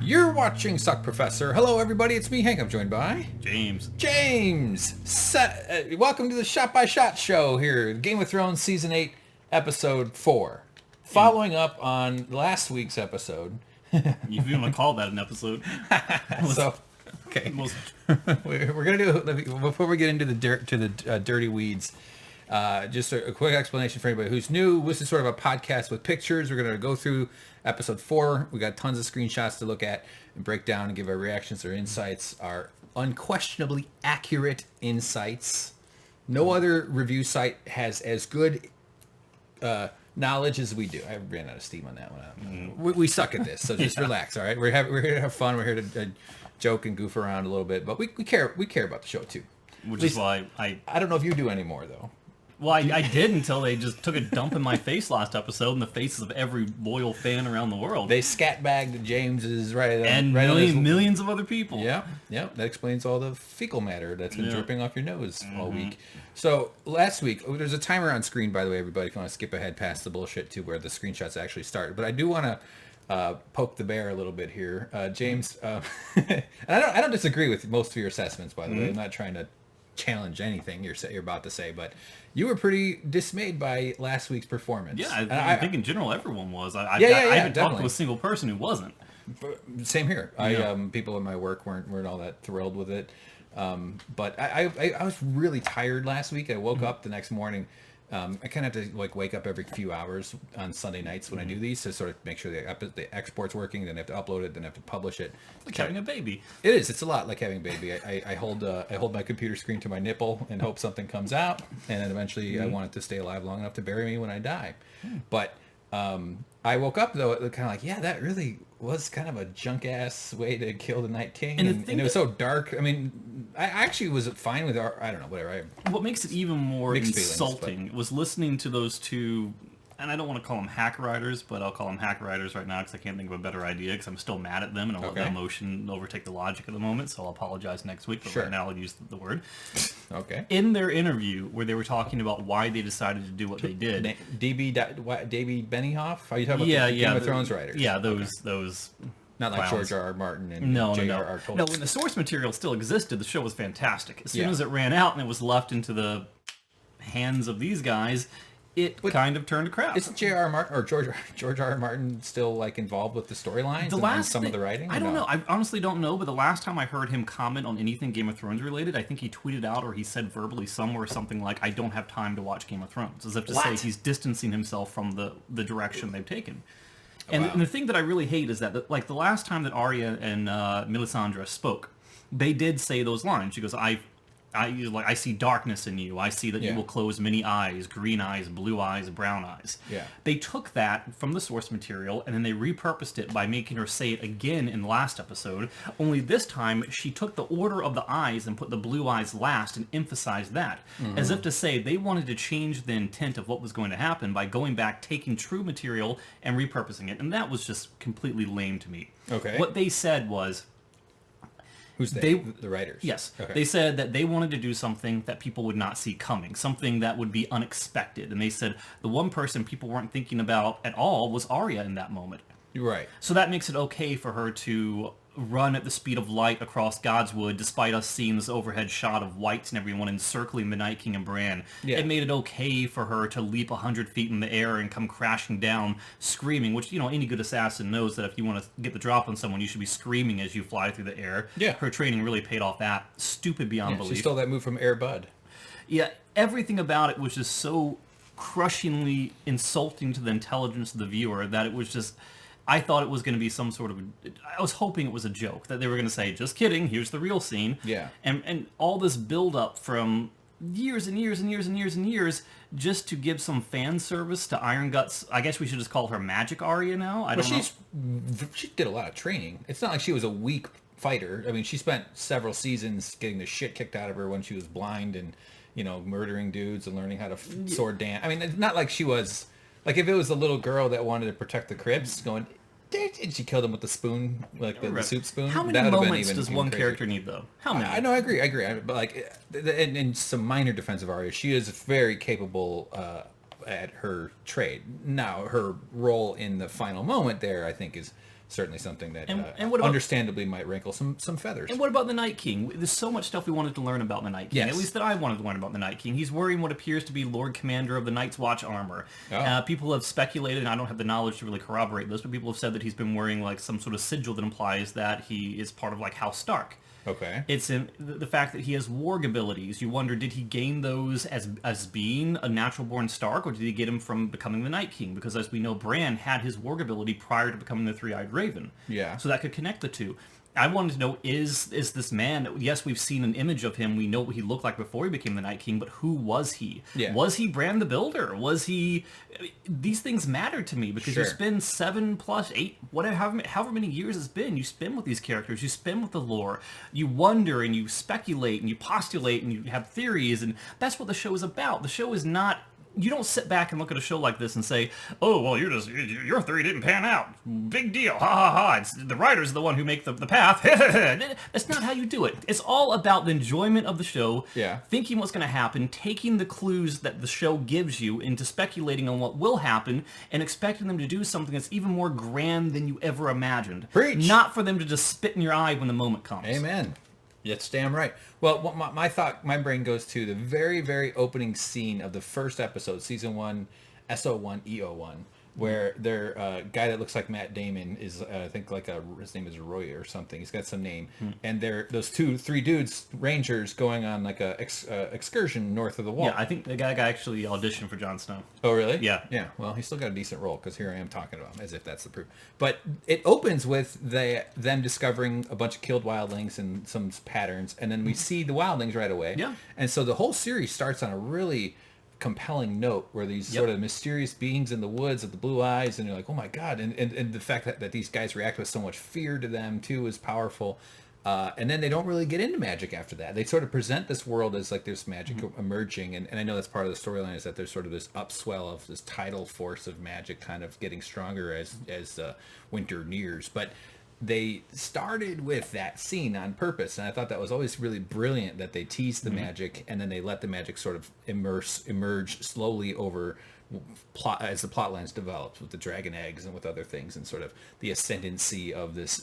You're watching Suck Professor. Hello, everybody. It's me, Hank. I'm joined by... James. Welcome to the Shot by Shot show here. Game of Thrones Season 8, Episode 4. Following up on last week's episode. If you want to call that an episode. Okay. We're going to do... Before we get into the dirty weeds... just a quick explanation for anybody who's new. This is sort of a podcast with pictures. We're going to go through episode 4. We got tons of screenshots to look at and break down and give our reactions or insights, our unquestionably accurate insights. No other review site has as good knowledge as we do. I ran out of steam on that one. We suck at this, so just relax, all right? We're here to have fun. We're here to joke and goof around a little bit, but we care about the show too. Which is why I don't know if you do anymore, though. Well, I did until they just took a dump in my face last episode in the faces of every loyal fan around the world. They scat-bagged James's millions of other people. Yeah. That explains all the fecal matter that's been dripping off your nose all week. So last week, there's a timer on screen, by the way, everybody, if you want to skip ahead past the bullshit to where the screenshots actually start. But I do want to poke the bear a little bit here. James, and I don't disagree with most of your assessments, by the way. I'm not trying to challenge anything you're about to say, but you were pretty dismayed by last week's performance. Yeah, I think in general everyone was. I haven't talked to a single person who wasn't. Same here. People in my work weren't all that thrilled with it. But I was really tired last week. I woke up the next morning. I kind of have to wake up every few hours on Sunday nights when I do these to sort of make sure the export's working. Then I have to upload it. Then I have to publish it. Like having a baby. It is. It's a lot like having a baby. I hold my computer screen to my nipple and hope something comes out. And then eventually I want it to stay alive long enough to bury me when I die. But I woke up though kind of like, yeah, that really was kind of a junk ass way to kill the Night King, and it was so dark. I mean, I actually was fine with I don't know, whatever. What makes it even more insulting was listening to those two, and I don't want to call them hack writers, but I'll call them hack writers right now because I can't think of a better idea because I'm still mad at them and I'll let the emotion overtake the logic at the moment, so I'll apologize next week, but right now I'll use the word. Okay. In their interview where they were talking about why they decided to do what they did. David Benioff? Are you talking about the Game of Thrones writers? Yeah, those not like clowns. George R. Martin and J.R.R. Tolkien. No, when the source material still existed, the show was fantastic. As soon as it ran out and it was left into the hands of these guys, it kind of turned to crap. Isn't J.R.R. Martin or George R. Martin still involved with the storylines and some of the writing? I don't know. I honestly don't know. But the last time I heard him comment on anything Game of Thrones related, I think he tweeted out or he said verbally somewhere something like, "I don't have time to watch Game of Thrones," as if to say he's distancing himself from the direction they've taken. And the thing that I really hate is that the last time that Arya and Missandei spoke, they did say those lines. She goes, I see darkness in you. I see that you will close many eyes, green eyes, blue eyes, brown eyes. Yeah. They took that from the source material and then they repurposed it by making her say it again in the last episode. Only this time she took the order of the eyes and put the blue eyes last and emphasized that. As if to say they wanted to change the intent of what was going to happen by going back, taking true material and repurposing it. And that was just completely lame to me. Okay. What they said was... Who's they? The writers? Yes. Okay. They said that they wanted to do something that people would not see coming, something that would be unexpected. And they said the one person people weren't thinking about at all was Arya in that moment. Right. So that makes it okay for her to run at the speed of light across Godswood, despite us seeing this overhead shot of whites and everyone encircling the Night King and Bran. Yeah. It made it okay for her to leap 100 feet in the air and come crashing down, screaming, which, any good assassin knows that if you want to get the drop on someone, you should be screaming as you fly through the air. Yeah. Her training really paid off that. Stupid beyond belief. She stole that move from Air Bud. Yeah, everything about it was just so crushingly insulting to the intelligence of the viewer that it was just... I thought it was going to be some sort of... I was hoping it was a joke, that they were going to say, just kidding, here's the real scene. Yeah. And all this build-up from years and years and years and years and years just to give some fan service to Iron Guts. I guess we should just call her Magic Arya now? I don't know. She did a lot of training. It's not like she was a weak fighter. I mean, she spent several seasons getting the shit kicked out of her when she was blind and, murdering dudes and learning how to sword dance. I mean, it's not like she was... Like, if it was a little girl that wanted to protect the Crips, going, did she kill them with the spoon, like the soup spoon? How many moments does one character need, though? How many? I know, I agree. But, in some minor defense of Arya, she is very capable at her trade. Now, her role in the final moment there, I think, is certainly something that and what about, understandably might wrinkle some feathers. And what about the Night King? There's so much stuff we wanted to learn about the Night King. Yes. At least that I wanted to learn about the Night King. He's wearing what appears to be Lord Commander of the Night's Watch armor. Oh. People have speculated, and I don't have the knowledge to really corroborate this, but people have said that he's been wearing like some sort of sigil that implies that he is part of like House Stark. Okay. It's in the fact that he has warg abilities. You wonder, did he gain those as being a natural-born Stark, or did he get them from becoming the Night King? Because as we know, Bran had his warg ability prior to becoming the Three-Eyed Raven. Yeah. So that could connect the two. I wanted to know, is this man, yes, we've seen an image of him, we know what he looked like before he became the Night King, but who was he? Yeah. Was he Bran the Builder? Was he... These things matter to me, because you spend 7 plus 8, whatever, however many years it's been, you spend with these characters, you spend with the lore, you wonder and you speculate and you postulate and you have theories, and that's what the show is about. The show is not... You don't sit back and look at a show like this and say, oh, well, your theory didn't pan out. Big deal. Ha, ha, ha. The writers are the one who make the path. That's not how you do it. It's all about the enjoyment of the show, thinking what's going to happen, taking the clues that the show gives you into speculating on what will happen, and expecting them to do something that's even more grand than you ever imagined. Preach. Not for them to just spit in your eye when the moment comes. Amen. That's damn right. Well, my brain goes to the very, very opening scene of the first episode, season 1, s08e04, where their guy that looks like Matt Damon is, I think, his name is Roy or something. He's got some name, and they're those 3 dudes, rangers, going on like a excursion north of the wall. Yeah, I think the guy actually auditioned for Jon Snow. Oh, really? Yeah. Yeah. Well, he's still got a decent role, because here I am talking about him as if that's the proof. But it opens with them discovering a bunch of killed wildlings and some patterns, and then we see the wildlings right away. Yeah. And so the whole series starts on a really compelling note, where these sort of mysterious beings in the woods with the blue eyes, and you're like, oh my god, and the fact that these guys react with so much fear to them too is powerful. And then they don't really get into magic after that. They sort of present this world as like there's magic emerging, and I know that's part of the storyline, is that there's sort of this upswell of this tidal force of magic kind of getting stronger as winter nears. But they started with that scene on purpose, and I thought that was always really brilliant, that they teased the magic and then they let the magic sort of emerge slowly over plot as the plot lines developed, with the dragon eggs and with other things, and sort of the ascendancy of this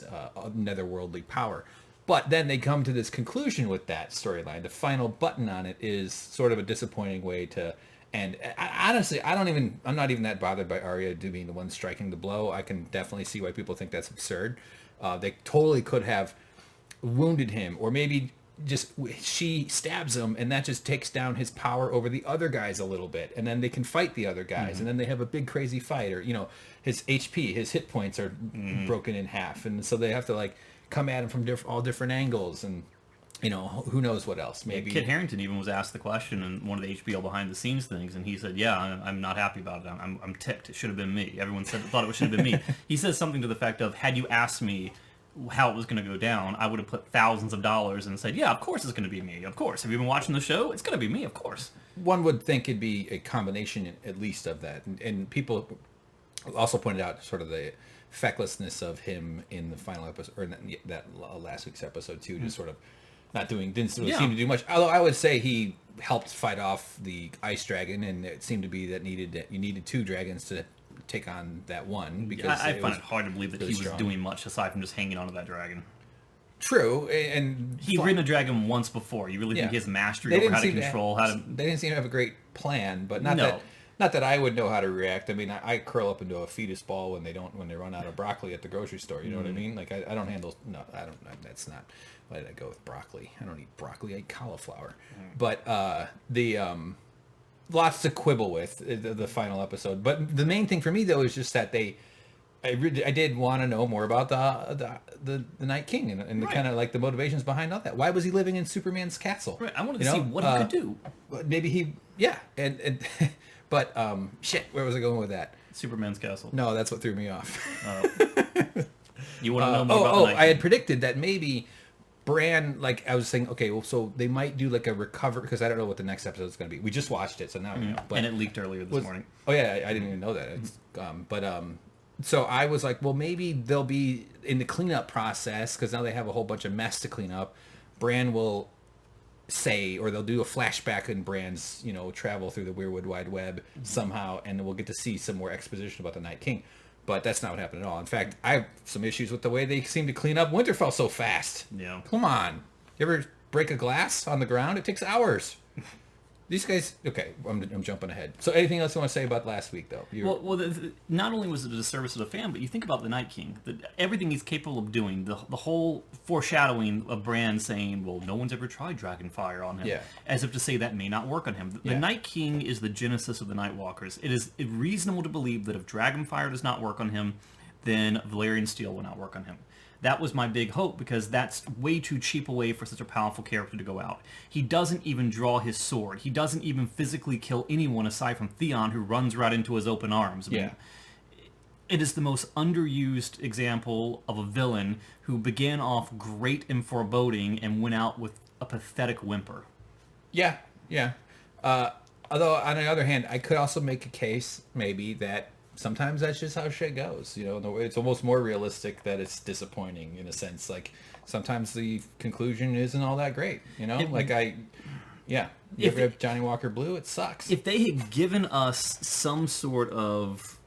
netherworldly power. But then they come to this conclusion with that storyline. The final button on it is sort of a disappointing way to... And honestly, I'm not even that bothered by Arya being the one striking the blow. I can definitely see why people think that's absurd. They totally could have wounded him, or maybe just she stabs him, and that just takes down his power over the other guys a little bit, and then they can fight the other guys, and then they have a big crazy fight, or his HP, his hit points are broken in half, and so they have to like come at him from all different angles, and who knows what else. Maybe Kit Harington even was asked the question in one of the HBO behind the scenes things, and he said, yeah, I'm not happy about it. I'm ticked. It should have been me. Everyone thought it should have been me. He says something to the effect of, had you asked me how it was going to go down, I would have put thousands of dollars and said, yeah, of course it's going to be me. Of course. Have you been watching the show? It's going to be me, of course. One would think it'd be a combination at least of that. And people also pointed out sort of the fecklessness of him in the final episode, or that last week's episode too, just sort of didn't really seem to do much. Although I would say he helped fight off the ice dragon, and it seemed to be that you needed 2 dragons to take on that one, because I find it hard to believe that really he was doing much aside from just hanging onto that dragon. True, and he'd ridden a dragon once before. You really think he has mastery over how to control They didn't seem to have a great plan, but not that I would know how to react. I mean, I curl up into a fetus ball when they run out of broccoli at the grocery store. You know what I mean? Like I don't handle. No, I don't. That's not. Why did I go with broccoli? I don't eat broccoli. I eat cauliflower. But lots to quibble with the final episode. But the main thing for me though is just that I did want to know more about the Night King and the kind of like the motivations behind all that. Why was he living in Superman's castle? Right. I wanted to see what he could do. Maybe and but shit, where was I going with that? Superman's castle. No, that's what threw me off. You want to know more about the Night King? I had predicted that maybe Bran, like I was saying, okay, well, so they might do like a recover, because I don't know what the next episode is going to be. We just watched it, so now we know. But and it leaked earlier this morning. Oh yeah, I didn't even know that. So I was like, well, maybe they'll be in the cleanup process, because now they have a whole bunch of mess to clean up. Bran will say, or they'll do a flashback in Bran's, travel through the Weirwood Wide Web somehow, and we'll get to see some more exposition about the Night King. But that's not what happened at all. In fact, I have some issues with the way they seem to clean up Winterfell so fast. Yeah. Come on. You ever break a glass on the ground? It takes hours. These guys... Okay, I'm jumping ahead. So anything else you want to say about last week, though? Not only was it a disservice to the fan, but you think about the Night King. Everything he's capable of doing, the whole foreshadowing of Bran saying, well, no one's ever tried Dragonfire on him. Yeah. As if to say that may not work on him. The Night King is the genesis of the Night Walkers. It is reasonable to believe that if Dragonfire does not work on him, then Valyrian Steel will not work on him. That was my big hope, because that's way too cheap a way for such a powerful character to go out. He doesn't even draw his sword. He doesn't even physically kill anyone aside from Theon, who runs right into his open arms. I mean, it is the most underused example of a villain who began off great and foreboding and went out with a pathetic whimper. Yeah. Although, on the other hand, I could also make a case, maybe, that sometimes that's just how shit goes. It's almost more realistic that it's disappointing, in a sense. Like, sometimes the conclusion isn't all that great, You ever have Johnny Walker Blue? It sucks. If they had given us some sort of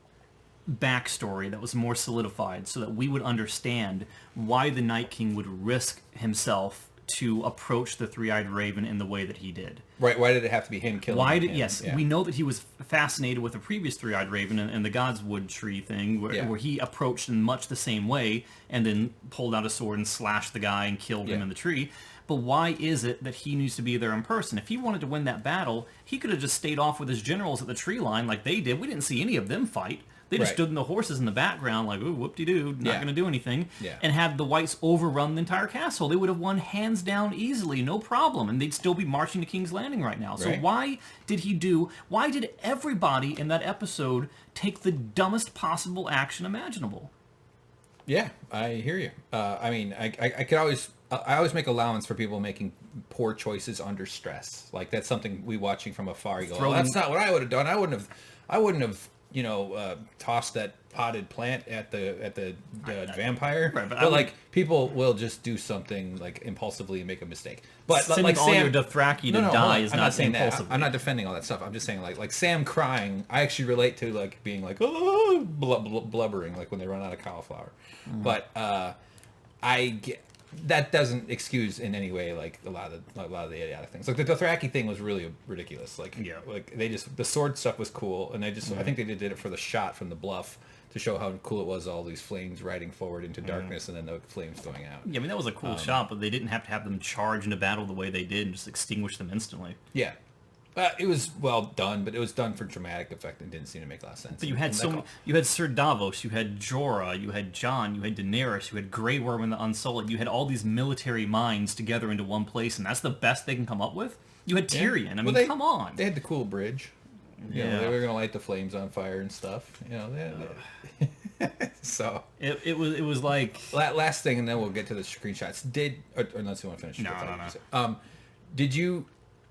backstory that was more solidified so that we would understand why the Night King would risk himself to approach the Three-Eyed Raven in the way that he did. Right, why did it have to be him killing him? Yes, we know that he was fascinated with the previous Three-Eyed Raven and the Godswood tree thing, where he approached in much the same way and then pulled out a sword and slashed the guy and killed him in the tree. But why is it that he needs to be there in person? If he wanted to win that battle, he could have just stayed off with his generals at the tree line like they did. We didn't see any of them fight. They just stood in the horses in the background like, ooh, whoop-de-doo, not going to do anything, and had the Whites overrun the entire castle. They would have won hands down easily, no problem, and they'd still be marching to King's Landing right now. So why did everybody in that episode take the dumbest possible action imaginable? Yeah, I hear you. I always make allowance for people making poor choices under stress. Like, that's something we watching from afar. You go, that's not what I would have done. I wouldn't have tossed that potted plant at the vampire. Right, but people will just do something like impulsively and make a mistake. But sending like all Sam, your Dothraki to die is not impulsive. I'm not defending all that stuff. I'm just saying like Sam crying. I actually relate to like being like blubbering like when they run out of cauliflower. But I get. That doesn't excuse in any way like a lot of the idiotic things. Like the Dothraki thing was really ridiculous. Like the sword stuff was cool, and I think they did it for the shot from the bluff to show how cool it was. All these flames riding forward into darkness, and then the flames going out. Yeah, I mean that was a cool shot, but they didn't have to have them charge into battle the way they did and just extinguish them instantly. Yeah. It was well done, but it was done for dramatic effect and didn't seem to make a lot of sense. But you had you had Sir Davos, you had Jorah, you had Jon, you had Daenerys, you had Grey Worm and the Unsullied. You had all these military minds together into one place, and that's the best they can come up with? You had Tyrion. I mean, come on. They had the cool bridge. They were going to light the flames on fire and stuff. So it was like last thing, and then we'll get to the screenshots. Unless you want to finish. No.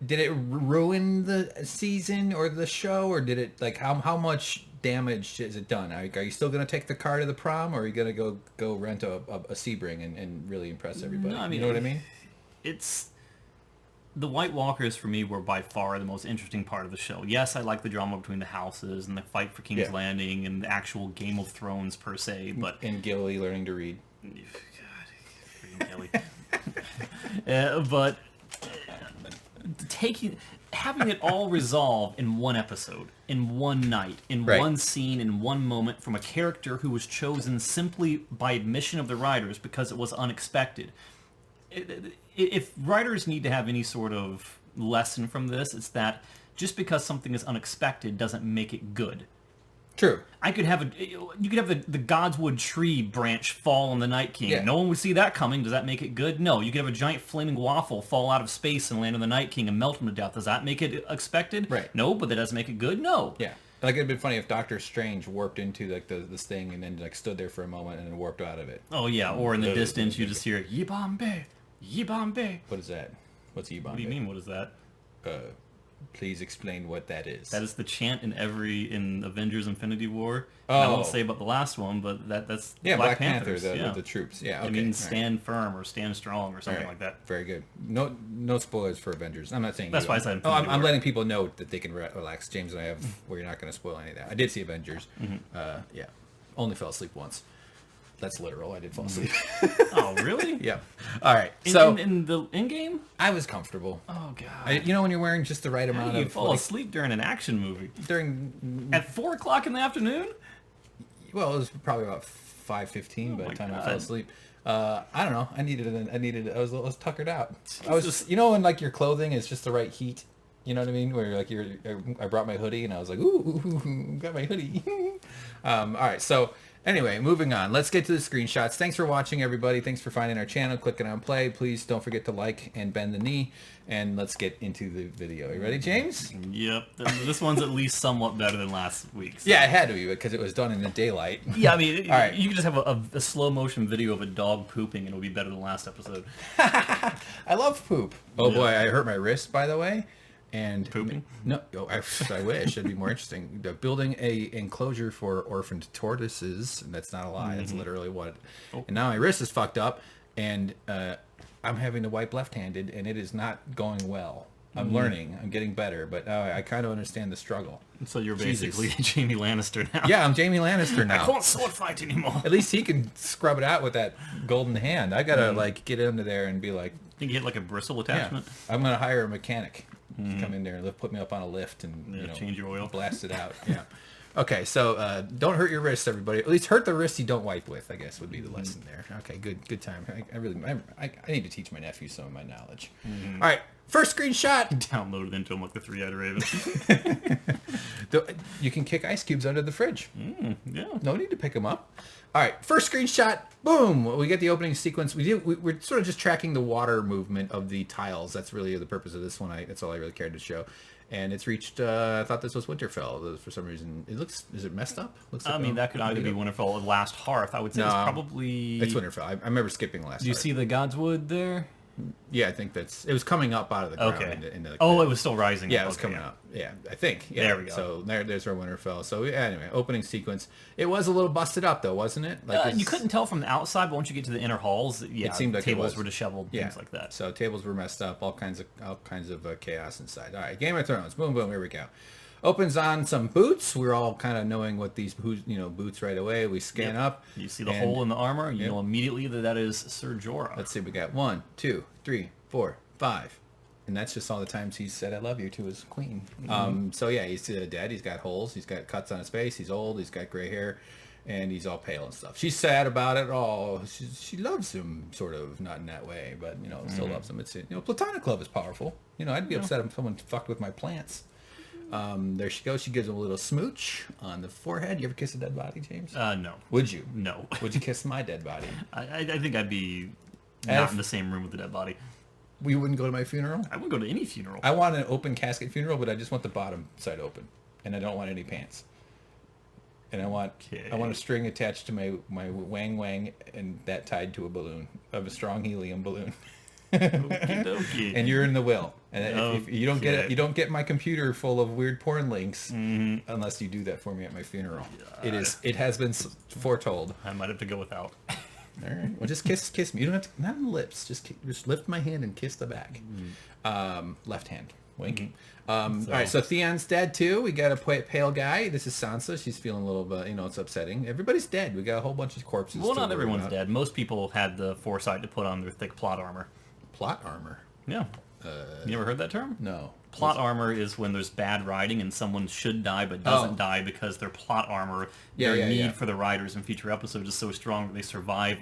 Did it ruin the season or the show, or did it like how much damage is it done? Are you still going to take the car to the prom, or are you going to go rent a Sebring and really impress everybody? No, I mean, you know what I mean? It's the White Walkers for me were by far the most interesting part of the show. Yes, I like the drama between the houses and the fight for King's Landing and the actual Game of Thrones per se, but and Gilly learning to read. God, freaking Gilly. But having it all resolved in one episode, in one night, in one scene, in one moment, from a character who was chosen simply by admission of the writers because it was unexpected. If writers need to have any sort of lesson from this, it's that just because something is unexpected doesn't make it good. True. You could have the Godswood tree branch fall on the Night King. Yeah. No one would see that coming. Does that make it good? No. You could have a giant flaming waffle fall out of space and land on the Night King and melt him to death. Does that make it expected? Right. No, but that doesn't make it good? No. Yeah. Like, it'd been funny if Doctor Strange warped into like this thing and then like stood there for a moment and then warped out of it. Oh yeah, or in the distance you just hear Yibambe, Yibambe. What is that? What's Yibambe? What do you mean? What is that? Please explain what that is. That is the chant in Avengers Infinity War. Oh. I won't say about the last one, but that's Black Panther, the troops. Yeah, okay. It means stand firm or stand strong or something like that. Very good. No spoilers for Avengers. I'm not saying that's why I said. I'm letting people know that they can relax. James and I have where you're not going to spoil any of that. I did see Avengers. Only fell asleep once. That's literal. I did fall asleep. Oh, really? Yeah. All right. So in the in-game? I was comfortable. Oh, God. You know when you're wearing just the right amount How do you of... fall asleep during an action movie? At 4 o'clock in the afternoon? Well, it was probably about 5:15 by the time I fell asleep. I don't know. I was tuckered out. Jesus. I was, you know, when like your clothing is just the right heat. You know what I mean? Where like I brought my hoodie and I was like, ooh, got my hoodie. All right. So anyway, moving on. Let's get to the screenshots. Thanks for watching, everybody. Thanks for finding our channel, clicking on play. Please don't forget to like and bend the knee. And let's get into the video. You ready, James? Yep. This one's at least somewhat better than last week's. Yeah, it had to be because it was done in the daylight. Yeah, I mean, all right. You could just have a slow motion video of a dog pooping and it'll be better than last episode. I love poop. Oh boy, I hurt my wrist, by the way. And pooping? No, I wish. It'd be more interesting. Building a enclosure for orphaned tortoises. And that's not a lie. That's literally what. And now my wrist is fucked up, and I'm having to wipe left-handed, and it is not going well. I'm learning. I'm getting better, but I kind of understand the struggle. So you're basically Jaime Lannister now. Yeah, I'm Jaime Lannister now. I can't sword fight anymore. At least he can scrub it out with that golden hand. I gotta like get into there and be like. Think you get like a bristle attachment? Yeah, I'm gonna hire a mechanic to come in there and put me up on a lift and change your oil, blast it out. Yeah. Okay, so don't hurt your wrists, everybody. At least hurt the wrists you don't wipe with, I guess, would be the lesson there. Okay, good time. I need to teach my nephew some of my knowledge. All right, first screenshot. Downloaded into him like the three-eyed raven. You can kick ice cubes under the fridge. Yeah. No need to pick them up. All right, first screenshot. Boom. We get the opening sequence. We're sort of just tracking the water movement of the tiles. That's really the purpose of this one. That's all I really cared to show. And it's reached, I thought this was Winterfell. For some reason, is it messed up? Looks like, that could either be Winterfell or Last Hearth. I would say it's probably... It's Winterfell. I remember skipping Last Hearth. Do you see the Godswood there? Yeah, I think it was coming up out of the ground. Okay. Into it was still rising. Yeah, it was coming up. Yeah, I think. Yeah. There we go. So there's our Winterfell. So anyway, opening sequence. It was a little busted up though, wasn't it? Like you couldn't tell from the outside, but once you get to the inner halls, it seemed like tables were disheveled, things like that. So tables were messed up, all kinds of chaos inside. All right, Game of Thrones. Boom, boom. Here we go. Opens on some boots. We're all kind of knowing what these boots right away. We scan up. You see the hole in the armor. You know immediately that is Ser Jorah. Let's see. We got 1, 2, 3, 4, 5. And that's just all the times he said I love you to his queen. So yeah, he's dead. He's got holes. He's got cuts on his face. He's old. He's got gray hair. And he's all pale and stuff. She's sad about it all. She loves him, sort of, not in that way, but, still loves him. It's, platonic love is powerful. I'd be upset if someone fucked with my plants. There she goes. She gives him a little smooch on the forehead. You ever kiss a dead body, James? No. Would you? No. Would you kiss my dead body? I think I'd be not in the same room with the dead body. You wouldn't go to my funeral? I wouldn't go to any funeral. I want an open casket funeral, but I just want the bottom side open, and I don't want any pants. And I want a string attached to my wang wang, and that tied to a balloon of a strong helium balloon. And you're in the will, and if you don't get it, you don't get my computer full of weird porn links unless you do that for me at my funeral. It has been foretold. I might have to go without. All right, well, just kiss me. You don't have to, not on the lips. Just lift my hand and kiss the back. Left hand, wink. All right, so Theon's dead too. We got a pale guy. This is Sansa. She's feeling a little bit, it's upsetting. Everybody's dead. We got a whole bunch of corpses. Well, not everyone's dead. Most people had the foresight to put on their thick plot armor. Plot armor? Yeah. You ever heard that term? No. Plot armor is when there's bad writing and someone should die but doesn't die because their plot armor, their need for the writers in future episodes is so strong that they survive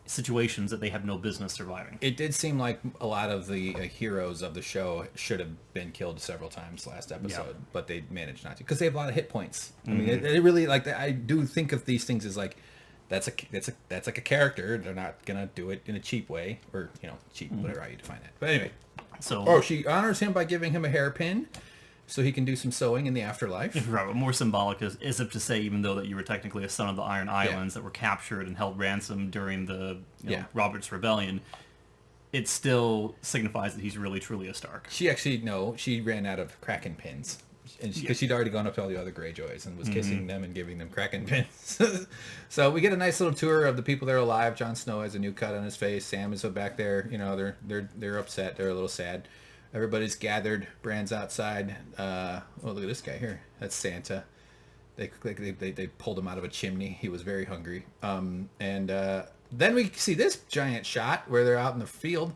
situations that they have no business surviving. It did seem like a lot of the heroes of the show should have been killed several times last episode, but they managed not to because they have a lot of hit points. I mean, it really I do think of these things as like that's like a character. They're not gonna do it in a cheap way or cheap, whatever how you define it. But anyway, so she honors him by giving him a hairpin. So he can do some sewing in the afterlife. Right, but more symbolic is if to say, even though that you were technically a son of the Iron Islands that were captured and held ransom during the Robert's Rebellion, it still signifies that he's really truly a Stark. She she ran out of Kraken pins. Because she'd already gone up to all the other Greyjoys and was kissing them and giving them Kraken pins. So we get a nice little tour of the people that are alive. Jon Snow has a new cut on his face. Sam is back there. They're upset. They're a little sad. Everybody's gathered. Bran's outside. Oh, look at this guy here. That's Santa. They pulled him out of a chimney. He was very hungry. Then we see this giant shot where they're out in the field.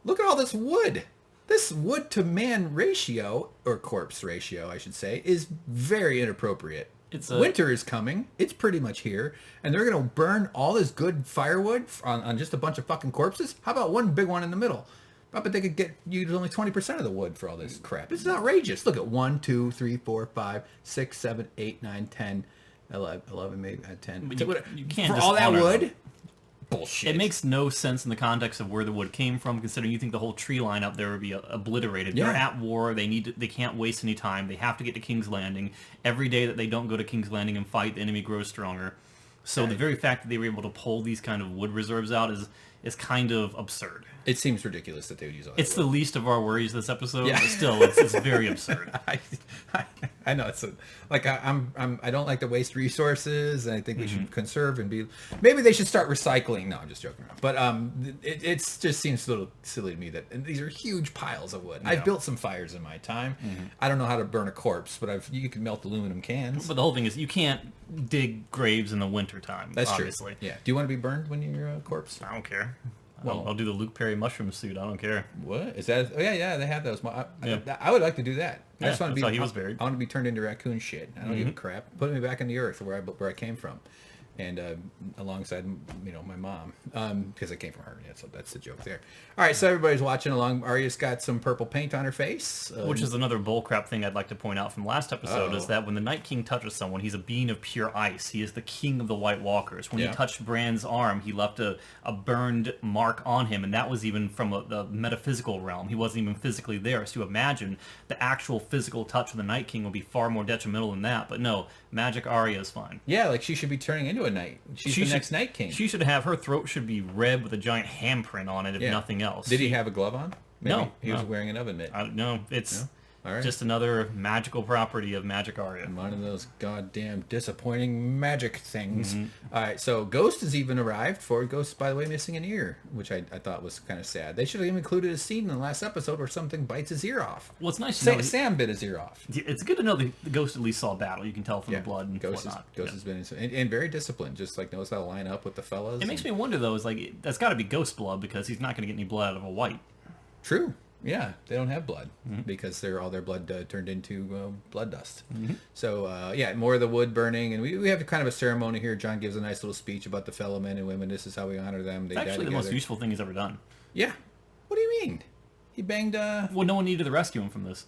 Look at all this wood. This wood to man ratio, or corpse ratio, I should say, is very inappropriate. Winter is coming. It's pretty much here. And they're going to burn all this good firewood on just a bunch of fucking corpses? How about one big one in the middle? I bet they could use only 20% of the wood for all this crap. It's outrageous. Look at 1, 2, 3, 4, 5, 6, 7, 8, 9, 10, 11 maybe 10. But you can't for just all that wood? Them. Bullshit. It makes no sense in the context of where the wood came from, considering you think the whole tree line up there would be obliterated. Yeah. They're at war. They can't waste any time. They have to get to King's Landing. Every day that they don't go to King's Landing and fight, the enemy grows stronger. So the very fact that they were able to pull these kind of wood reserves out is kind of absurd. It seems ridiculous that they would use all that It's wood. The least of our worries this episode, but still, it's very absurd. I know I don't like to waste resources, and I think we should conserve and be. Maybe they should start recycling. No, I'm just joking around. But it just seems a little silly to me that these are huge piles of wood. Yeah. I've built some fires in my time. I don't know how to burn a corpse, but you can melt aluminum cans. But the whole thing is you can't dig graves in the wintertime. That's obviously. True. Yeah. Do you want to be burned when you're a corpse? I don't care. Well, I'll do the Luke Perry mushroom suit. I don't care. What is that? Oh yeah, they have those. I would like to do that. I just want to be. How he was buried. I want to be turned into raccoon shit. I don't give a crap. Put me back in the earth where I came from, and alongside my mom, because I came from her. Yeah, so that's the joke there. All right, so everybody's watching along. Arya's got some purple paint on her face, which is another bullcrap thing I'd like to point out from last episode is that when the Night King touches someone, he's a being of pure ice. He is the king of the White Walkers. When he touched Bran's arm, he left a burned mark on him, and that was even from the metaphysical realm. He wasn't even physically there. So imagine the actual physical touch of the Night King would be far more detrimental than that. But no, magic Arya is fine. Yeah, like she should be turning into a knight. She's the next Night King. She should have, her throat should be red with a giant handprint on it, if nothing else. Did he have a glove on? Maybe no. He was wearing an oven mitt. No, it's... No? All right. Just another magical property of magic Arya. One of those goddamn disappointing magic things. All right, so Ghost has even arrived for Ghost, by the way, missing an ear, which I thought was kind of sad. They should have even included a scene in the last episode where something bites his ear off. Well, it's nice to know. Sam bit his ear off. It's good to know the Ghost at least saw battle. You can tell from the blood and Ghost whatnot. Ghost has been and very disciplined, just like knows how to line up with the fellas. It makes me wonder, though, that's got to be Ghost blood because he's not going to get any blood out of a white. True. Yeah, they don't have blood because all their blood turned into blood dust. So, more of the wood burning. And we have kind of a ceremony here. John gives a nice little speech about the fellow men and women. This is how we honor them. They it's actually the most useful thing he's ever done. Yeah. What do you mean? He banged... Well, no one needed to rescue him from this.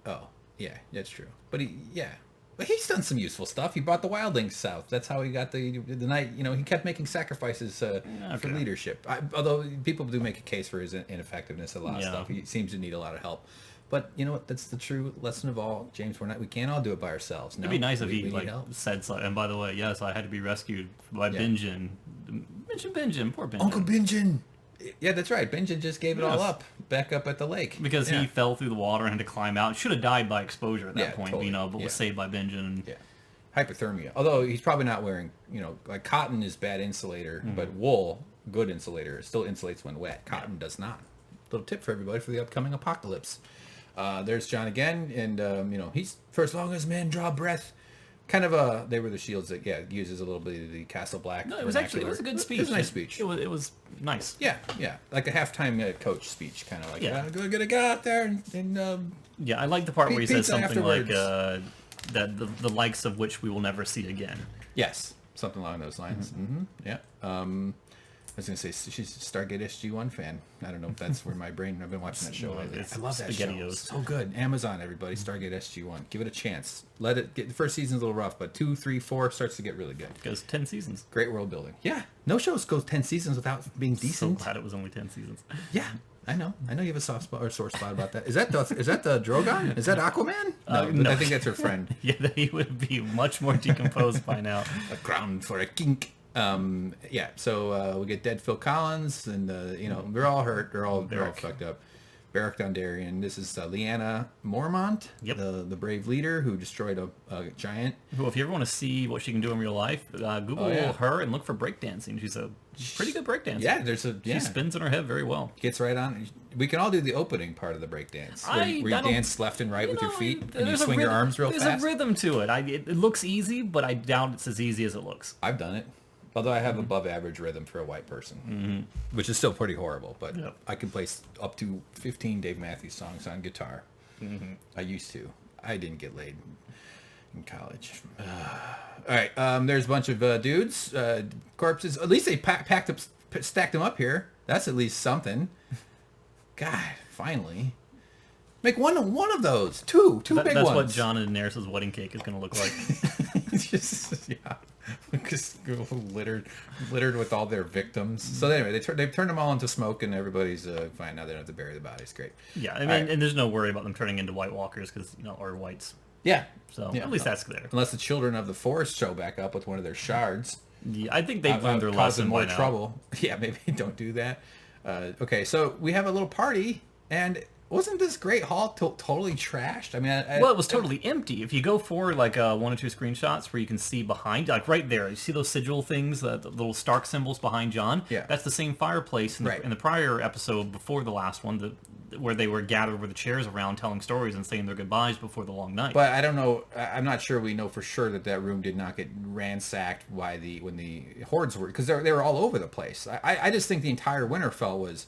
Oh, yeah, that's true. But But he's done some useful stuff. He brought the wildlings south. That's how he got the night. He kept making sacrifices for leadership. Although people do make a case for his ineffectiveness, a lot of stuff. He seems to need a lot of help. But you know what? That's the true lesson of all, James. We can't all do it by ourselves. No, it'd be nice if he said something. And by the way, yes, I had to be rescued by Benjen. Mention Benjen, poor Benjen. Uncle Benjen. Yeah, that's right. Benjen just gave it all up, back up at the lake. Because he fell through the water and had to climb out. Should have died by exposure at that point, totally. But was saved by Benjen. Yeah. Hypothermia. Although he's probably not wearing, like cotton is bad insulator, but wool, good insulator. It still insulates when wet. Cotton does not. Little tip for everybody for the upcoming apocalypse. There's John again, and, he's, for as long as men draw breath, kind of they were the shields that uses a little bit of the Castle Black. No, it was a good speech. It was a nice speech. It was nice. Yeah, like a halftime coach speech, kind of like gonna get out there and I like the part where he says something afterwards. Like that the likes of which we will never see again. Yes, something along those lines. Yeah. I was going to say, she's a Stargate SG-1 fan. I don't know if that's where my brain... I've been watching that show lately. I love that show. It's so good. Amazon, everybody. Stargate SG-1. Give it a chance. Let it get... The first season's a little rough, but 2, 3, 4 starts to get really good. It goes 10 seasons. Great world building. Yeah. No shows goes 10 seasons without being decent. So glad it was only 10 seasons. Yeah. I know you have a soft spot or sore spot about that. Is that the Drogon? Is that Aquaman? No, I think that's her friend. He would be much more decomposed by now. A crown for a kink. So we get dead Phil Collins, and they're all hurt. They're all fucked up. Beric Dondarrion. This is Lyanna Mormont, the brave leader who destroyed a giant. Well, if you ever want to see what she can do in real life, Google her and look for breakdancing. She's a pretty good breakdancer. Yeah, she spins in her head very well. Gets right on. We can all do the opening part of the breakdance, where you dance left and right with your feet, and you swing your arms real fast. There's a rhythm to it. It looks easy, but I doubt it's as easy as it looks. I've done it. Although I have above average rhythm for a white person, which is still pretty horrible, but I can play up to 15 Dave Matthews songs on guitar. I used to. I didn't get laid in college. All right, there's a bunch of dudes, corpses. At least they stacked them up here. That's at least something. God, finally. Make one of those. Two big ones. That's what Jon and Daenerys' wedding cake is going to look like. Just littered with all their victims. So anyway, they've turned them all into smoke, and everybody's fine now. They don't have to bury the bodies. Great. Yeah, I mean, and there's no worry about them turning into White Walkers or whites. Yeah. So at least that's there. Unless the children of the forest show back up with one of their shards. Yeah, I think they've learned their lesson more by now. trouble. Yeah, maybe don't do that. Okay, so we have a little party, and wasn't this great hall totally trashed? I mean, well, it was totally empty. If you go forward like one or two screenshots where you can see behind, like right there, you see those sigil things, the little Stark symbols behind Jon? Yeah. That's the same fireplace in the prior episode before the last one, where they were gathered with the chairs around telling stories and saying their goodbyes before the long night. But I don't know. I'm not sure we know for sure that room did not get ransacked when the hordes were, because they were all over the place. I just think the entire Winterfell was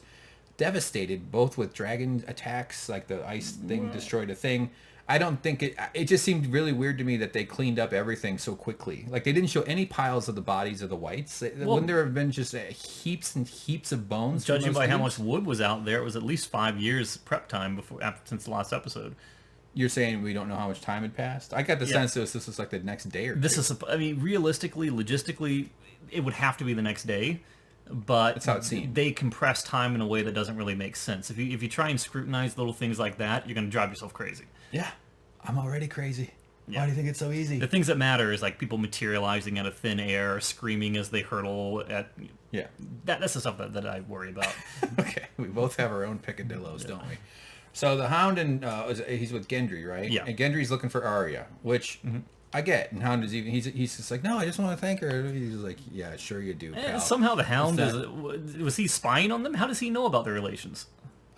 devastated, both with dragon attacks, like the ice thing destroyed a thing. I don't think it just seemed really weird to me that they cleaned up everything so quickly. Like, they didn't show any piles of the bodies of the whites. Wouldn't there have been just heaps and heaps of bones? Judging by how much wood was out there, it was at least 5 years prep time since the last episode. You're saying we don't know how much time had passed? I got the sense this was like the next day or two. I mean, realistically, logistically, it would have to be the next day. But that's how it seemed. They compress time in a way that doesn't really make sense. If you try and scrutinize little things like that, you're going to drive yourself crazy. Yeah, I'm already crazy. Yeah. Why do you think it's so easy? The things that matter is like people materializing out of thin air, screaming as they hurtle at. Yeah, that's the stuff that I worry about. Okay, we both have our own picadillos, don't we? So the Hound and he's with Gendry, right? Yeah. And Gendry's looking for Arya, which. I get. And Hound is he's just like, no, I just want to thank her. He's like, yeah, sure you do, pal. Somehow the Hound was he spying on them? How does he know about their relations?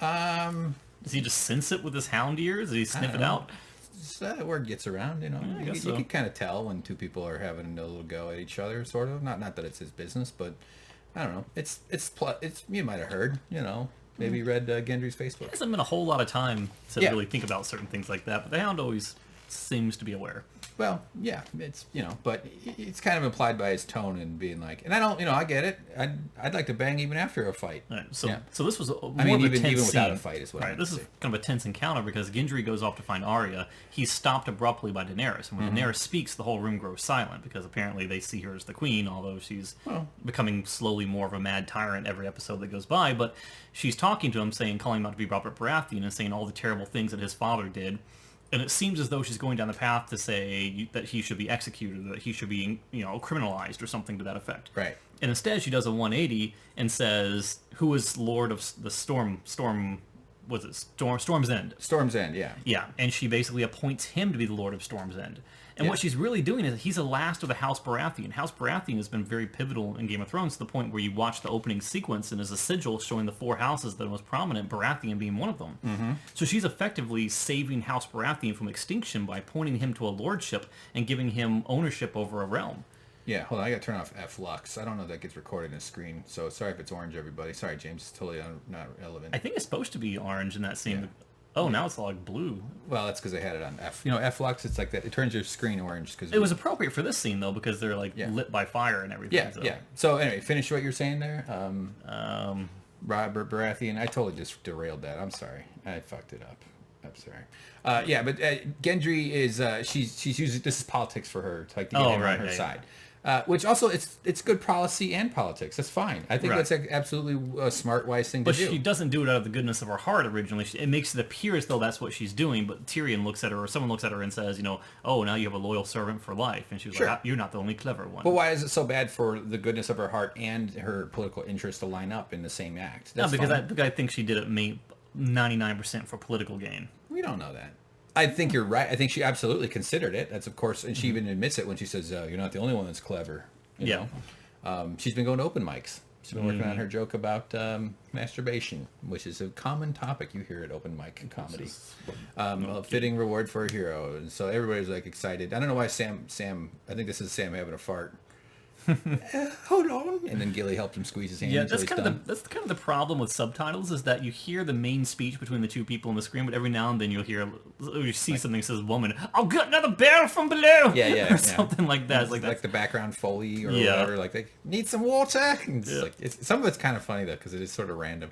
Does he just sense it with his hound ears? Does he sniff it out? That word gets around, you know. Yeah, you can kind of tell when two people are having a little go at each other, sort of. Not that it's his business, but I don't know. It's you might have heard, you know. Maybe read Gendry's Facebook. There hasn't been a whole lot of time to really think about certain things like that, but the Hound always seems to be aware. Well, yeah, it's, you know, but it's kind of implied by his tone and being like, and I don't, you know, I get it. I'd like to bang even after a fight. Right, so this was more even of a tense without scene. a fight is what Right, this is kind of a tense encounter because Gendry goes off to find Arya. He's stopped abruptly by Daenerys, and when Daenerys speaks, the whole room grows silent because apparently they see her as the queen, although she's becoming slowly more of a mad tyrant every episode that goes by. But she's talking to him, calling him out to be Robert Baratheon, and saying all the terrible things that his father did. And it seems as though she's going down the path to say that he should be executed, that he should be, you know, criminalized or something to that effect. Right. And instead, she does a 180 and says, "Who is Lord of the Storm's End?" Storm's End, yeah. Yeah, and she basically appoints him to be the Lord of Storm's End. And what she's really doing is he's the last of the House Baratheon. House Baratheon has been very pivotal in Game of Thrones to the point where you watch the opening sequence and there's a sigil showing the 4 houses that are most prominent, Baratheon being one of them. Mm-hmm. So she's effectively saving House Baratheon from extinction by appointing him to a lordship and giving him ownership over a realm. Yeah, hold on, I gotta turn off F-Lux. I don't know if that gets recorded in the screen, so sorry if it's orange, everybody. Sorry, James, it's totally not relevant. I think it's supposed to be orange in that scene. Yeah. Oh, now it's like blue. Well, that's because they had it on F. You know, F-Lux, it's like that. It turns your screen orange. It was appropriate for this scene, though, because they're like lit by fire and everything. Yeah, yeah. So anyway, finish what you're saying there. Robert Baratheon, I totally just derailed that. I'm sorry. I fucked it up. I'm sorry. Yeah, but Gendry is, she's using, this is politics for her, to, like, to get him on her side. Which also, it's good policy and politics. That's fine. I think that's absolutely a smart, wise thing to do. But she doesn't do it out of the goodness of her heart originally. It makes it appear as though that's what she's doing, but Tyrion looks at her, or someone looks at her and says, you know, oh, now you have a loyal servant for life. And she's like, you're not the only clever one. But why is it so bad for the goodness of her heart and her political interest to line up in the same act? That's because I think she did it 99% for political gain. We don't know that. I think you're right. I think she absolutely considered it. That's, of course, and she even admits it when she says, you're not the only one that's clever. You know? She's been going to open mics. She's been working on her joke about masturbation, which is a common topic you hear at open mic comedy. A fitting reward for a hero. And so everybody's like excited. I don't know why Sam, I think this is Sam having a fart. Hold on, and then Gilly helped him squeeze his hand. Yeah, that's kind of the problem with subtitles, is that you hear the main speech between the two people on the screen, but every now and then you see like, something that says "woman, I'll get another barrel from below," or something like that. It's like the background foley or whatever. Like they need some water. And some of it's kind of funny though because it is sort of random.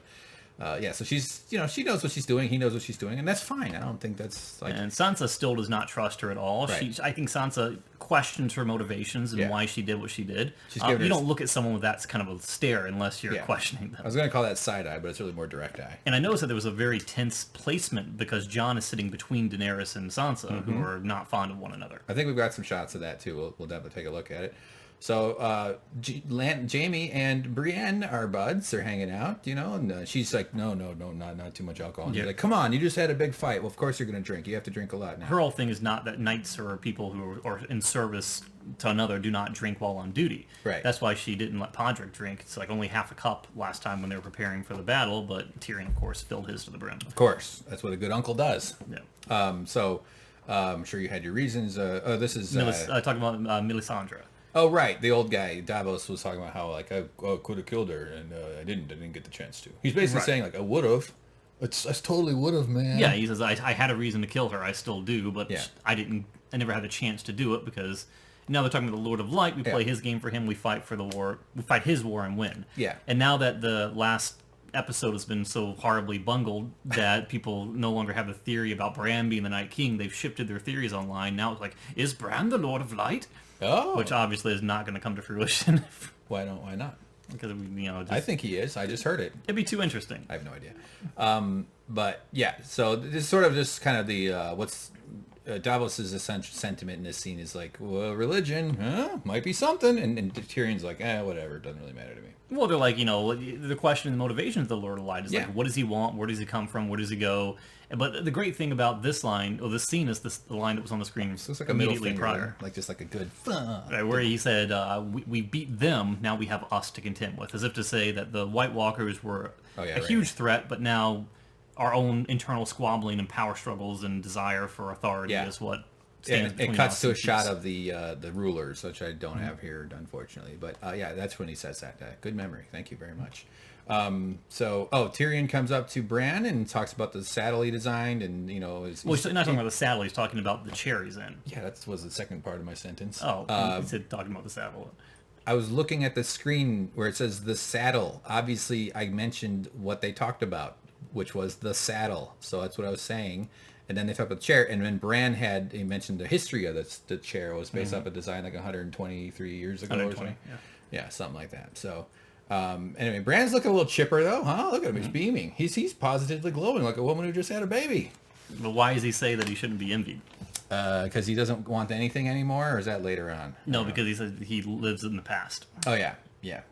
So she's, she knows what she's doing. He knows what she's doing, and that's fine. I don't think that's like. And Sansa still does not trust her at all. Right. I think Sansa questions her motivations and why she did what she did. You don't look at someone with that kind of a stare unless you're questioning them. I was going to call that side eye, but it's really more direct eye. And I noticed that there was a very tense placement because Jon is sitting between Daenerys and Sansa, who are not fond of one another. I think we've got some shots of that too. We'll definitely take a look at it. So Jaime and Brienne are buds. They're hanging out, and she's like, no, not too much alcohol. And he's like, come on, you just had a big fight. Well, of course you're going to drink. You have to drink a lot now. Her whole thing is not that knights or people who are in service to another do not drink while on duty. Right. That's why she didn't let Podrick drink. It's like only half a cup last time when they were preparing for the battle, but Tyrion, of course, filled his to the brim. Of course. That's what a good uncle does. Yeah. I'm sure you had your reasons. This is... talking about Melisandre. Oh, right. The old guy, Davos, was talking about how, like, I could have killed her, and I didn't get the chance to. He's basically saying, like, I would have. I totally would have, man. Yeah, he says, I had a reason to kill her. I still do, but I never had a chance to do it because now they're talking about the Lord of Light. We play his game for him. We fight for the war. We fight his war and win. Yeah. And now that the last episode has been so horribly bungled that people no longer have a theory about Bran being the Night King, they've shifted their theories online. Now it's like, is Bran the Lord of Light? Oh. Which obviously is not going to come to fruition. Why not? Because I think he is. I just heard it. It'd be too interesting. I have no idea. But yeah, so this is sort of just kind of the what's Davos's essential sentiment in this scene is like, well, religion might be something, and Tyrion's like, whatever, it doesn't really matter to me. Well, they're like, the question and the motivations of the Lord of Light is like, what does he want? Where does he come from? Where does he go? But the great thing about this line, or this scene, is the line that was on the screen like immediately prior. Like just like a good... Right, where he said, we beat them, now we have us to contend with. As if to say that the White Walkers were huge threat, but now our own internal squabbling and power struggles and desire for authority is what stands between us. It cuts to a shot of the rulers, which I don't have here, unfortunately. But that's when he says that. Good memory. Thank you very much. Tyrion comes up to Bran and talks about the saddle he designed, and he's not talking about the saddle. He's talking about the chair he's in. Yeah, that was the second part of my sentence. He said talking about the saddle. I was looking at the screen where it says the saddle. Obviously, I mentioned what they talked about, which was the saddle. So that's what I was saying. And then they talked about the chair, and then Bran he mentioned the history of the chair was based off a design like 123 years ago or something. Yeah, something like that. So. Anyway, Bran's looking a little chipper though, huh? Look at him, he's beaming. He's positively glowing like a woman who just had a baby. But why does he say that he shouldn't be envied? Because he doesn't want anything anymore, or is that later on? No, because he says he lives in the past. Oh yeah,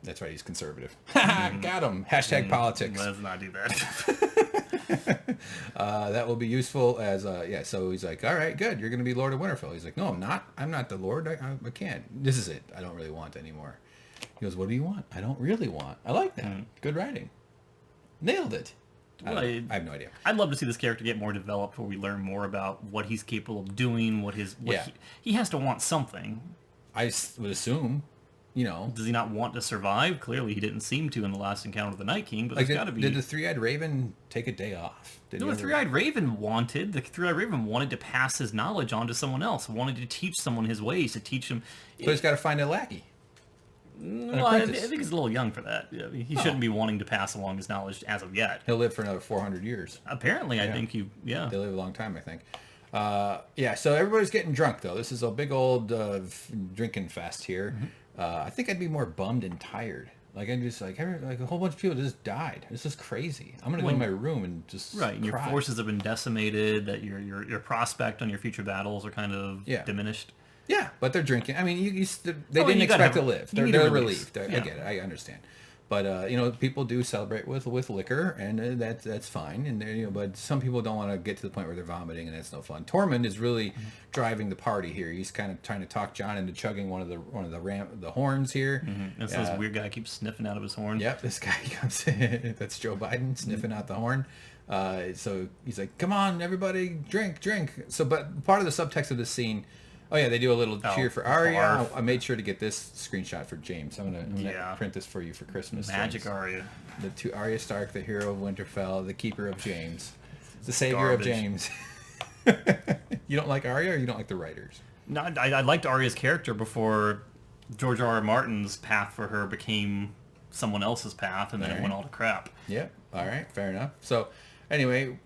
that's right. He's conservative. Got him. Hashtag politics. Let's not do that. That will be useful as So he's like, all right, good. You're going to be Lord of Winterfell. He's like, no, I'm not. I'm not the Lord. I can't. This is it. I don't really want anymore. He goes, what do you want? I don't really want. I like that. Good writing. Nailed it. I have no idea. I'd love to see this character get more developed where we learn more about what he's capable of doing, he has to want something. I would assume, Does he not want to survive? Clearly he didn't seem to in the last encounter with the Night King, but there's got to be... Did the Three-Eyed Raven take a day off? The Three-Eyed Raven wanted to pass his knowledge on to someone else, wanted to teach someone his ways, to teach him... So he's got to find a lackey. Well, I think he's a little young for that. He shouldn't be wanting to pass along his knowledge as of yet. He'll live for another 400 years. Apparently, I think They live a long time, I think. So everybody's getting drunk, though. This is a big old drinking fest here. I think I'd be more bummed and tired. Like, I'm just like a whole bunch of people just died. This is crazy. I'm going to go to my room and just cry. Your forces have been decimated, that your prospect on your future battles are kind of diminished. Yeah, but they're drinking. I mean, they didn't expect to live. They're relieved. I get it. I understand. But you know, people do celebrate with liquor, and that's fine. And you know, but some people don't want to get to the point where they're vomiting, and that's no fun. Tormund is really driving the party here. He's kind of trying to talk Jon into chugging one of the horns here. And so this weird guy keeps sniffing out of his horn. Yep, this guy comes in. That's Joe Biden sniffing out the horn. So he's like, "Come on, everybody, drink." So, but part of the subtext of this scene. Oh yeah, they do a little cheer for Arya. I made sure to get this screenshot for James. I'm gonna print this for you for Christmas. Magic James. Arya. The two Arya Stark, the hero of Winterfell, the keeper of James, the savior of James. You don't like Arya, or you don't like the writers? No, I liked Arya's character before George R. R. Martin's path for her became someone else's path, and then it went all to crap. Yep. All right. Fair enough. So, anyway.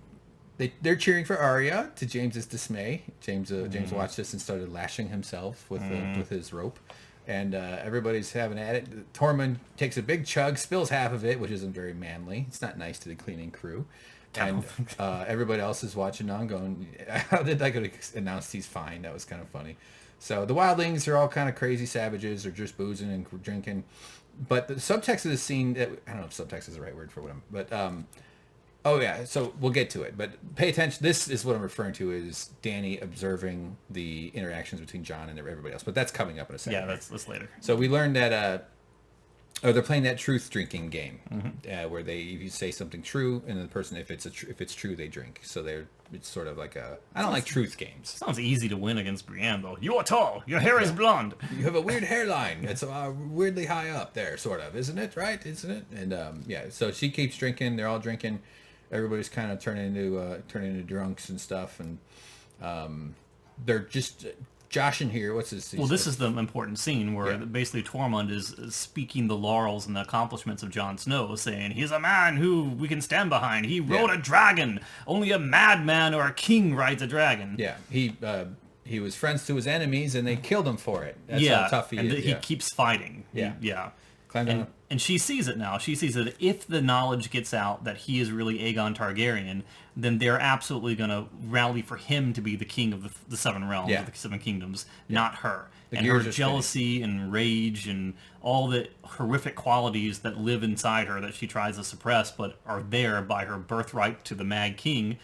They're cheering for Arya to James's dismay. James watched this and started lashing himself with his rope, and everybody's having at it. Tormund takes a big chug, spills half of it, which isn't very manly. It's not nice to the cleaning crew, and everybody else is watching on, going, "How did I go to announce he's fine?" That was kind of funny. So the wildlings are all kind of crazy savages, or just boozing and drinking. But the subtext of the scene, I don't know if subtext is the right word for what oh yeah, so we'll get to it, but pay attention. This is what I'm referring to is Dany observing the interactions between Jon and everybody else, but that's coming up in a second. Yeah, that's later. So we learned that, they're playing that truth drinking game, where if you say something true, and the person, if it's true, they drink. So it's sort of like I don't like truth games. Sounds easy to win against Brienne, though. You are tall. Your hair is blonde. You have a weird hairline. It's weirdly high up there, sort of, isn't it? Right? Isn't it? And so she keeps drinking. They're all drinking. Everybody's kind of turning into drunks and stuff, and they're just joshing here. What's this? Well, this is the important scene where basically Tormund is speaking the laurels and the accomplishments of Jon Snow, saying he's a man who we can stand behind. He rode a dragon. Only a madman or a king rides a dragon. Yeah, he was friends to his enemies, and they killed him for it. That's how tough he is. He keeps fighting. And she sees it now. She sees that if the knowledge gets out that he is really Aegon Targaryen, then they're absolutely going to rally for him to be the king of the Seven Realms, of the Seven Kingdoms, not her. And her jealousy and rage and all the horrific qualities that live inside her that she tries to suppress but are there by her birthright to the Mad King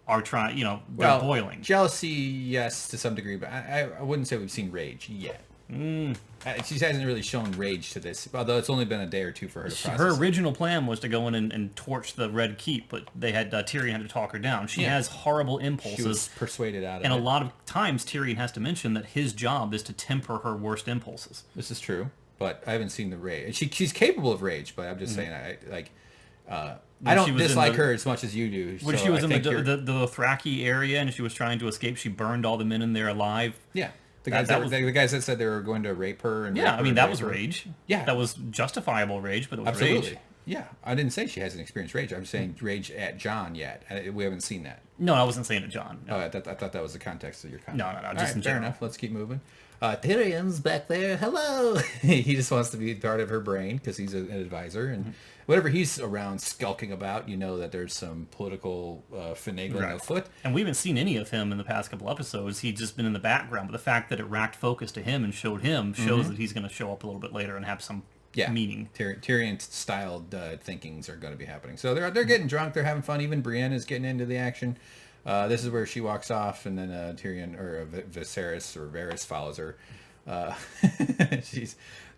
are trying, they're boiling. Jealousy, yes, to some degree, but I wouldn't say we've seen rage yet. She hasn't really shown rage to this, although it's only been a day or two for her to process. Her original plan was to go in and torch the Red Keep, but they had Tyrion had to talk her down. She has horrible impulses. She was persuaded out of it. And a lot of times Tyrion has to mention that his job is to temper her worst impulses. This is true, but I haven't seen the rage. She's capable of rage, but I'm just saying, I don't dislike her as much as you do. When she was in the Dothraki area and she was trying to escape, she burned all the men in there alive. Yeah. The guys that said they were going to rape her. That was rage. Yeah. That was justifiable rage, but it was Absolutely. rage. Yeah. I didn't say she hasn't experienced rage. I'm saying rage at Jon yet. We haven't seen that. No, I wasn't saying at Jon. No. Oh, I thought that was the context of your comment. No. Just fair enough. Let's keep moving. Tyrion's back there. Hello. He just wants to be part of her brain because he's an advisor. And whatever he's around skulking about, you know that there's some political finagling afoot. And we haven't seen any of him in the past couple episodes. He's just been in the background. But the fact that it racked focus to him and showed him shows that he's going to show up a little bit later and have some meaning. Tyrion-styled thinkings are going to be happening. So they're getting drunk. They're having fun. Even Brienne is getting into the action. This is where she walks off, and then Tyrion or Varys follows her.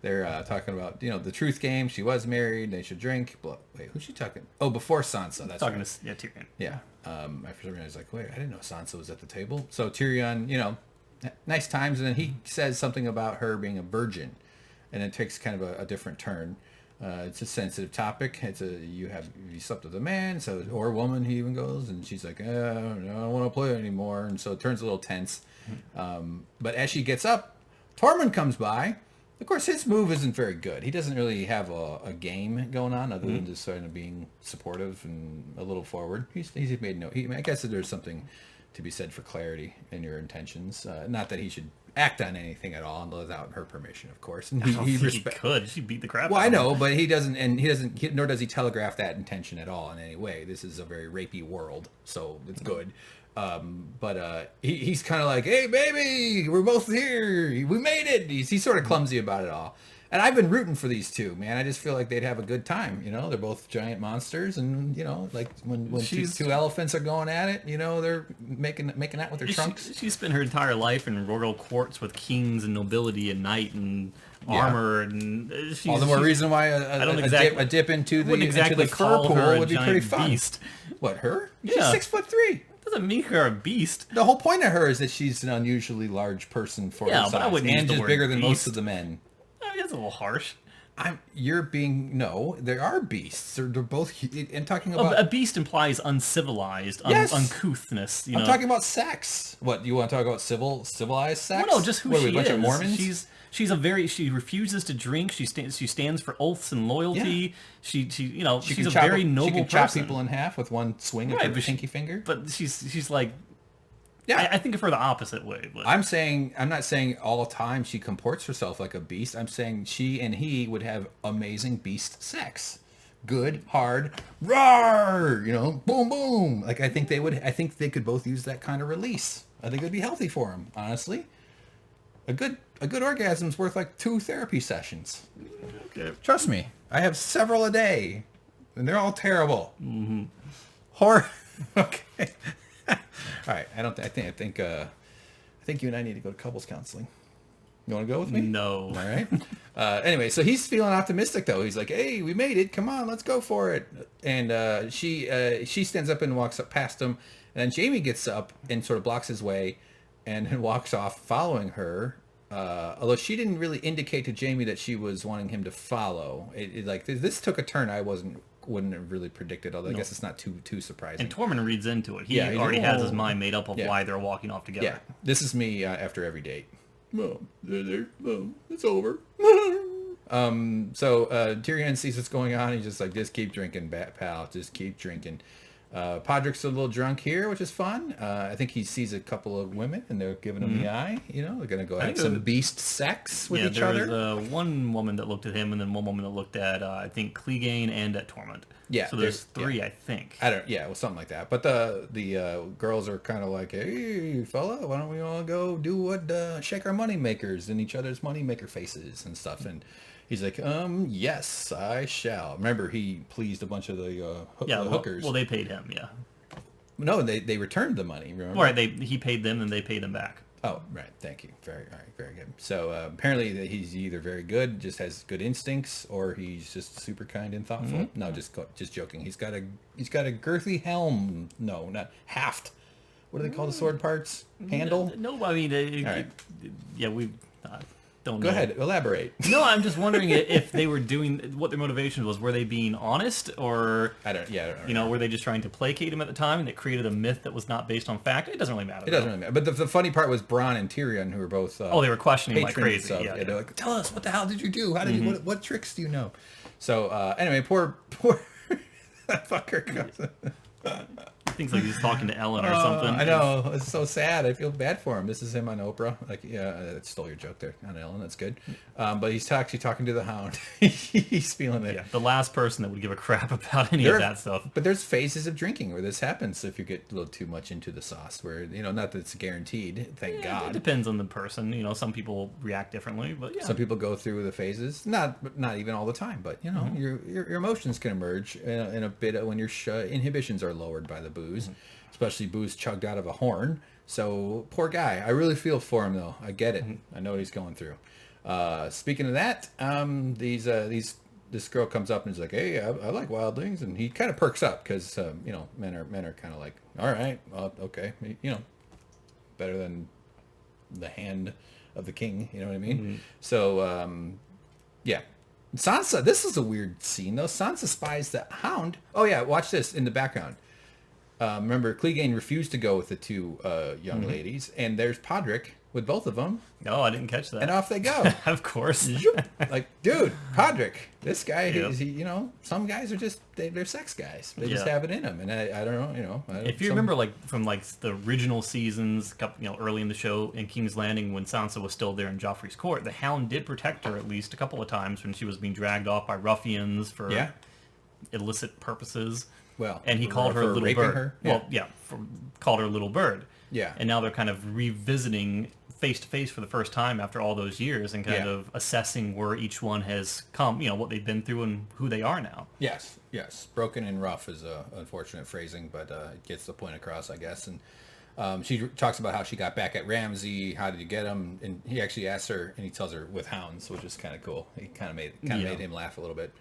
They're talking about the truth game. She was married. They should drink. Wait, who's she talking? Oh, before Sansa. That's talking to Tyrion. Yeah. I for some reason I was like, wait, I didn't know Sansa was at the table. So Tyrion, nice times, and then he says something about her being a virgin, and it takes kind of a different turn. It's a sensitive topic. You slept with a man, or a woman. He even goes, and she's like, I don't want to play anymore, and so it turns a little tense. But as she gets up, Tormund comes by. Of course, his move isn't very good. He doesn't really have a game going on other than just sort of being supportive and a little forward. He's made no. I guess that there's something to be said for clarity in your intentions. Not that he should act on anything at all without her permission, of course. And he could. She beat the crap out of him. Well, I know, but he doesn't, nor does he telegraph that intention at all in any way. This is a very rapey world, so it's good. But he's kind of like, hey, baby, we're both here. We made it. He's sort of clumsy about it all. And I've been rooting for these two, man. I just feel like they'd have a good time. You know, they're both giant monsters, and you know, like when two elephants are going at it, you know, they're making out with their trunks. She spent her entire life in royal courts with kings and nobility and knight and armor, and all the more reason why a dip into the fur pool would be pretty fun. Beast. What, her? Yeah. She's 6'3". Doesn't make her a beast. The whole point of her is that she's an unusually large person for her size, but I wouldn't use and the just word bigger than beast. most of the men. That's a little harsh. There are beasts. They're both. I'm talking about a beast implies uncivilized, uncouthness. You know? I'm talking about sex. What, you want to talk about civilized sex? Well, no, just who she is. A bunch of Mormons? She refuses to drink. She stands for oaths and loyalty. Yeah. She's a very noble person. She can chop people in half with one swing of her pinky finger. But she's like. Yeah, I think of her the opposite way. But. I'm not saying all the time she comports herself like a beast. I'm saying she and he would have amazing beast sex. Good, hard, roar, you know, boom, boom. Like, I think they could both use that kind of release. I think it would be healthy for them, honestly. A good orgasm's worth like 2 therapy sessions. Okay. Trust me, I have several a day, and they're all terrible. Mm-hmm. Horror. Okay. All right, I think you and I need to go to couples counseling. You want to go with me? No. All right. Anyway, so he's feeling optimistic though. He's like, "Hey, we made it. Come on, let's go for it." And she stands up and walks up past him, and then Jaime gets up and sort of blocks his way, and walks off following her. Although she didn't really indicate to Jaime that she was wanting him to follow. This took a turn I wouldn't have really predicted, although I guess it's not too surprising. And Tormund reads into it. He already has his mind made up of why they're walking off together. Yeah, this is me after every date. Mom, it's over. So Tyrion sees what's going on. He's just like, just keep drinking, pal. Just keep drinking. Podrick's a little drunk here, which is fun. I think he sees a couple of women, and they're giving him the eye. You know, they're going to go have some beast sex with each other. There was one woman that looked at him, and then one woman that looked at, I think, Clegane and at Tormund. Yeah. So there's 3, I think. Something like that. But the girls are kind of like, hey, fella, why don't we all go do what, shake our money makers in each other's money maker faces and stuff. And he's like, yes, I shall. Remember, he pleased a bunch of the hookers. Well, they paid him, yeah. No, they returned the money, remember? Right, he paid them, and they paid him back. Oh, right. Thank you. Very good. So apparently he's either very good, just has good instincts, or he's just super kind and thoughtful. Mm-hmm. No, just joking. He's got a girthy helm. No, not haft. What do they call the sword parts? Handle? No, I mean, right. We don't Go know. ahead, elaborate. No, I'm just wondering if they were doing what their motivation was. Were they being honest, or I don't know. Were they just trying to placate him at the time, and it created a myth that was not based on fact? It doesn't really matter. It doesn't really matter. But the funny part was Bronn and Tyrion, who were both they were questioning like crazy. Yeah, they're like, tell us, what the hell did you do? How did you? What tricks do you know? So anyway, poor that fucker comes. Thinks like he's talking to Ellen or something. I know, it's so sad. I feel bad for him. This is him on Oprah. Like, yeah, I stole your joke there on Ellen. That's good. But he's actually talking to the Hound. He's feeling it. Yeah, the last person that would give a crap about any of that stuff. But there's phases of drinking where this happens if you get a little too much into the sauce. Where not that it's guaranteed. Thank God. It depends on the person. Some people react differently, but yeah. Some people go through the phases. Not even all the time, but your emotions can emerge in a bit when your inhibitions are lowered by the booze. Especially booze chugged out of a horn. So poor guy. I really feel for him though. I get it. I know what he's going through. Speaking of that, this girl comes up and is like, "Hey, I like wildlings," and he kind of perks up because men are kind of like, "All right, well, okay, better than the hand of the king." You know what I mean? Mm-hmm. So yeah. Sansa. This is a weird scene though. Sansa spies the Hound. Oh yeah, watch this in the background. Remember, Clegane refused to go with the 2 young ladies, and there's Podrick with both of them. No, I didn't catch that. And off they go. Of course. Like, dude, Podrick, this guy, some guys are just, they're sex guys. They just have it in them. And I don't know, if you remember, from the original seasons, early in the show in King's Landing, when Sansa was still there in Joffrey's court, the Hound did protect her at least a couple of times when she was being dragged off by ruffians for illicit purposes. Well, and he called her little bird. Her? Yeah. Well, called her little bird. Yeah. And now they're kind of revisiting face to face for the first time after all those years and kind of assessing where each one has come, what they've been through and who they are now. Yes. Broken and rough is unfortunate phrasing, but it gets the point across, I guess. And she talks about how she got back at Ramsay. How did you get him? And he actually asks her, and he tells her with hounds, which is kind of cool. He kind of made him laugh a little bit.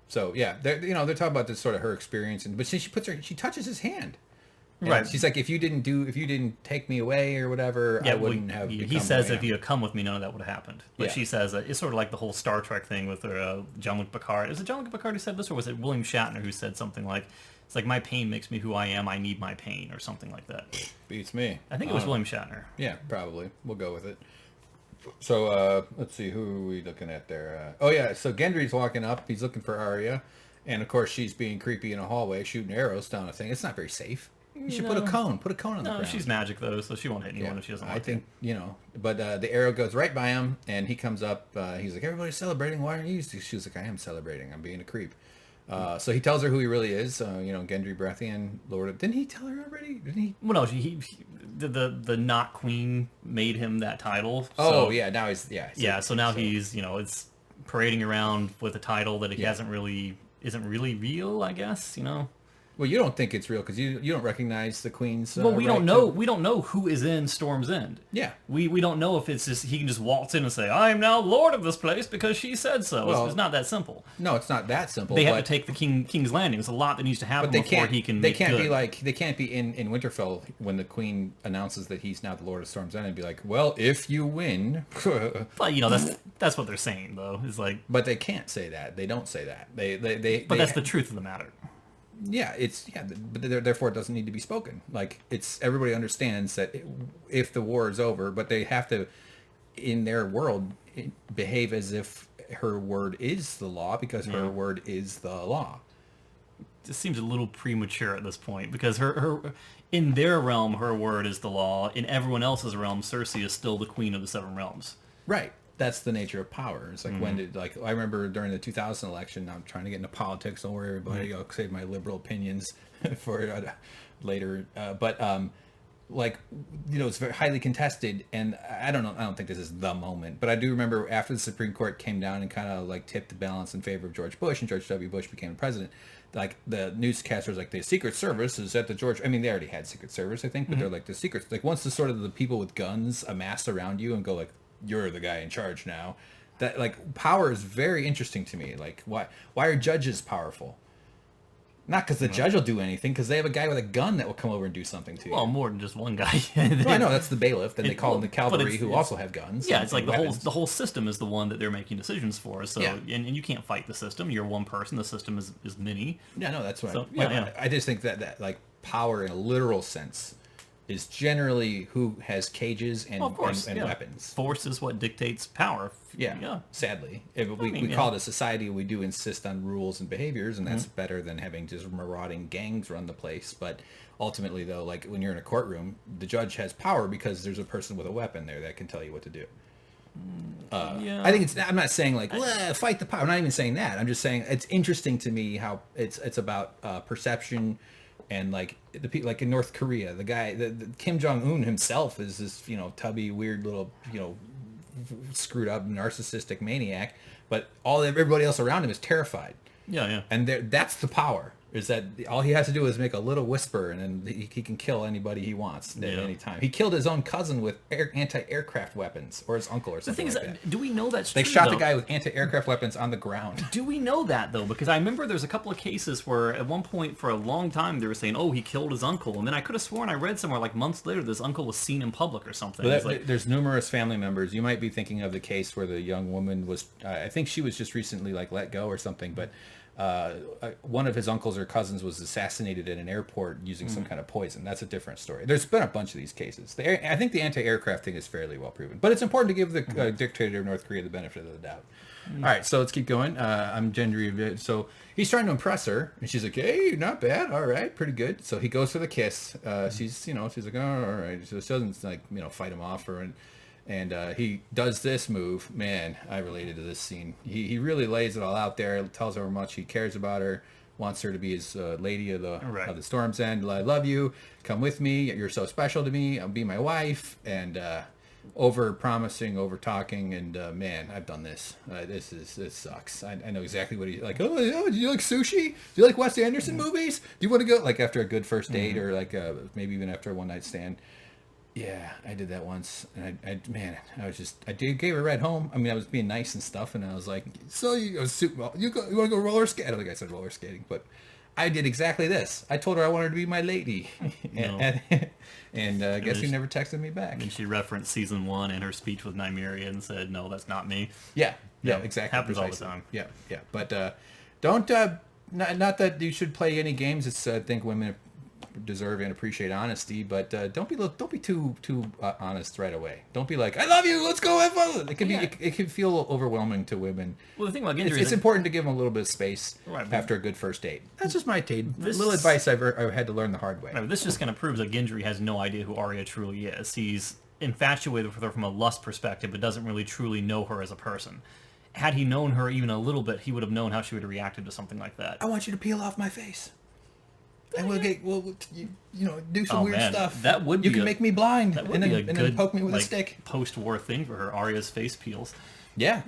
So yeah, they're talking about this sort of her experience, but she touches his hand. And right. She's like, if you didn't take me away or whatever, I wouldn't have. He says, if you had come with me, none of that would have happened. But she says it's sort of like the whole Star Trek thing with Jean-Luc Picard. Is it Jean-Luc Picard who said this, or was it William Shatner who said something like, "It's like my pain makes me who I am. I need my pain," or something like that. Beats me. I think it was William Shatner. Yeah, probably. We'll go with it. So let's see, who are we looking at there? So Gendry's walking up. He's looking for Arya, and of course she's being creepy in a hallway, shooting arrows down a thing. It's not very safe. You should put a cone on the ground. No, she's magic though, so she won't hit anyone if she doesn't want to. I think, but the arrow goes right by him, and he comes up. He's like, everybody's celebrating. Why aren't you? She was like, I am celebrating. I'm being a creep. So he tells her who he really is. Gendry Baratheon, Lord of... Didn't he tell her already? Didn't he? Well, no, the not queen made him that title. So, now he's... Yeah, so now he's, it's parading around with a title that he isn't really real, I guess, Well, you don't think it's real because you don't recognize the queen's. Well, we don't know. We don't know who is in Storm's End. Yeah. We don't know if it's just he can just waltz in and say, "I am now lord of this place because she said so." Well, it's not that simple. No, it's not that simple. They have to take the King's Landing. There's a lot that needs to happen before he can. They can't be in Winterfell when the queen announces that he's now the lord of Storm's End and be like, "Well, if you win." But that's what they're saying though. Is like. But they can't say that. They don't say that. But that's the truth of the matter. Yeah, but therefore it doesn't need to be spoken. Like everybody understands that if the war is over, but they have to, in their world, behave as if her word is the law because her word is the law. It seems a little premature at this point because her in their realm her word is the law. In everyone else's realm, Cersei is still the queen of the Seven Realms. Right. That's the nature of power. It's like when did I remember during the 2000 election. I'm trying to get into politics. Don't worry, everybody. I'll save my liberal opinions for later. It's very highly contested, and I don't know. I don't think this is the moment, but I do remember after the Supreme Court came down and kind of tipped the balance in favor of George Bush, and George W. Bush became the president. Like the newscasters, the Secret Service is at the George. I mean, they already had Secret Service, I think, but they're the secrets. Once the people with guns amass around you and go you're the guy in charge now. That power is very interesting to me. Why are judges powerful? Not because the judge will do anything, because they have a guy with a gun that will come over and do something to you. Well, more than just one guy. Well, I know that's the bailiff. Then they call them the cavalry, who also have guns. Yeah, it's like the whole system is the one that they're making decisions for. So and you can't fight the system. You're one person. The system is many. Yeah, no, that's what. I just think that power in a literal sense is generally who has cages and weapons. Force is what dictates power. Yeah. Sadly. We call it a society. We do insist on rules and behaviors, and that's better than having just marauding gangs run the place. But ultimately, though, when you're in a courtroom, the judge has power because there's a person with a weapon there that can tell you what to do. I think I'm not saying fight the power. I'm not even saying that. I'm just saying it's interesting to me how it's about perception. And the people in North Korea, the guy, the Kim Jong-un himself is this tubby, weird little screwed up narcissistic maniac, but everybody else around him is terrified. Yeah. And that's the power. Is that all he has to do is make a little whisper, and then he can kill anybody he wants at any time. He killed his own cousin with anti-aircraft weapons, or his uncle, or something. The thing is, do we know that's true? They shot the guy with anti-aircraft weapons on the ground. Do we know that though? Because I remember there's a couple of cases where at one point for a long time they were saying, "Oh, he killed his uncle," and then I could have sworn I read somewhere months later this uncle was seen in public or something. There's numerous family members. You might be thinking of the case where the young woman was. I think she was just recently let go or something, but. One of his uncles or cousins was assassinated at an airport using some kind of poison. That's a different story. There's been a bunch of these cases. I think the anti-aircraft thing is fairly well proven, but it's important to give the dictator of North Korea the benefit of the doubt. All right, so let's keep going. I'm Gendry. So he's trying to impress her, and she's like, "Hey, not bad. All right, pretty good." So he goes for the kiss. She's like, "Oh, all right." So she doesn't fight him off or. And he does this move. Man, I related to this scene. He really lays it all out there, tells her how much he cares about her, wants her to be his lady of the Right. of the Storm's End. I love you. Come with me. You're so special to me. I'll be my wife. And over promising, over talking, and man, I've done this. This sucks. I know exactly what he's like. Oh, do you like sushi? Do you like Wes Anderson movies? Do you want to go like after a good first date or like maybe even after a one night stand? Yeah, I did that once, and I gave her a ride home. I mean, I was being nice and stuff, and I was like, so you want to go roller skating? I don't think I said roller skating, but I did exactly this. I told her I wanted her to be my lady, and guess who never texted me back? And she referenced season 1 in her speech with Nymeria and said, "No, that's not me." Yeah, exactly. Happens precisely. all the time. Yeah, but don't not that you should play any games. It's I think women deserve and appreciate honesty, but don't be too honest right away. Don't be like, I love you, let's go have fun. It can be it can feel overwhelming to women. Well, the thing about Gendry it's important to give them a little bit of space after a good first date. That's just my take. Little advice I've had to learn the hard way. Right, this just kind of proves that Gendry has no idea who Arya truly is. He's infatuated with her from a lust perspective, but doesn't really truly know her as a person. Had he known her even a little bit, he would have known how she would have reacted to something like that. I want you to peel off my face. And we'll do some weird stuff. That would be you can make me blind and then poke me with a stick. Post-war thing for her. Arya's face peels. Yeah.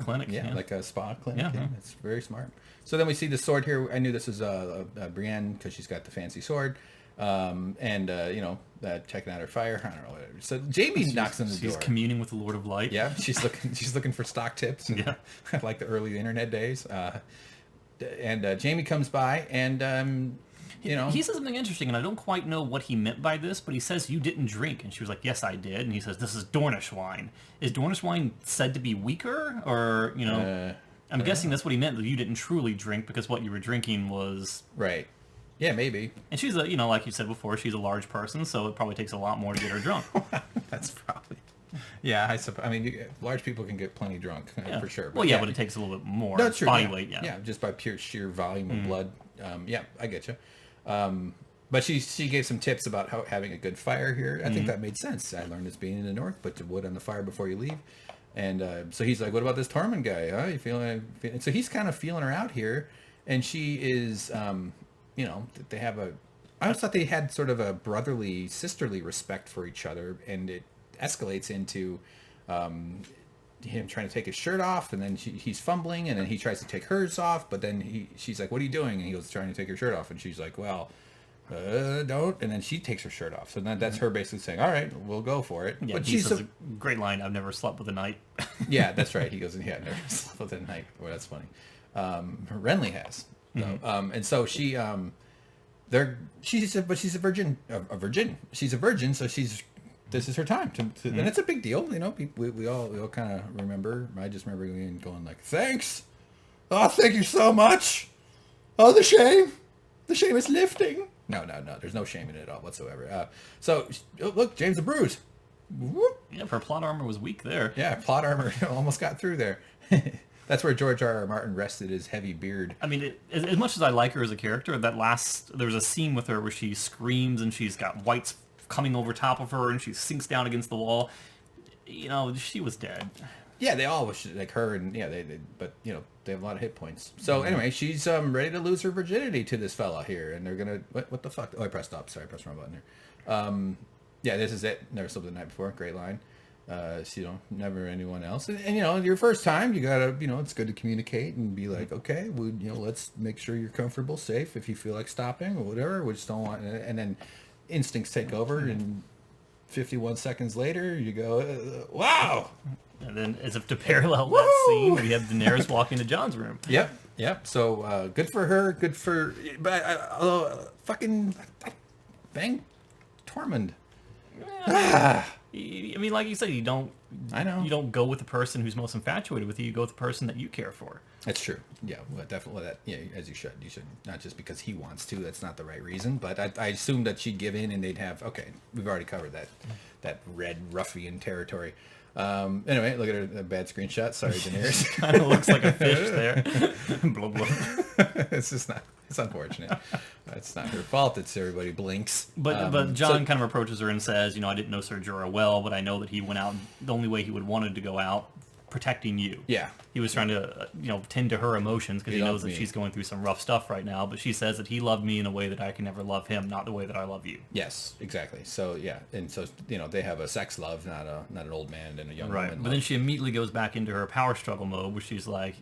Clinic. Yeah, like a spa clinic. Yeah. It's very smart. So then we see the sword here. I knew this was Brienne because she's got the fancy sword. Checking out her fire. I don't know. Whatever. So Jaime knocks on the door. She's communing with the Lord of Light. Yeah, she's looking for stock tips. And, like the early internet days. Jaime comes by and. He says something interesting, and I don't quite know what he meant by this, but he says, you didn't drink. And she was like, yes, I did. And he says, this is Dornish wine. Is Dornish wine said to be weaker? Or, I'm guessing that's what he meant, that you didn't truly drink because what you were drinking was... Right. Yeah, maybe. And she's like you said before, she's a large person, so it probably takes a lot more to get her drunk. That's probably... Yeah, I suppose. I mean, large people can get plenty drunk, for sure. But but it takes a little bit more body weight, Yeah, just by pure sheer volume of blood. I get you. But she gave some tips about having a good fire here. I think that made sense. I learned this being in the north, put the wood on the fire before you leave. And so he's like, what about this Tormund guy? Huh? You feeling? So he's kind of feeling her out here. And she is, they have I always thought they had sort of a brotherly, sisterly respect for each other. And it escalates into him trying to take his shirt off, and then he's fumbling, and then he tries to take hers off, but then she's like, what are you doing? And he goes, trying to take her shirt off, and she's like, well, don't. And then she takes her shirt off. So then that's her basically saying, all right, we'll go for it. Yeah, but she says a great line, I've never slept with a knight. Yeah, that's right. He goes, yeah, I've never slept with a knight. Well, that's funny. Renly has. And so she's a virgin. She's a virgin, so this is her time and it's a big deal, we all kind of remember. I just remember going like, thanks, thank you so much, the shame is lifting. No, there's no shame in it at all whatsoever. So look, James the Bruise. Whoop. Yeah, her plot armor was weak there. Yeah, plot armor almost got through there. That's where George R.R. Martin rested his heavy beard. I mean, as much as I like her as a character, there was a scene with her where she screams and she's got whites coming over top of her and she sinks down against the wall. She was dead. Yeah, they all wish like her, and but they have a lot of hit points. So anyway, she's ready to lose her virginity to this fella here, and they're gonna what the fuck? Oh, I pressed stop. Sorry, I pressed the wrong button there. This is it. Never slept the night before. Great line. Never anyone else, and your first time, you gotta, it's good to communicate and be like, okay, let's make sure you're comfortable, safe. If you feel like stopping or whatever, we just don't want, and then instincts take over, and 51 seconds later, you go, wow. And then, as if to parallel that scene, we have Daenerys walk into Jon's room. Yep. So good for her. Good for, but fucking bang, Tormund. Yeah. I mean, like you said, you don't. I know. You don't go with the person who's most infatuated with you. You go with the person that you care for. That's true. Yeah, well, definitely. As you should. You should not just because he wants to. That's not the right reason. But I assumed that she'd give in, and they'd have. Okay, we've already covered that red ruffian territory. Anyway, look at her bad screenshot. Sorry, Daenerys. Kind of looks like a fish there. Blah, blah. It's just not. It's unfortunate. It's not her fault. It's everybody blinks. But Jon kind of approaches her and says, I didn't know Ser Jorah well, but I know that he went out the only way he would wanted to go out protecting you. Yeah. He was trying to, tend to her emotions because he knows that she's going through some rough stuff right now. But she says that he loved me in a way that I can never love him, not the way that I love you. Yes, exactly. So yeah, and so they have a sex love, not an old man and a young woman. But then she immediately goes back into her power struggle mode, where she's like,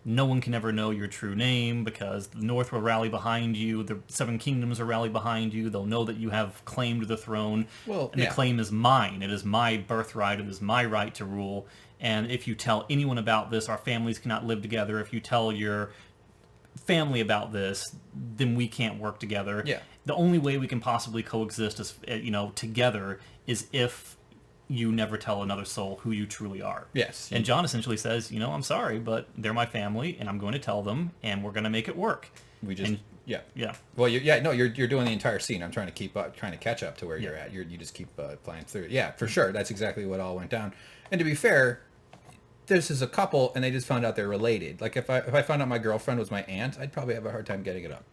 no one can ever know your true name because the North will rally behind you. The Seven Kingdoms will rally behind you. They'll know that you have claimed the throne. The claim is mine. It is my birthright. It is my right to rule. And if you tell anyone about this, our families cannot live together. If you tell your family about this, then we can't work together. Yeah. The only way we can possibly coexist is, together is if you never tell another soul who you truly are. Yes. And Jon essentially says, I'm sorry, but they're my family, and I'm going to tell them, and we're going to make it work. Yeah. Well, you're doing the entire scene. I'm trying to keep up, trying to catch up to where you're at. You just keep flying through it. Yeah, for sure. That's exactly what all went down. And to be fair, this is a couple, and they just found out they're related. Like if I found out my girlfriend was my aunt, I'd probably have a hard time getting it up.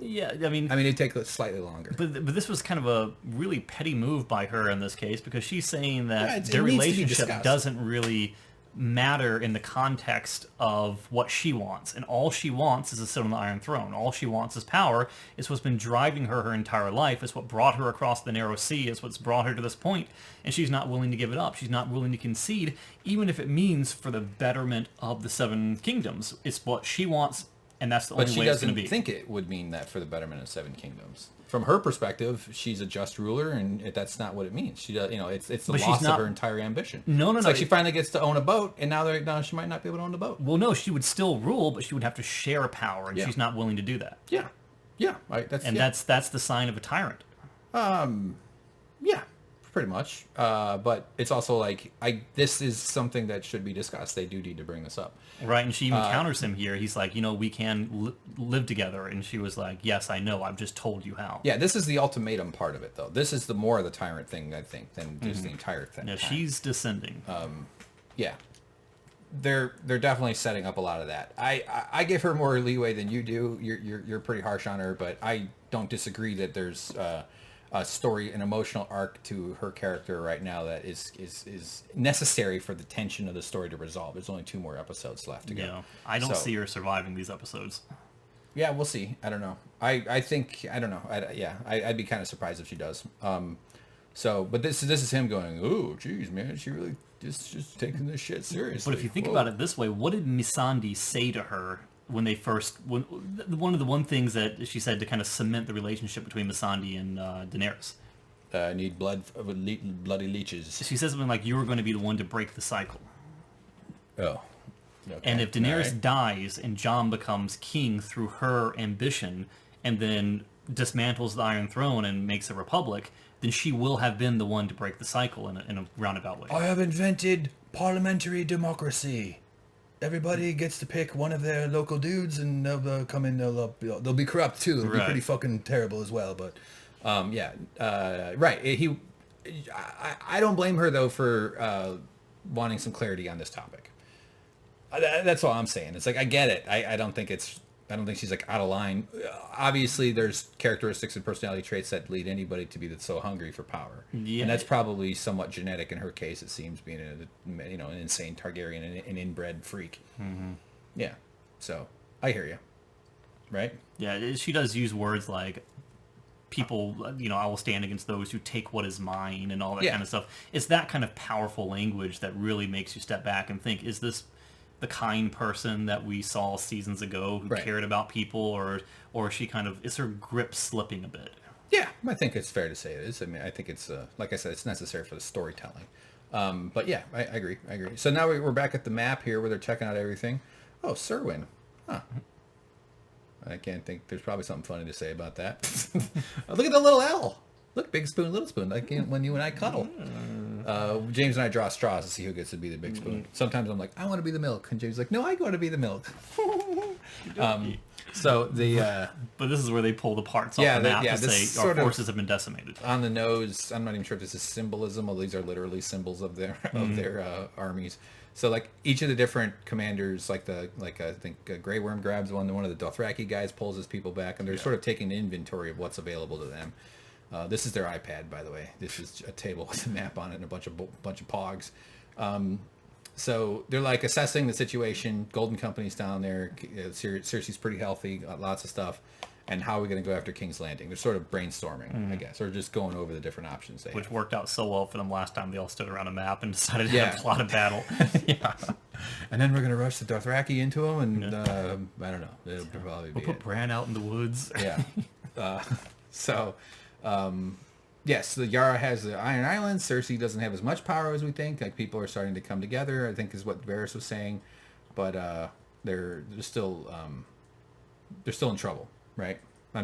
Yeah, I mean, it'd take slightly longer. But this was kind of a really petty move by her in this case, because she's saying that their relationship doesn't really matter in the context of what she wants. And all she wants is to sit on the Iron Throne. All she wants is power. It's what's been driving her entire life. It's what brought her across the narrow sea. It's what's brought her to this point. And she's not willing to give it up. She's not willing to concede, even if it means for the betterment of the Seven Kingdoms. It's what she wants. And that's the only way it's going to be. But she doesn't think it would mean that for the betterment of Seven Kingdoms. From her perspective, she's a just ruler, and that's not what it means. She does, it's the loss of her entire ambition. No. Like she finally gets to own a boat, and now she might not be able to own the boat. Well, no, she would still rule, but she would have to share power, and she's not willing to do that. Yeah. That's the sign of a tyrant. Yeah. Pretty much. But it's also like, this is something that should be discussed. They do need to bring this up. Right, and she even counters him here. He's like, we can live together. And she was like, yes, I know. I've just told you how. Yeah, this is the ultimatum part of it, though. This is the more of the tyrant thing, I think, than just the entire thing. Yeah, she's descending. Yeah. They're definitely setting up a lot of that. I give her more leeway than you do. You're pretty harsh on her, but I don't disagree that there's a story, an emotional arc to her character right now that is necessary for the tension of the story to resolve. There's only 2 more episodes left to go. Yeah, I don't see her surviving these episodes. Yeah, we'll see. I don't know. I think I don't know. I'd be kind of surprised if she does. But this is him going, oh, geez, man, she really just taking this shit seriously. But if you think about it this way, what did Missandei say to her when they first... one of the things that she said to kind of cement the relationship between Missandei and Daenerys? I need bloody leeches. She says something like, you were going to be the one to break the cycle. Oh. Okay. And if Daenerys dies and Jon becomes king through her ambition and then dismantles the Iron Throne and makes a republic, then she will have been the one to break the cycle in a roundabout way. I have invented parliamentary democracy. Everybody gets to pick one of their local dudes, and they'll come in. They'll be corrupt too. It'll be pretty fucking terrible as well. But right. I don't blame her though for wanting some clarity on this topic. That's all I'm saying. It's like I get it. I don't think she's like out of line. Obviously, there's characteristics and personality traits that lead anybody to be so hungry for power, and that's probably somewhat genetic in her case. It seems, being an insane Targaryen, an inbred freak. Mm-hmm. Yeah, so I hear you. Right? Yeah, she does use words like people. I will stand against those who take what is mine, and all that kind of stuff. It's that kind of powerful language that really makes you step back and think: is this the kind person that we saw seasons ago who cared about people, or is her grip slipping a bit? Yeah, I think it's fair to say it is. I mean, I think it's, like I said, it's necessary for the storytelling. But yeah, I agree. So now we're back at the map here where they're checking out everything. Oh, Serwyn. Huh. I can't think, there's probably something funny to say about that. Look at the little L. Look, big spoon, little spoon, like when you and I cuddle. James and I draw straws to see who gets to be the big spoon. Sometimes I'm like, I want to be the milk. And James is like, no, I want to be the milk. But this is where they pull the parts off the map to say our forces have been decimated. On the nose, I'm not even sure if this is symbolism, or these are literally symbols of their armies. So like each of the different commanders, I think Grey Worm grabs one of the Dothraki guys pulls his people back, and they're sort of taking inventory of what's available to them. This is their iPad, by the way. This is a table with a map on it and a bunch of pogs. So they're like assessing the situation. Golden Company's down there. Cersei's pretty healthy. Got lots of stuff. And how are we going to go after King's Landing? They're sort of brainstorming, I guess, or just going over the different options they Which have. worked out so well for them last time. They all stood around a map and decided to have a plot of battle. Yeah. And then we're going to rush the Dothraki into them, and I don't know. It'll probably We'll be put Bran out in the woods. Yeah. Yes, the Yara has the Iron Islands. Cersei doesn't have as much power as we think. Like, people are starting to come together, I think is what Varys was saying. But they're still in trouble, right?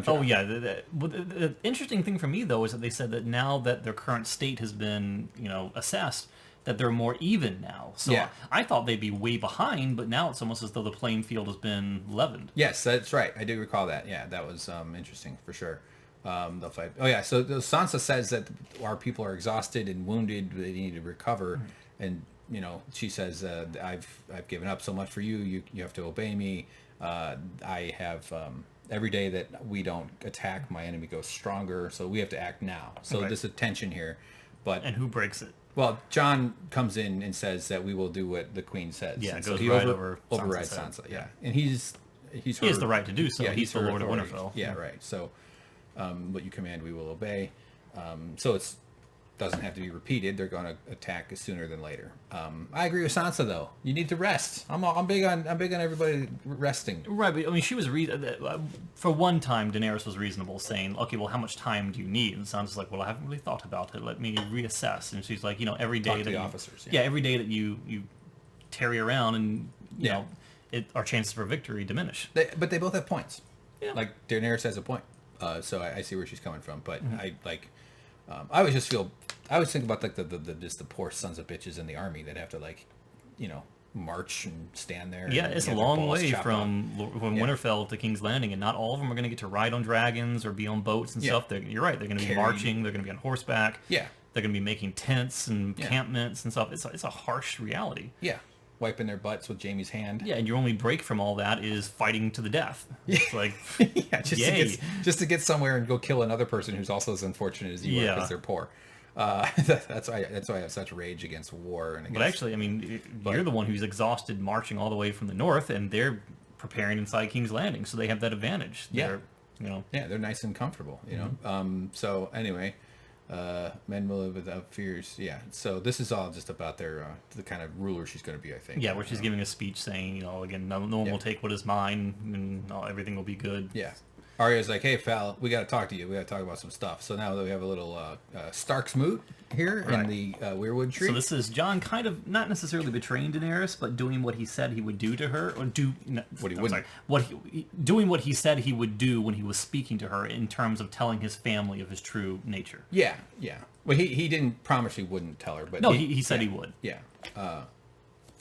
Oh, yeah. The interesting thing for me, though, is that they said that now that their current state has been, assessed, that they're more even now. So I thought they'd be way behind, but now it's almost as though the playing field has been leavened. Yes, that's right. I do recall that. Yeah, that was interesting for sure. They'll fight. Oh, yeah. So Sansa says that our people are exhausted and wounded. They need to recover. And, she says, I've given up so much for you. You have to obey me. I have... every day that we don't attack, my enemy goes stronger. So we have to act now. So there's a tension here. And who breaks it? Well, Jon comes in and says that we will do what the Queen says. Yeah, and goes so he overrides Sansa. Yeah, and he has the right to do so. Yeah, he's the Lord of Winterfell. Yeah, right. So, what you command, we will obey. So it doesn't have to be repeated. They're going to attack sooner than later. I agree with Sansa though. You need to rest. I'm big on everybody resting. Right, but I mean, she was for one time. Daenerys was reasonable, saying, "Okay, well, how much time do you need?" And Sansa's like, "Well, I haven't really thought about it. Let me reassess." And she's like, every day that officers, every day that you tarry around, and you know, our chances for victory diminish. But they both have points. Yeah. Like Daenerys has a point. So I see where she's coming from. But I always think about like the poor sons of bitches in the army that have to march and stand there. Yeah, it's a long way from Yeah. Winterfell to King's Landing, and not all of them are going to get to ride on dragons or be on boats and stuff. You're right. They're going to be marching. They're going to be on horseback. Yeah. They're going to be making tents and encampments and stuff. It's a harsh reality. Yeah. Wiping their butts with Jaime's hand. Yeah, and your only break from all that is fighting to the death. It's like, just to get somewhere and go kill another person who's also as unfortunate as you are because they're poor. That's why I have such rage against war. But actually, I mean, you're the one who's exhausted marching all the way from the north, and they're preparing inside King's Landing, so they have that advantage. They're nice and comfortable. So anyway. Men will live without fears. Yeah. So this is all just about the kind of ruler she's going to be, I think. Yeah, where she's giving a speech saying, again, no one will take what is mine, and everything will be good. Yeah. Arya's like, hey, Fal, we got to talk to you. We got to talk about some stuff. So now that we have a little Stark's moot here in the Weirwood tree. So this is Jon kind of not necessarily betraying Daenerys, but doing what he said he would do to her, or doing what he said he would do when he was speaking to her in terms of telling his family of his true nature. Yeah, yeah. Well, he didn't promise he wouldn't tell her, but no, he said he would. Yeah.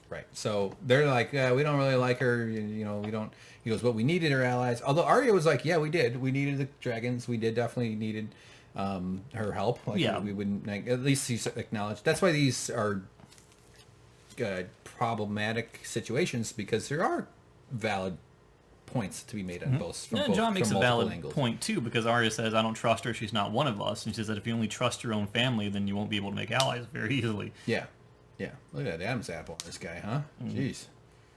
Right. So they're like, we don't really like her. We don't. He goes, but we needed her allies. Although Arya was like, yeah, we did. We needed the dragons. We did definitely needed her help. We wouldn't. At least he's acknowledged. That's why these are problematic situations, because there are valid points to be made on both. Jon makes a valid angles. point too, because Arya says, "I don't trust her. She's not one of us." And she says that if you only trust your own family, then you won't be able to make allies very easily. Yeah. Yeah, look at that Adam's apple, this guy, huh? Jeez.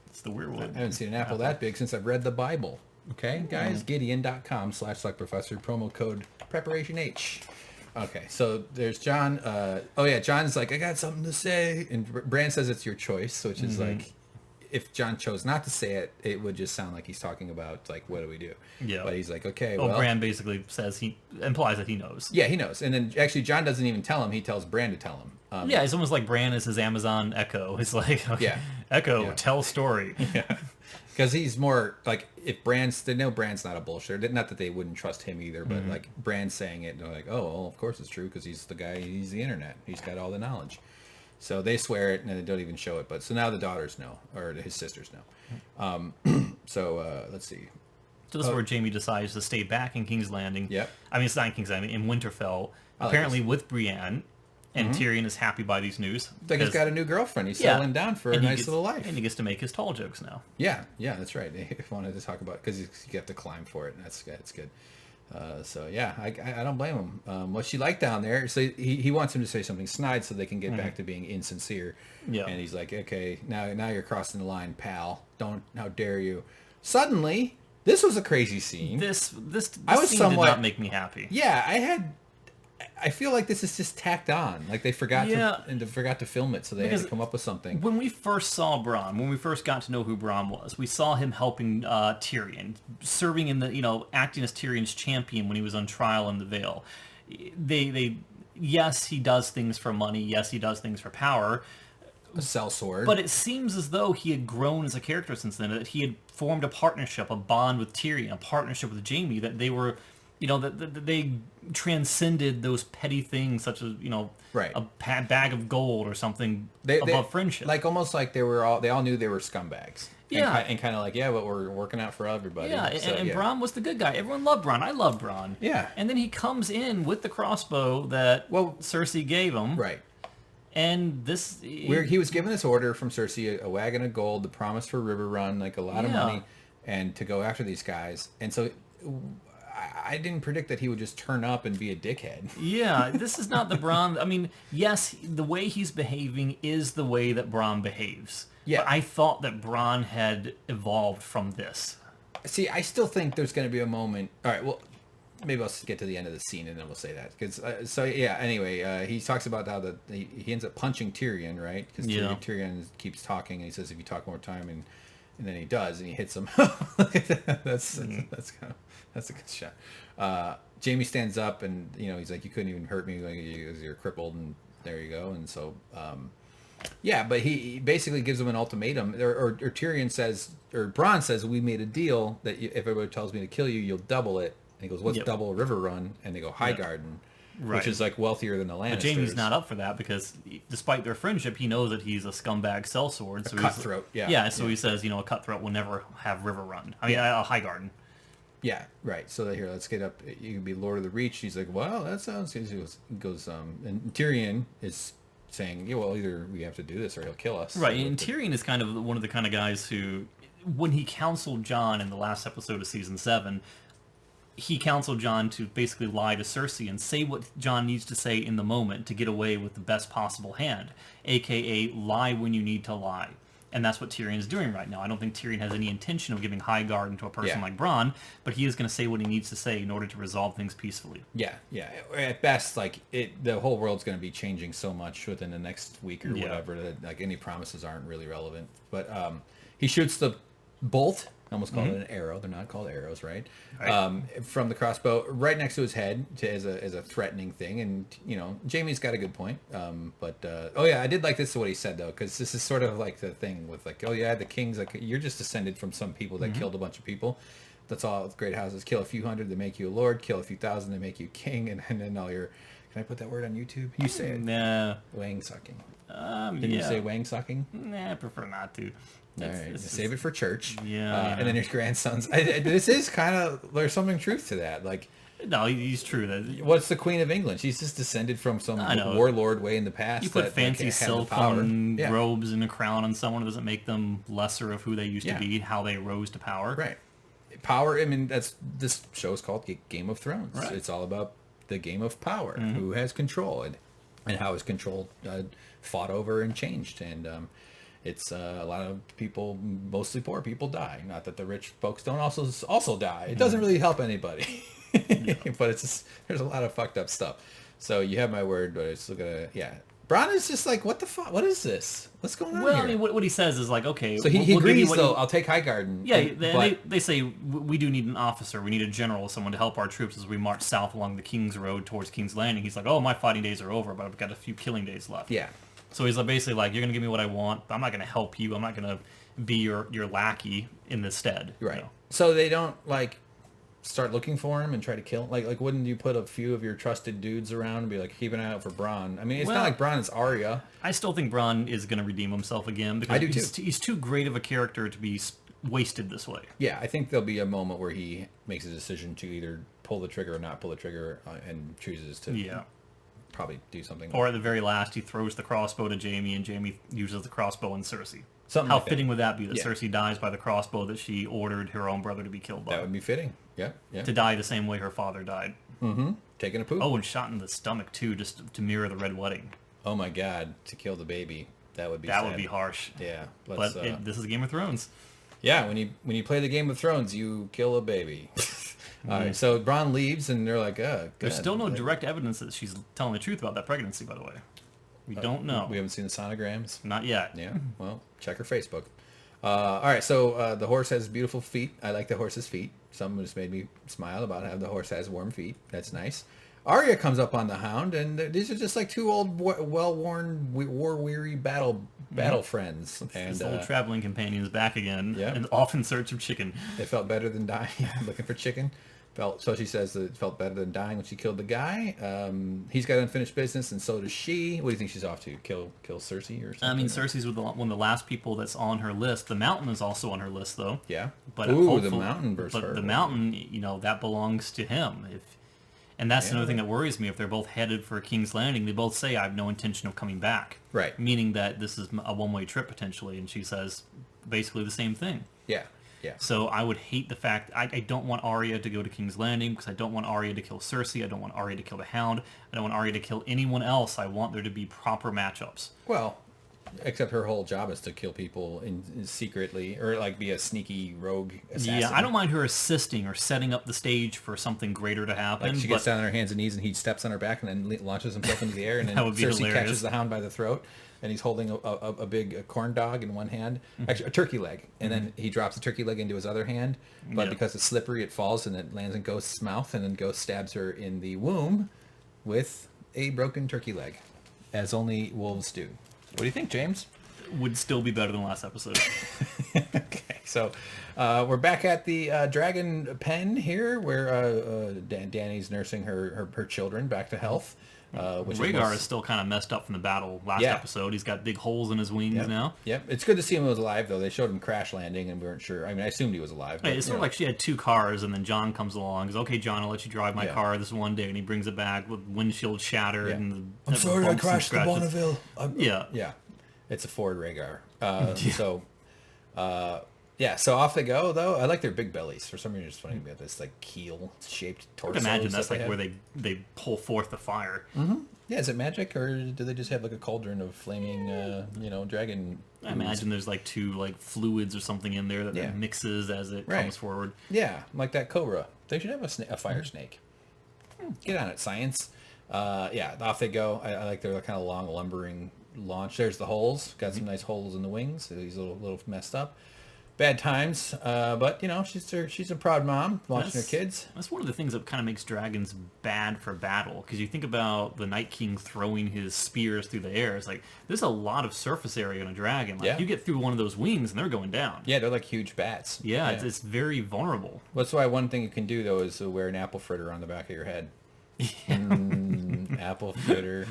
It's the Weirwood. I haven't seen an apple that big since I've read the Bible. Okay, guys, Gideon.com/select promo code PreparationH. Okay, so there's Jon. Jon's like, I got something to say. And Bran says it's your choice, which is like, if Jon chose not to say it, it would just sound like he's talking about, like, what do we do? Yeah. But he's like, okay, well. Bran basically says implies that he knows. Yeah, he knows. And then actually Jon doesn't even tell him. He tells Bran to tell him. It's almost like Bran is his Amazon Echo. It's like, Echo, tell story. Yeah. Because he's more like, if they know Bran's not a bullshitter. Not that they wouldn't trust him either, but like Bran's saying it, and they're like, oh, well, of course it's true, because he's the guy, he's the internet. He's got all the knowledge. So they swear it, and they don't even show it. But so now the daughters know, or his sisters know. Let's see. So this is where Jaime decides to stay back in King's Landing. Yep. I mean, it's not in King's Landing, in Winterfell. Apparently with Brienne. And Tyrion is happy by these news. Like he's got a new girlfriend. He's settling down for a nice little life. And he gets to make his tall jokes now. Yeah, that's right. They wanted to talk about, because you have to climb for it. And that's good. So yeah, I don't blame him. What's she like down there? So he wants him to say something snide so they can get back to being insincere. Yeah. And he's like, okay, now you're crossing the line, pal. How dare you? Suddenly, this was a crazy scene. This scene did not make me happy. Yeah, I feel like this is just tacked on. Like they forgot to film it, so they had to come up with something. When we first saw Bronn, when we first got to know who Bronn was, we saw him helping Tyrion, serving in the acting as Tyrion's champion when he was on trial in the Vale. Yes, he does things for money. Yes, he does things for power. A sellsword. But it seems as though he had grown as a character since then. That he had formed a partnership, a bond with Tyrion, a partnership with Jaime. That they were. That they transcended those petty things such as, right. a bag of gold or something above friendship. Like almost like they all knew they were scumbags. Yeah. And kind of like, but we're working out for everybody. Yeah, and Bronn was the good guy. Everyone loved Bronn. I love Bronn. Yeah. And then he comes in with the crossbow that Cersei gave him. Right. And he was given this order from Cersei, a wagon of gold, the promise for River Run, like a lot of money, and to go after these guys. And so I didn't predict that he would just turn up and be a dickhead. Yeah, this is not the Bronn. I mean, yes, the way he's behaving is the way that Bronn behaves. Yeah. But I thought that Bronn had evolved from this. See, I still think there's going to be a moment. All right, well, maybe I'll get to the end of the scene and then we'll say that. Anyway, he talks about how he ends up punching Tyrion, right? Because Tyrion keeps talking and he says, if you talk more time, and then he does, and he hits him. That's a good shot. Jaime stands up and he's like, you couldn't even hurt me because you're crippled, and there you go. And so but he basically gives him an ultimatum, or Tyrion says, or Bronn says, we made a deal that if everybody tells me to kill you, you'll double it. And he goes, what's double River Run? And they go, Highgarden. Right. Which is like wealthier than the Lannisters. But Jaime's not up for that because despite their friendship, he knows that he's a scumbag sellsword. So cutthroat, he says, a cutthroat will never have River Run. I mean, a Highgarden. Yeah, right. So here, let's get up. You can be Lord of the Reach. He's like, well, that sounds good. He goes, and Tyrion is saying, either we have to do this or he'll kill us. Right, and Tyrion is kind of one of the kind of guys who, when he counseled Jon in the last episode of season 7, he counseled Jon to basically lie to Cersei and say what Jon needs to say in the moment to get away with the best possible hand, a.k.a. lie when you need to lie. And that's what Tyrion is doing right now. I don't think Tyrion has any intention of giving Highgarden to a person like Bronn, but he is going to say what he needs to say in order to resolve things peacefully. Yeah. At best, the whole world's going to be changing so much within the next week or whatever that any promises aren't really relevant. But he shoots the bolt. I almost called it an arrow. They're not called arrows, right? From the crossbow right next to his head as a threatening thing. And, Jaime's got a good point. I did like this, what he said, though, because this is sort of like the thing with the kings, you're just descended from some people that killed a bunch of people. That's all great houses. Kill a few hundred, they make you a lord. Kill a few thousand, they make you king. And then all your... Can I put that word on YouTube? You say it. Nah. Wang sucking. Did you say wang sucking? Nah, I prefer not to. All right, save it for church. And then his grandsons. This is kind of, there's something truth to that. No, he's true. What's the Queen of England? She's just descended from some warlord way in the past. You put fancy silk on robes and a crown on someone, doesn't make them lesser of who they used to be, how they rose to power. Right. Power, this show is called Game of Thrones. Right. It's all about the game of power, who has control, and how is control fought over and changed. And it's a lot of people, mostly poor people, die. Not that the rich folks don't also die. It doesn't really help anybody. But there's a lot of fucked up stuff. So you have my word, but it's gonna Bronn is just like, what the fuck? What is this? What's going on here? Well, I mean, what he says is okay. So he agrees, though. I'll take Highgarden. Yeah, they say we do need an officer. We need a general, someone to help our troops as we march south along the King's Road towards King's Landing. He's like, my fighting days are over, but I've got a few killing days left. Yeah. So he's basically like, you're going to give me what I want, but I'm not going to help you. I'm not going to be your lackey in the stead. Right. So they don't, start looking for him and try to kill him? Wouldn't you put a few of your trusted dudes around and be keep an eye out for Bronn? I mean, it's not like Bronn is Arya. I still think Bronn is going to redeem himself again because I do too. He's too great of a character to be wasted this way. Yeah, I think there'll be a moment where he makes a decision to either pull the trigger or not pull the trigger and chooses to probably do something. Or at the very last, he throws the crossbow to Jaime and Jaime uses the crossbow on Cersei. Something How like that. fitting would that be that Cersei dies by the crossbow that she ordered her own brother to be killed by? That would be fitting. Yeah. To die the same way her father died. Taking a poop. Oh, and shot in the stomach too, just to mirror the Red Wedding. Oh my God! To kill the baby, that would be. That sad. would be harsh. Yeah, But this is Game of Thrones. Yeah, when you play the Game of Thrones, you kill a baby. All right, so Bronn leaves, and they're like, There's still no direct evidence that she's telling the truth about that pregnancy, by the way. We don't know. We haven't seen the sonograms. Not yet. Yeah, well, check her Facebook. All right, so the horse has beautiful feet. I like the horse's feet. Something just made me smile about how the horse has warm feet. That's nice. Arya comes up on the Hound, and these are just like two old, well-worn, war-weary battle friends. And His old traveling companions back again, Yeah. and off in search of chicken. They felt better than dying, looking for chicken. So she says that it felt better than dying when she killed the guy. He's got unfinished business, and so does she. What do you think she's off to? Kill Cersei or something? I mean, Cersei's one of the last people that's on her list. The Mountain is also on her list, though. Yeah. But Ooh, the Mountain versus But her. the Mountain, that belongs to him. And that's another thing that worries me. If they're both headed for King's Landing, they both say, I have no intention of coming back. Right. Meaning that this is a one-way trip, potentially. And she says basically the same thing. Yeah. Yeah. So I would hate the fact... I don't want Arya to go to King's Landing because I don't want Arya to kill Cersei. I don't want Arya to kill the Hound. I don't want Arya to kill anyone else. I want there to be proper matchups. Well, except her whole job is to kill people secretly, or like be a sneaky rogue assassin. Yeah, I don't mind her assisting or setting up the stage for something greater to happen. Like she gets down on her hands and knees, and he steps on her back and then launches himself into the air, and then That would be Cersei hilarious. catches the Hound by the throat, and he's holding a big corn dog in one hand, actually a turkey leg, and then he drops the turkey leg into his other hand, but because it's slippery, it falls and it lands in Ghost's mouth, and then Ghost stabs her in the womb with a broken turkey leg, as only wolves do. What do you think, James? Would still be better than last episode. Okay, so we're back at the dragon pen here, where Dany's nursing her children back to health. Which Rhaegar is still kind of messed up from the battle last episode. He's got big holes in his wings now. Yep, it's good to see him was alive, though. They showed him crash landing, and we weren't sure. I mean, I assumed he was alive. But, Hey, it's sort of like she had two cars, and then John comes along. He's okay, John, I'll let you drive my car this one day, and he brings it back with windshield shattered. And I'm sorry I crashed the Bonneville. Yeah. It's a Ford Rhaegar. So off they go, though. I like their big bellies. For some reason, it's funny about this like keel-shaped torso. I would imagine that's like where they pull forth the fire. Mm-hmm. Yeah, is it magic, or do they just have like a cauldron of flaming, dragon? I imagine there's like two like fluids or something in there that mixes as it comes forward. Yeah, like that cobra. They should have a fire snake. Get on it, science. Off they go. I like their kind of long lumbering launch. There's the holes. Got some nice holes in the wings. So he's a little messed up. Bad times, but she's a proud mom watching her kids. That's one of the things that kind of makes dragons bad for battle, because you think about the Night King throwing his spears through the air. It's like there's a lot of surface area in a dragon. Like you get through one of those wings and they're going down. Yeah, they're like huge bats. Yeah. It's very vulnerable. That's why one thing you can do though is wear an apple fritter on the back of your head. Apple fritter.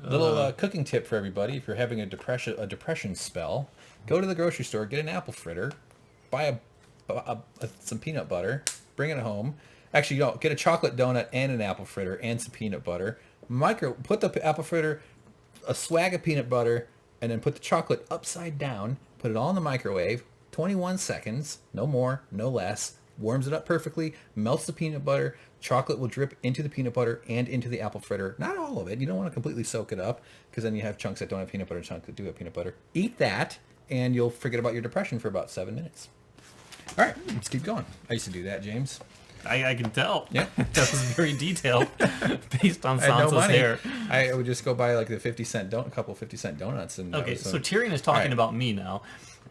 Little cooking tip for everybody: if you're having a depression spell, go to the grocery store, get an apple fritter, buy some peanut butter, bring it home. Actually, get a chocolate donut and an apple fritter and some peanut butter. Put the apple fritter, a swag of peanut butter, and then put the chocolate upside down. Put it all in the microwave, 21 seconds, no more, no less. Warms it up perfectly, melts the peanut butter. Chocolate will drip into the peanut butter and into the apple fritter. Not all of it. You don't want to completely soak it up, because then you have chunks that don't have peanut butter, chunks that do have peanut butter. Eat that, and you'll forget about your depression for about 7 minutes. All right, let's keep going. I used to do that, James. I can tell. Yeah. That was very detailed based on I had no Sansa's money. hair. I would just go buy like the a couple 50-cent donuts. And Okay, so Tyrion is talking about me now.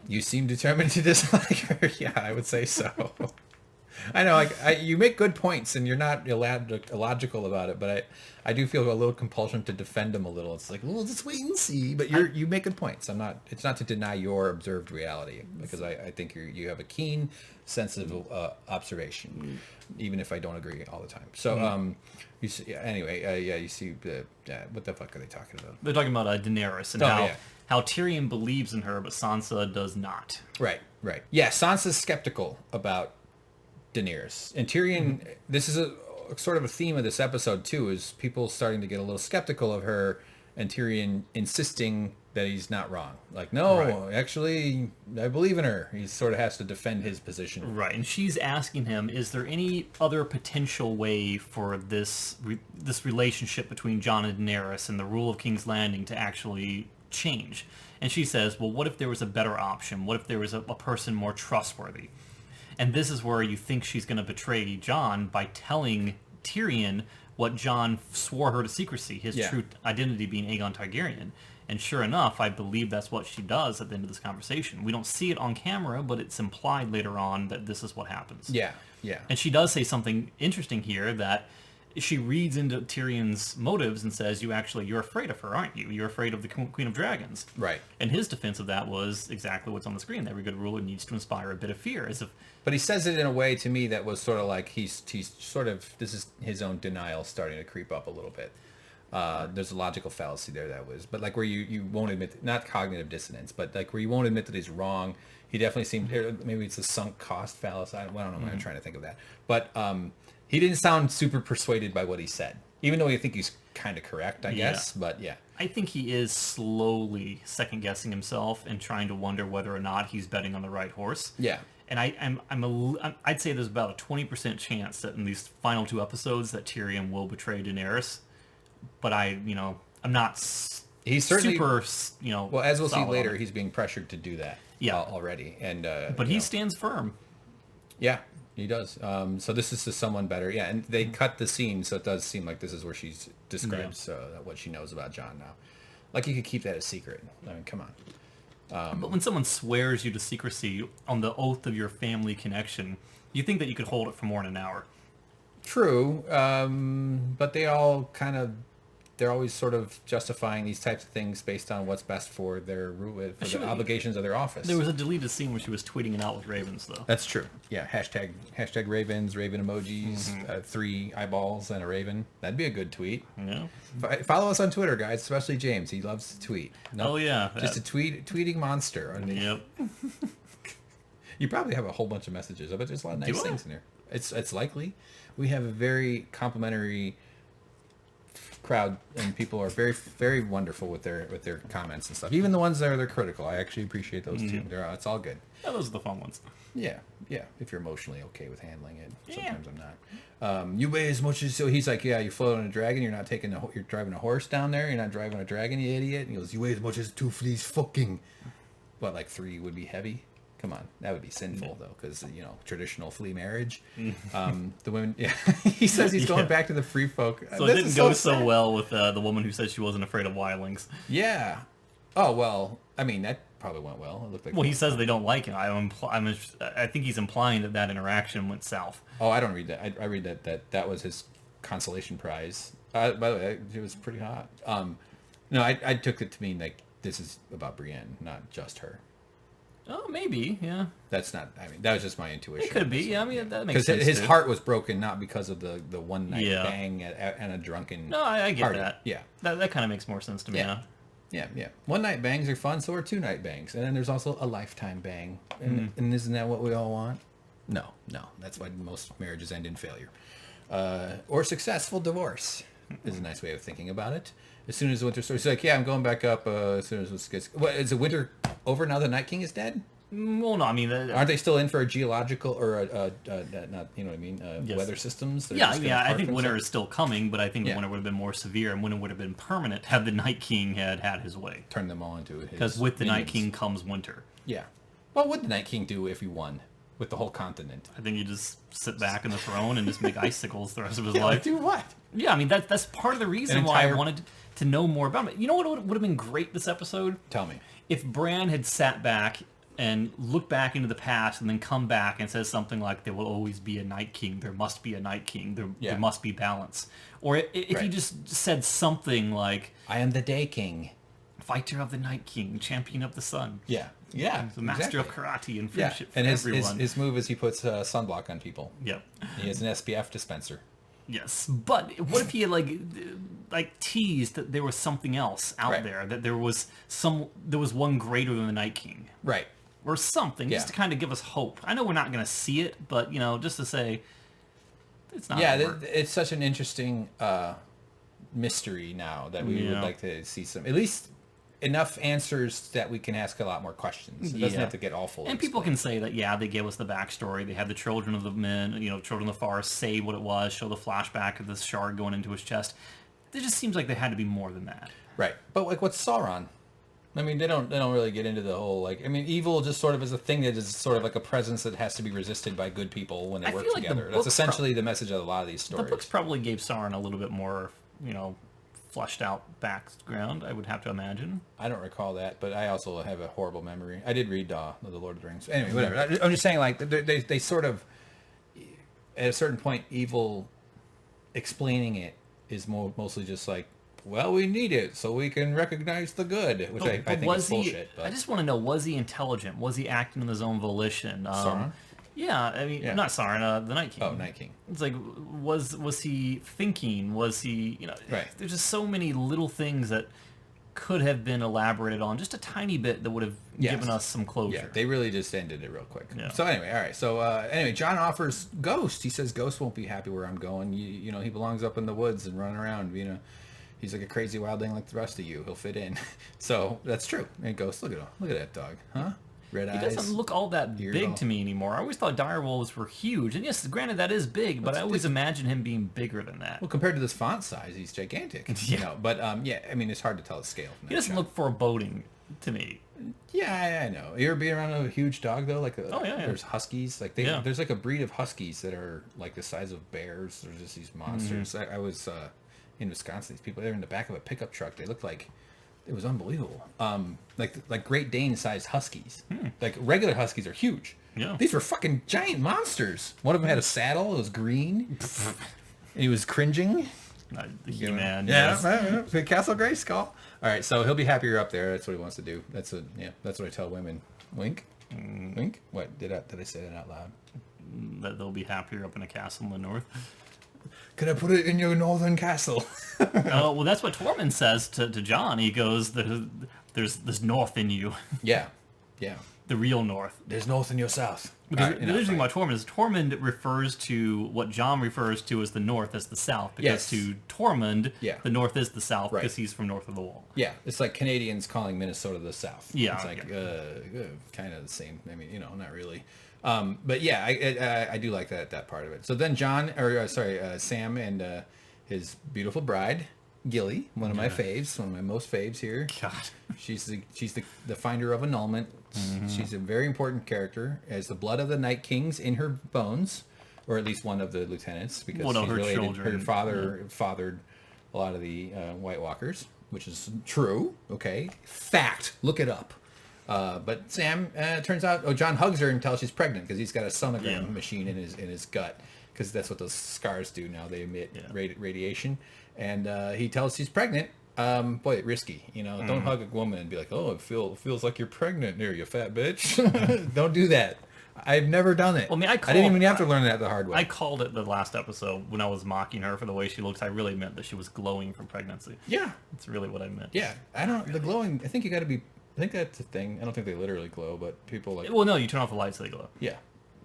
You seem determined to dislike her. Yeah, I would say so. I know, you make good points, and you're not illogical about it, but I do feel a little compulsion to defend them a little. It's like, well, just wait and see. But you make good points. It's not to deny your observed reality, because I think you have a keen sense of observation, even if I don't agree all the time. So you see, anyway, you see, what the fuck are they talking about? They're talking about Daenerys and how Tyrion believes in her, but Sansa does not. Right. Yeah, Sansa's skeptical about Daenerys, and Tyrion. This is a sort of a theme of this episode too, is people starting to get a little skeptical of her, and Tyrion insisting that he's not wrong. Like, no, actually, I believe in her. He sort of has to defend his position. Right, and she's asking him, is there any other potential way for this relationship between Jon and Daenerys and the rule of King's Landing to actually change? And she says, well, what if there was a better option? What if there was a person more trustworthy? And this is where you think she's going to betray Jon by telling Tyrion what Jon swore her to secrecy, his true identity being Aegon Targaryen. And sure enough, I believe that's what she does at the end of this conversation. We don't see it on camera, but it's implied later on that this is what happens. Yeah, yeah. And she does say something interesting here, that she reads into Tyrion's motives and says, you're afraid of her, aren't you? You're afraid of the Queen of Dragons. Right. And his defense of that was exactly what's on the screen. Every good ruler needs to inspire a bit of fear. As if, but he says it in a way to me that was sort of like he's sort of, this is his own denial starting to creep up a little bit. There's a logical fallacy there that was, but like where you won't admit, not cognitive dissonance, but like where you won't admit that he's wrong. He definitely seemed, maybe it's a sunk cost fallacy. I don't know. I'm trying to think of that. But he didn't sound super persuaded by what he said, even though I think he's kind of correct, I guess. But yeah. I think he is slowly second guessing himself and trying to wonder whether or not he's betting on the right horse. Yeah. And I'd say there's about a 20% chance that in these final 2 episodes that Tyrion will betray Daenerys. But I'm not he's certainly super, well, as we'll see later, he's being pressured to do that already. And but he stands firm. Yeah, he does. So this is to someone better. Yeah, and they cut the scene, so it does seem like this is where she's describes what she knows about Jon now. Like, you could keep that a secret. I mean, come on. But when someone swears you to secrecy on the oath of your family connection, you think that you could hold it for more than an hour. True, but they're always sort of justifying these types of things based on what's best for the obligations of their office. There was a deleted scene where she was tweeting it out with ravens, though. That's true. Yeah, hashtag ravens, raven emojis, 3 eyeballs and a raven. That'd be a good tweet. Yeah. Follow us on Twitter, guys, especially James. He loves to tweet. Oh, yeah. Just a tweeting monster. Yep. You probably have a whole bunch of messages. I bet there's a lot of nice things in there. It's likely. We have a very complimentary crowd, and people are very, very wonderful with their comments and stuff. Even the ones that are critical, I actually appreciate those too. It's all good. Yeah, those are the fun ones. Yeah. If you're emotionally okay with handling it, sometimes I'm not. You weigh as much as so. He's like, yeah, you float on a dragon. You're not you're driving a horse down there. You're not driving a dragon, you idiot. And he goes, you weigh as much as 2 fleas fucking. What, like 3 would be heavy? Come on, that would be sinful though, because traditional flea marriage. The women, he says he's going back to the free folk. So it didn't go so well with the woman who said she wasn't afraid of wildlings. Yeah. Oh well, I mean that probably went well. It looked like. Well, he says they don't like him. I think he's implying that interaction went south. Oh, I don't read that. I read that was his consolation prize. By the way, it was pretty hot. No, I took it to mean like this is about Brienne, not just her. Oh, maybe, yeah. That's not. I mean, that was just my intuition. It could be. Yeah, I mean, that makes sense. Because his heart was broken not because of the one night bang and a drunken. No, I get party. that. Yeah, that kind of makes more sense to me now. Yeah. One night bangs are fun, so are 2 night bangs, and then there's also a lifetime bang. And isn't that what we all want? No. That's why most marriages end in failure, or successful divorce. Is a nice way of thinking about it. As soon as the winter starts, he's like, I'm going back up as soon as it gets... What, is the winter over now the Night King is dead? Well, no, I mean... Aren't they still in for a geological or not, you know what I mean, weather systems? Yeah, I think winter is still coming, but I think the winter would have been more severe and winter would have been permanent had the Night King had his way. Turn them all into his Because with the minions. Night King comes winter. Yeah. What would the Night King do if he won with the whole continent? I think you just sit back in the throne and just make icicles the rest of his life. Do what? Yeah, I mean, that's part of the reason why I wanted to know more about it. You know what would have been great this episode? Tell me. If Bran had sat back and looked back into the past and then come back and says something like, there will always be a Night King, there must be a Night King, there must be balance. Or if he just said something like... I am the Day King. Fighter of the Night King, champion of the sun. Yeah, the master of karate and friendship for and everyone. his move is he puts sunblock on people. Yep. He has an SPF dispenser. Yes, but what if he had like teased that there was something else out there, that there was one greater than the Night King, right, or something, just to kind of give us hope. I know we're not going to see it, but just to say it's not. Yeah, it's such an interesting mystery now that we would like to see some, at least enough answers that we can ask a lot more questions. It doesn't have to get all full. And people can say that, yeah, they gave us the backstory. They had the children of the men, children of the forest, say what it was, show the flashback of this shard going into his chest. It just seems like they had to be more than that. Right. But like, what's Sauron? I mean, they don't really get into the whole, like, I mean, evil just sort of is a thing that is sort of like a presence that has to be resisted by good people when they work together. That's essentially the message of a lot of these stories. The books probably gave Sauron a little bit more, fleshed out background, I would have to imagine. I don't recall that, but I also have a horrible memory. I did read The Lord of the Rings. Anyway, whatever. I'm just saying, like, they sort of, at a certain point, evil explaining it is mostly just like, well, we need it so we can recognize the good, which I think is bullshit. But... I just want to know, was he intelligent? Was he acting on his own volition? Sauron? Yeah, I mean, not Sauron, the Night King. Oh, Night King. It's like, was he thinking? Was he, Right. There's just so many little things that could have been elaborated on, just a tiny bit that would have given us some closure. Yeah, they really just ended it real quick. Yeah. So anyway, all right. So anyway, Jon offers Ghost. He says Ghost won't be happy where I'm going. He belongs up in the woods and running around, He's like a crazy wildling like the rest of you. He'll fit in. So that's true. And Ghost, look at him. Look at that dog. Huh? Red eyes. He doesn't look all that big to me anymore. I always thought direwolves were huge. And yes, granted, that is big, but I always imagine him being bigger than that. Well, compared to this font size, he's gigantic. But I mean, it's hard to tell the scale. He doesn't look foreboding to me. Yeah, I know. You ever be around a huge dog, though? Like, yeah. There's huskies. Like, there's like a breed of huskies that are like the size of bears. They're just these monsters. Mm-hmm. I was in Wisconsin. These people, they were in the back of a pickup truck. They looked like... It was unbelievable. Like Great Dane-sized huskies. Like regular huskies are huge. Yeah. These were fucking giant monsters. One of them had a saddle. It was green. And he was cringing. He-Man. Yeah. Castle Grayskull. All right, so he'll be happier up there. That's what he wants to do. That's what I tell women. Wink. Wink. What did I say that out loud? That they'll be happier up in a castle in the north. Could I put it in your northern castle? Well, that's what Tormund says to Jon. He goes, there's north in you. Yeah. The real north. There's north in your south. Because the interesting thing about Tormund is Tormund refers to what Jon refers to as the north as the south. Because to Tormund, the north is the south because he's from north of the wall. Yeah, it's like Canadians calling Minnesota the south. Yeah. It's like kind of the same. I mean, not really. But yeah, I do like that part of it. So then Sam and his beautiful bride, Gilly, one of my faves, one of my most faves here. God. She's the finder of annulment. Mm-hmm. She's a very important character, has the blood of the Night Kings in her bones, or at least one of the lieutenants, because she's related. Her father fathered a lot of the White Walkers, which is true. Okay, fact. Look it up. But Sam, turns out, Jon hugs her and tells she's pregnant because he's got a sonogram machine in his gut, because that's what those scars do now. They emit radiation, and he tells she's pregnant. Boy, risky. Don't hug a woman and be like, oh, it feels like you're pregnant here, you fat bitch. Don't do that. I've never done it. Well, I didn't even have to learn that the hard way. I called it the last episode when I was mocking her for the way she looks. I really meant that she was glowing from pregnancy. Yeah. That's really what I meant. Yeah. The glowing, I think you got to be... I think that's a thing. I don't think they literally glow, but people like... Well, no, you turn off the lights so they glow. Yeah.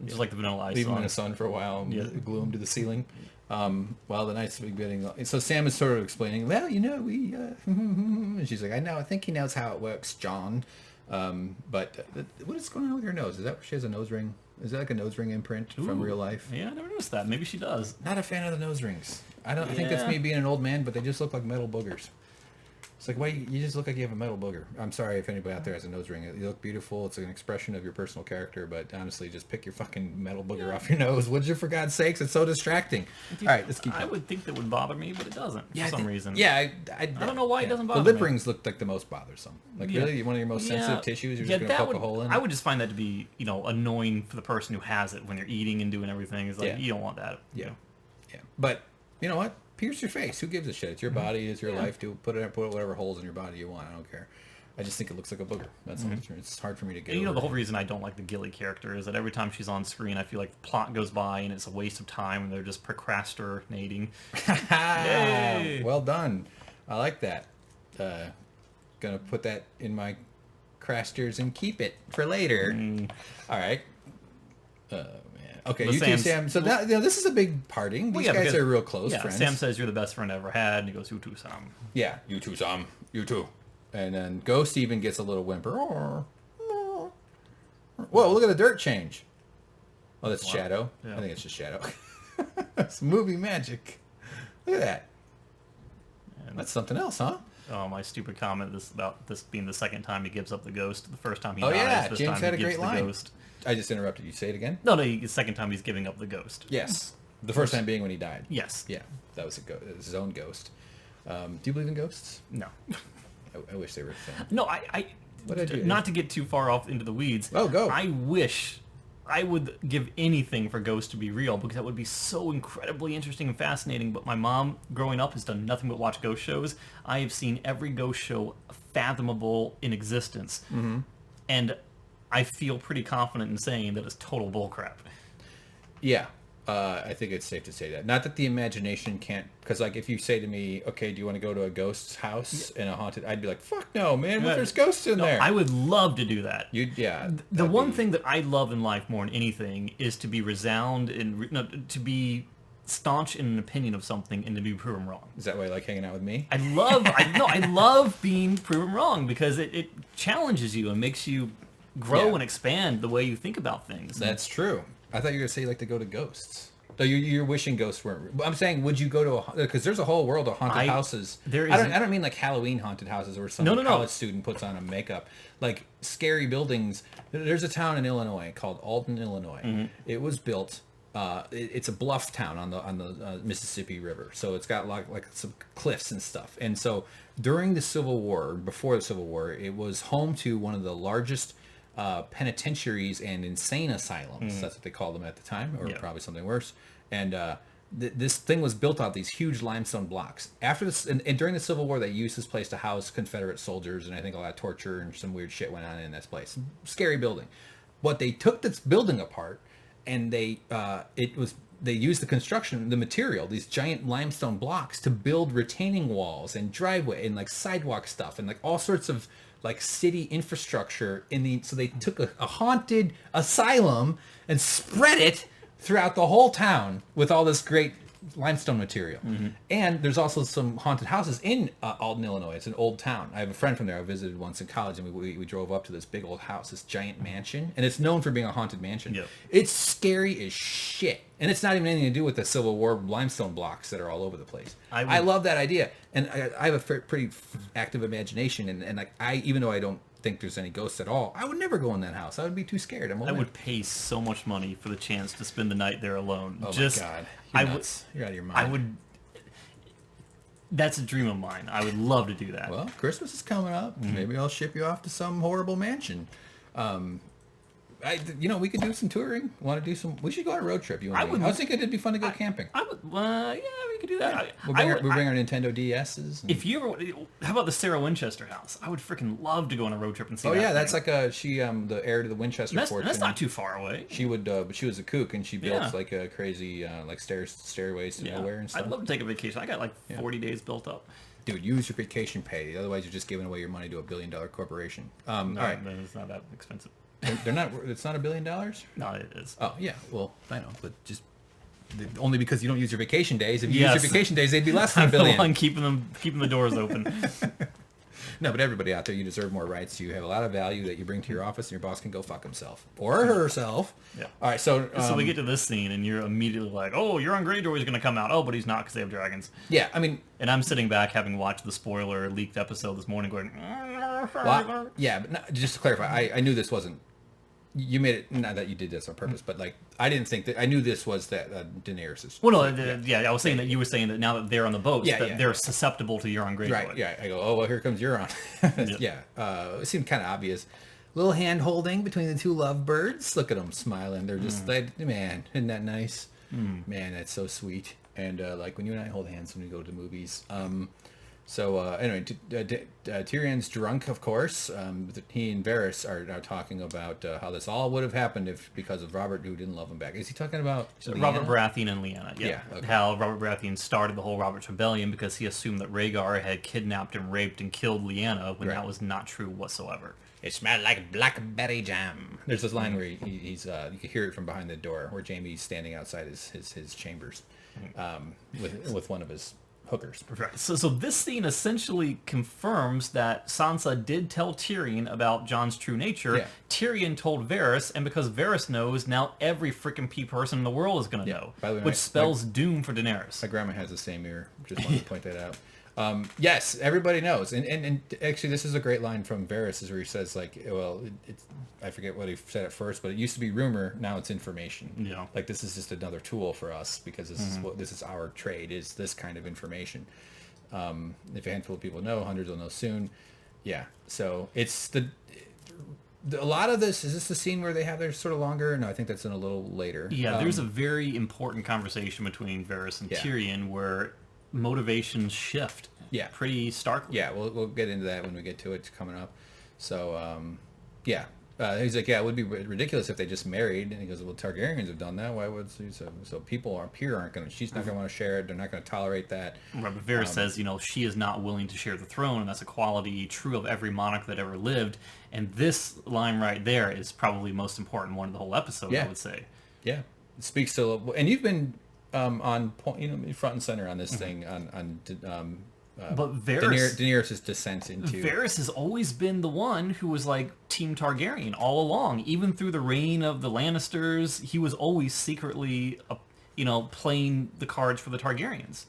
Just like the Vanilla Ice Leave song. them in the sun for a while and glue them to the ceiling. While the night's getting... So Sam is sort of explaining, well, we... and she's like, I think he knows how it works, Jon. But what is going on with her nose? Is that she has a nose ring? Is that like a nose ring imprint from real life? Yeah, I never noticed that. Maybe she does. Not a fan of the nose rings. I think that's me being an old man, but they just look like metal boogers. It's like, why you just look like you have a metal booger. I'm sorry if anybody out there has a nose ring. You look beautiful. It's an expression of your personal character, but honestly, just pick your fucking metal booger off your nose. Would you, for God's sakes? It's so distracting. All right, let's keep going. I would think that would bother me, but it doesn't for some reason. Yeah, I don't know why it doesn't bother me. The lip rings look like the most bothersome. Like, really? One of your most sensitive tissues? You're just going to poke a hole in? I would just find that to be, annoying for the person who has it when you're eating and doing everything. It's like, you don't want that. Yeah. But, you know what? Pierce your face. Who gives a shit? It's your body. It's your life. Put whatever holes in your body you want. I don't care. I just think it looks like a booger. That's all. It's hard for me to get over. The whole reason I don't like the Gilly character is that every time she's on screen, I feel like the plot goes by and it's a waste of time and they're just procrastinating. Yay! Well done. I like that. Gonna put that in my crasters and keep it for later. All right. Okay, you two, Sam. So this is a big parting. These guys are real close friends. Sam says you're the best friend I ever had, and he goes, you too, Sam. Yeah, you too, Sam. You too. And then Ghost even gets a little whimper. Oh, oh. Whoa, look at the dirt change. Oh, that's Shadow. Yeah. I think it's just Shadow. It's movie magic. Look at that. And that's something else, huh? Oh, my stupid comment about this being the second time he gives up the ghost. The first time he dies. Yeah, this James time had a great line. Ghost. I just interrupted you. Say it again. No, the second time he's giving up the ghost. Yes. The first time being when he died. Yes. Yeah, that was his own ghost. Do you believe in ghosts? No. I wish they were a thing. No, not to get too far off into the weeds. Oh, go. I wish I would give anything for ghosts to be real, because that would be so incredibly interesting and fascinating. But my mom, growing up, has done nothing but watch ghost shows. I have seen every ghost show fathomable in existence. Mm-hmm. And I feel pretty confident in saying that it's total bullcrap. Yeah. I think it's safe to say that. Not that the imagination can't, because like if you say to me, okay, do you want to go to a ghost's house in a haunted, I'd be like, fuck no, man, what, there's ghosts in there. I would love to do that. The one thing that I love in life more than anything is to be to be staunch in an opinion of something and to be proven wrong. Is that why you like hanging out with me? I love being proven wrong, because it challenges you and makes you grow and expand the way you think about things. That's true. I thought you were going to say you like to go to ghosts. So you're wishing ghosts weren't... I'm saying, would you go to because there's a whole world of haunted houses. I don't mean like Halloween haunted houses where some college student puts on a makeup. Like scary buildings. There's a town in Illinois called Alton, Illinois. Mm-hmm. It was built... it's a bluff town on the Mississippi River. So it's got like some cliffs and stuff. And so during the Civil War, before the Civil War, it was home to one of the largest... penitentiaries and insane asylums. That's what they called them at the time, or probably something worse. And this thing was built out of these huge limestone blocks. After this, and during the Civil War, they used this place to house Confederate soldiers, and I think a lot of torture and some weird shit went on in this place. Scary building. But they took this building apart, and they used the material, these giant limestone blocks, to build retaining walls and driveway and like sidewalk stuff and like all sorts of like city infrastructure so they took a haunted asylum and spread it throughout the whole town with all this great limestone material. Mm-hmm. And there's also some haunted houses in Alton, Illinois. It's an old town. I have a friend from there I visited once in college, and we drove up to this big old house, this giant mansion, and it's known for being a haunted mansion. Yep. It's scary as shit. And it's not even anything to do with the Civil War limestone blocks that are all over the place. I love that idea. And I have a pretty active imagination, and like even though I don't think there's any ghosts at all, I would never go in that house. I would be too scared. I would pay so much money for the chance to spend the night there alone. Oh my God. You're out of your mind. That's a dream of mine. I would love to do that. Well, Christmas is coming up. Mm-hmm. Maybe I'll ship you off to some horrible mansion. We could do some touring. Want to do some? We should go on a road trip. I was thinking it'd be fun to go camping. We could do that. Yeah. We'll bring our Nintendo DSs. If you ever, how about the Sarah Winchester house? I would freaking love to go on a road trip and see. Oh that yeah, that's like the heir to the Winchester fortune. That's not too far away. She would, but she was a kook, and she built like a crazy stairways to nowhere and stuff. I'd love to take a vacation. I got like 40 days built up. Dude, use your vacation pay. Otherwise, you're just giving away your money to a $1 billion corporation. All right, it's not that expensive. They're not. It's not $1 billion. No, it is. Oh yeah. Well, I know, but just only because you don't use your vacation days. If you use your vacation days, they'd be less than $1 billion. I'm keeping the doors open. No, but everybody out there, you deserve more rights. You have a lot of value that you bring to your office, and your boss can go fuck himself or herself. Yeah. All right. So we get to this scene, and you're immediately like, "Oh, Euron Greyjoy's going to come out." Oh, but he's not because they have dragons. Yeah. I mean, and I'm sitting back having watched the spoiler leaked episode this morning, going, well, yeah. But just to clarify, I knew this wasn't. You made it, not that you did this on purpose, but like I didn't think that I knew this was that Daenerys. Well, no, I was saying that you were saying that now that they're on the boat, they're susceptible to Euron Greyjoy. Right. Yeah. I go, oh well, here comes Euron. It seemed kind of obvious. Little hand holding between the two lovebirds. Look at them smiling. They're just like, man, isn't that nice? Man, that's so sweet. And like when you and I hold hands when we go to the movies. So anyway, Tyrion's drunk, of course. He and Varys are talking about how this all would have happened because of Robert, who didn't love him back. Is he talking about Robert Baratheon and Lyanna? Yeah. Okay. How Robert Baratheon started the whole Robert's Rebellion because he assumed that Rhaegar had kidnapped and raped and killed Lyanna when that was not true whatsoever. It smelled like blackberry jam. There's this line where he's you can hear it from behind the door where Jaime's standing outside his chambers with one of his hookers. Right. So this scene essentially confirms that Sansa did tell Tyrion about Jon's true nature. Yeah. Tyrion told Varys, and because Varys knows, now every freaking person in the world is going to know, By the way, which spells doom for Daenerys. My grandma has the same ear. Just wanted to point that out. Yes, everybody knows, and actually, this is a great line from Varys, is where he says, like, well, it's I forget what he said at first, but it used to be rumor, now it's information. Yeah. Like, this is just another tool for us because this is our trade, is this kind of information. If a handful of people know, hundreds will know soon. Yeah. So it's a lot of this. Is this the scene where they have their sort of longer? No, I think that's in a little later. Yeah, there's a very important conversation between Varys and Tyrion where motivations shift. Yeah. Pretty starkly. Yeah, we'll get into that when we get to it. It's coming up. So, yeah. He's like, yeah, it would be ridiculous if they just married. And he goes, well, Targaryens have done that. Why would so people up here aren't going to, she's not going to want to share it. They're not going to tolerate that. Right, but Varys says, she is not willing to share the throne, and that's a quality true of every monarch that ever lived. And this line right there is probably the most important one of the whole episode, I would say. Yeah. It speaks to, and you've been on point, front and center on this thing, but Varys, Daenerys' descent into... Varys has always been the one who was like Team Targaryen all along. Even through the reign of the Lannisters, he was always secretly, playing the cards for the Targaryens.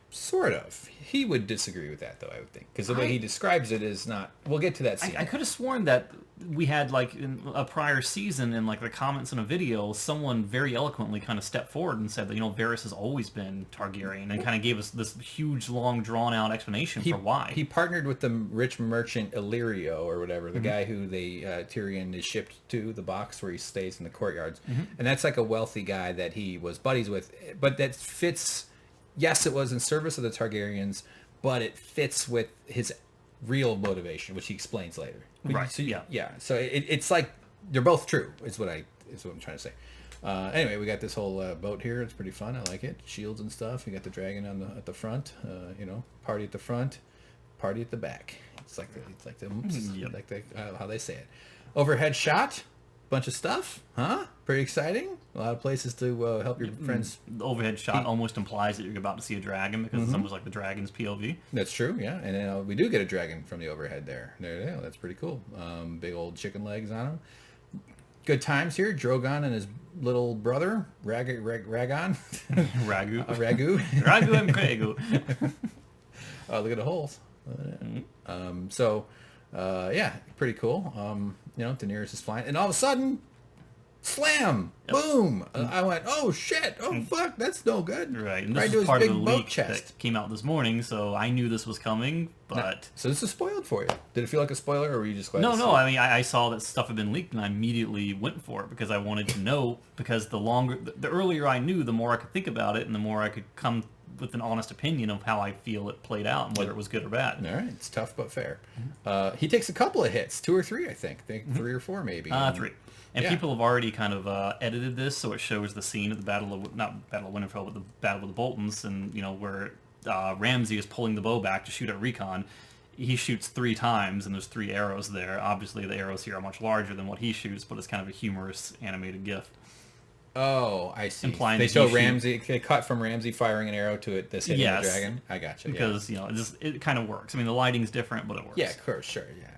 Sort of. He would disagree with that, though, I would think. Because the way he describes it is not... We'll get to that scene. I could have sworn that we had, like, in a prior season, in, like, the comments in a video, someone very eloquently kind of stepped forward and said that, Varys has always been Targaryen, and kind of gave us this huge, long, drawn-out explanation for why. He partnered with the rich merchant Illyrio, or whatever, the guy who Tyrion is shipped to, the box where he stays in the courtyards. And that's, like, a wealthy guy that he was buddies with. But that fits... Yes, it was in service of the Targaryens, but it fits with his real motivation, which he explains later. Right. So, yeah. So it's like they're both true. Is what I'm trying to say. Anyway, we got this whole boat here. It's pretty fun. I like it. Shields and stuff. You got the dragon at the front. Party at the front, party at the back. It's like how they say it. Overhead shot. Bunch of stuff, huh? Pretty exciting. A lot of places to help your friends. The overhead shot almost implies that you're about to see a dragon because it's almost like the dragon's POV. That's true, yeah. And then we do get a dragon from the overhead there. There, that's pretty cool. Big old chicken legs on him. Good times here. Drogon and his little brother, Ragon. Ragu. Ragu. Ragu and Kragu. Oh, look at the holes. Yeah, pretty cool. Daenerys is flying, and all of a sudden, slam, boom! I went, oh shit, oh fuck, that's no good. Right, and this is part of the leak that came out this morning, so I knew this was coming, but... So this is spoiled for you. Did it feel like a spoiler, or were you just glad No, I mean, I saw that stuff had been leaked, and I immediately went for it, because I wanted to know, because the earlier I knew, the more I could think about it, and the more I could come with an honest opinion of how I feel it played out and whether it was good or bad. All right, it's tough but fair. He takes a couple of hits, 2 or 3, I think. 3 or 4 maybe. 3. And people have already kind of edited this, so it shows the scene at the not Battle of Winterfell, but the Battle of the Boltons, and where Ramsay is pulling the bow back to shoot at Rickon. He shoots 3 times, and there's 3 arrows there. Obviously, the arrows here are much larger than what he shoots, but it's kind of a humorous animated gif. Oh, I see. Implying they show Ramsay. They cut from Ramsay firing an arrow to it. This hitting the dragon. I gotcha. Because it kind of works. I mean, the lighting's different, but it works. Yeah, of course, sure. Yeah,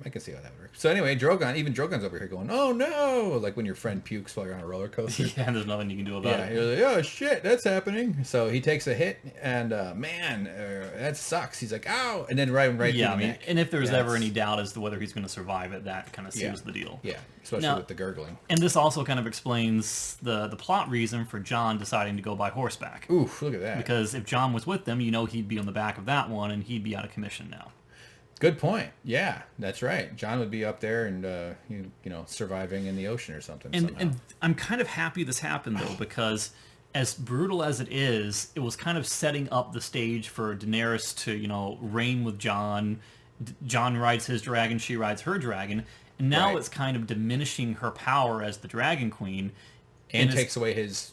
I can see how that works. So anyway, Drogon's over here going, oh no, like when your friend pukes while you're on a roller coaster. Yeah, and there's nothing you can do about it. Yeah, you're like, oh shit, that's happening. So he takes a hit, and that sucks. He's like, ow, and then right through the neck. And if there's ever any doubt as to whether he's going to survive it, that kind of seals the deal. Yeah, especially with the gurgling. And this also kind of explains the plot reason for Jon deciding to go by horseback. Oof, look at that. Because if Jon was with them, he'd be on the back of that one, and he'd be out of commission now. Good point. Yeah, that's right. Jon would be up there and surviving in the ocean or something. And I'm kind of happy this happened though, because as brutal as it is, it was kind of setting up the stage for Daenerys to reign with Jon. Jon rides his dragon, she rides her dragon, and now it's kind of diminishing her power as the Dragon Queen, and takes away his.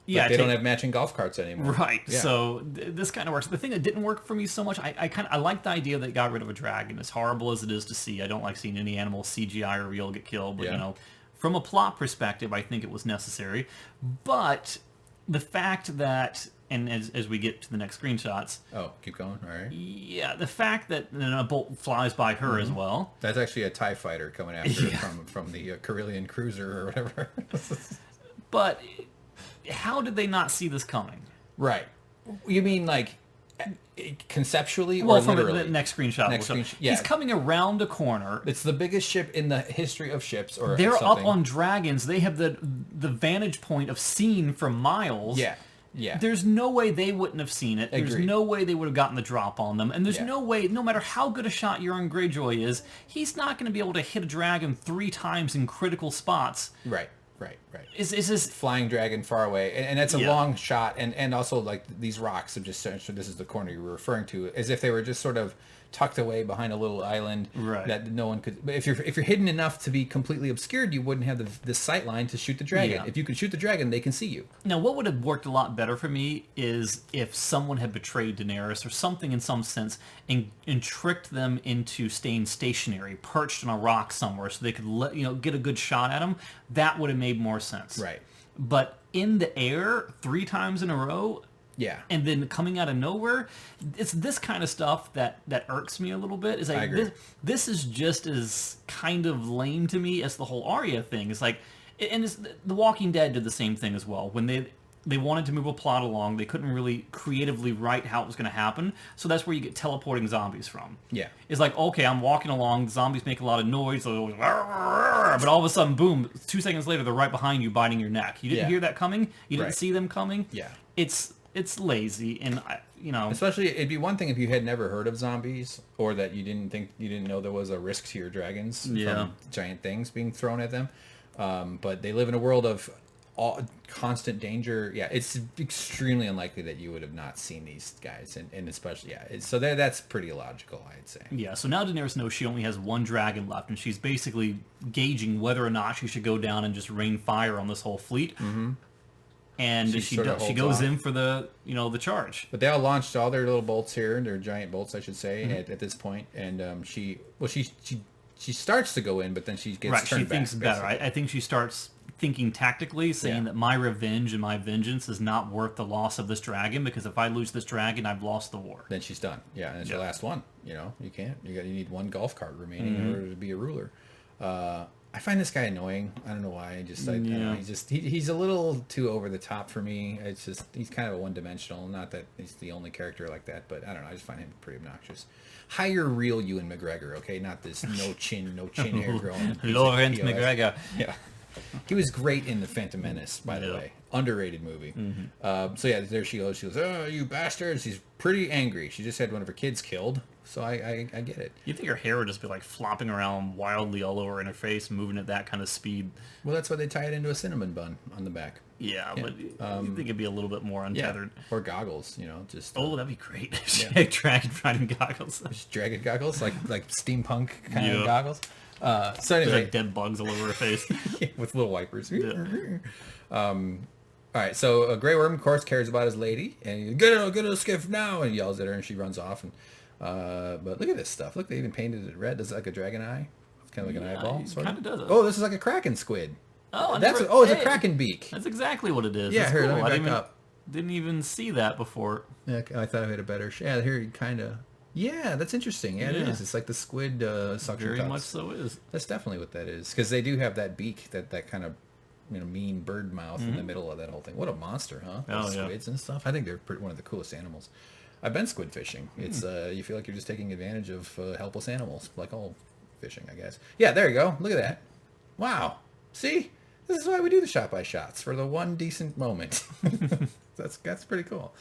Yeah, they don't have matching golf carts anymore. Right. Yeah. So this kind of works. The thing that didn't work for me so much, I like the idea that it got rid of a dragon. As horrible as it is to see, I don't like seeing any animal CGI or real get killed. But from a plot perspective, I think it was necessary. But the fact that and as we get to the next screenshots. Oh, keep going. All right. Yeah, the fact that a bolt flies by her as well. That's actually a TIE fighter coming after her from the Carillion cruiser or whatever. But how did they not see this coming? Right. You mean like conceptually or well, from literally? the next screenshot. Yeah. He's coming around a corner. It's the biggest ship in the history of ships. Or they're something. up on dragons. They have the vantage point of seeing from miles. Yeah. Yeah. There's no way they wouldn't have seen it. There's Agreed. no way they would have gotten the drop on them. And there's no way, no matter how good a shot Euron Greyjoy is, he's not going to be able to hit a dragon 3 times in critical spots. Right. Is this flying dragon far away, and that's a long shot, and also like these rocks have just, so this is the corner you were referring to, as if they were just sort of tucked away behind a little island that no one could. But if you're hidden enough to be completely obscured, you wouldn't have the sight line to shoot the dragon. If you could shoot the dragon, they can see you. Now, what would have worked a lot better for me is if someone had betrayed Daenerys or something in some sense and tricked them into staying stationary, perched on a rock somewhere, so they could get a good shot at them. That would have made more sense. Right. But in the air 3 times in a row. Yeah. And then coming out of nowhere, it's this kind of stuff that irks me a little bit. Is like this is just as kind of lame to me as the whole Arya thing. It's like, and The Walking Dead did the same thing as well. When they wanted to move a plot along, they couldn't really creatively write how it was going to happen. So that's where you get teleporting zombies from. Yeah. It's like, okay, I'm walking along, the zombies make a lot of noise, but all of a sudden, boom, 2 seconds later, they're right behind you, biting your neck. You didn't hear that coming. You didn't see them coming. Yeah. It's lazy, and especially it'd be one thing if you had never heard of zombies, or that you didn't know there was a risk to your dragons from giant things being thrown at them. But they live in a world of constant danger. Yeah, it's extremely unlikely that you would have not seen these guys, and especially so that's pretty illogical, I'd say. Yeah. So now Daenerys knows she only has 1 dragon left, and she's basically gauging whether or not she should go down and just rain fire on this whole fleet. Mm-hmm. And she goes in for the charge. But they all launched all their little bolts here, their giant bolts, I should say, at this point. And she starts to go in, but then she gets turned back. She thinks better. I think she starts thinking tactically, saying that my revenge and my vengeance is not worth the loss of this dragon, because if I lose this dragon, I've lost the war. Then she's done. Yeah, and it's the last one. You can't. You need 1 golf cart remaining in order to be a ruler. I find this guy annoying. I don't know why. He's a little too over the top for me. It's just he's kind of a one-dimensional. Not that he's the only character like that, but I don't know. I just find him pretty obnoxious. Hire real Ewan McGregor, okay? Not this no chin hair growing. Lawrence McGregor. Yeah. He was great in The Phantom Menace, by the way. Underrated movie. Mm-hmm. There she goes. She goes, "Oh, you bastards!" She's pretty angry. She just had one of her kids killed. So I get it. You think her hair would just be like flopping around wildly all over in her face, moving at that kind of speed? Well, that's why they tie it into a cinnamon bun on the back. Yeah. But you think it'd be a little bit more untethered. Yeah. Or goggles, just... Oh, that'd be great. Dragon riding goggles. Just dragon goggles, like steampunk kind of goggles. So anyway... like dead bugs all over her face. With little wipers. All right, so Grey Worm, of course, cares about his lady, and he get a skiff now, and yells at her, and she runs off, and... but look at this stuff. Look, they even painted it red. Does it like a dragon eye? It's kind of like an eyeball. It kind of does. Oh, this is like a kraken squid. Oh, it's a kraken beak. That's exactly what it is. Yeah, that's here, cool. let me back up. Didn't even see that before. Yeah, I thought I had a better... Yeah, here you kind of... Yeah, that's interesting. Yeah, it is. It's like the squid suction Very cups. much so is. That's definitely what that is. Because they do have that beak, that kind of mean bird mouth in the middle of that whole thing. What a monster, huh? Those squids and stuff. I think they're one of the coolest animals. I've been squid fishing. It's you feel like you're just taking advantage of helpless animals, like all fishing, I guess. Yeah, there you go. Look at that. Wow. See? This is why we do the shot by shots, for the one decent moment. That's pretty cool.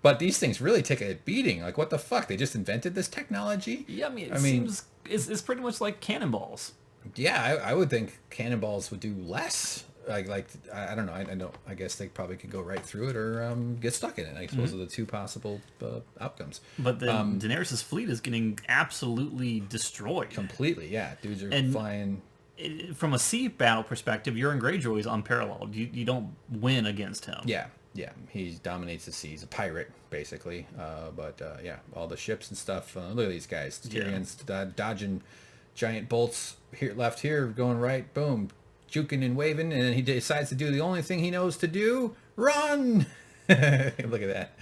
But these things really take a beating. Like, what the fuck? They just invented this technology? Yeah, it seems it's pretty much like cannonballs. Yeah, I would think cannonballs would do less. Like I don't know. I guess they probably could go right through it or get stuck in it. I suppose are the 2 possible outcomes. But then Daenerys' fleet is getting absolutely destroyed. Completely, yeah. Dudes are flying. From a sea battle perspective, Euron Greyjoy is unparalleled. You don't win against him. Yeah. He dominates the seas. A pirate, basically. All the ships and stuff. Look at these guys. Tyrion's dodging giant bolts left here, going right. Boom. Juking and waving, and then he decides to do the only thing he knows to do: run. Look at that.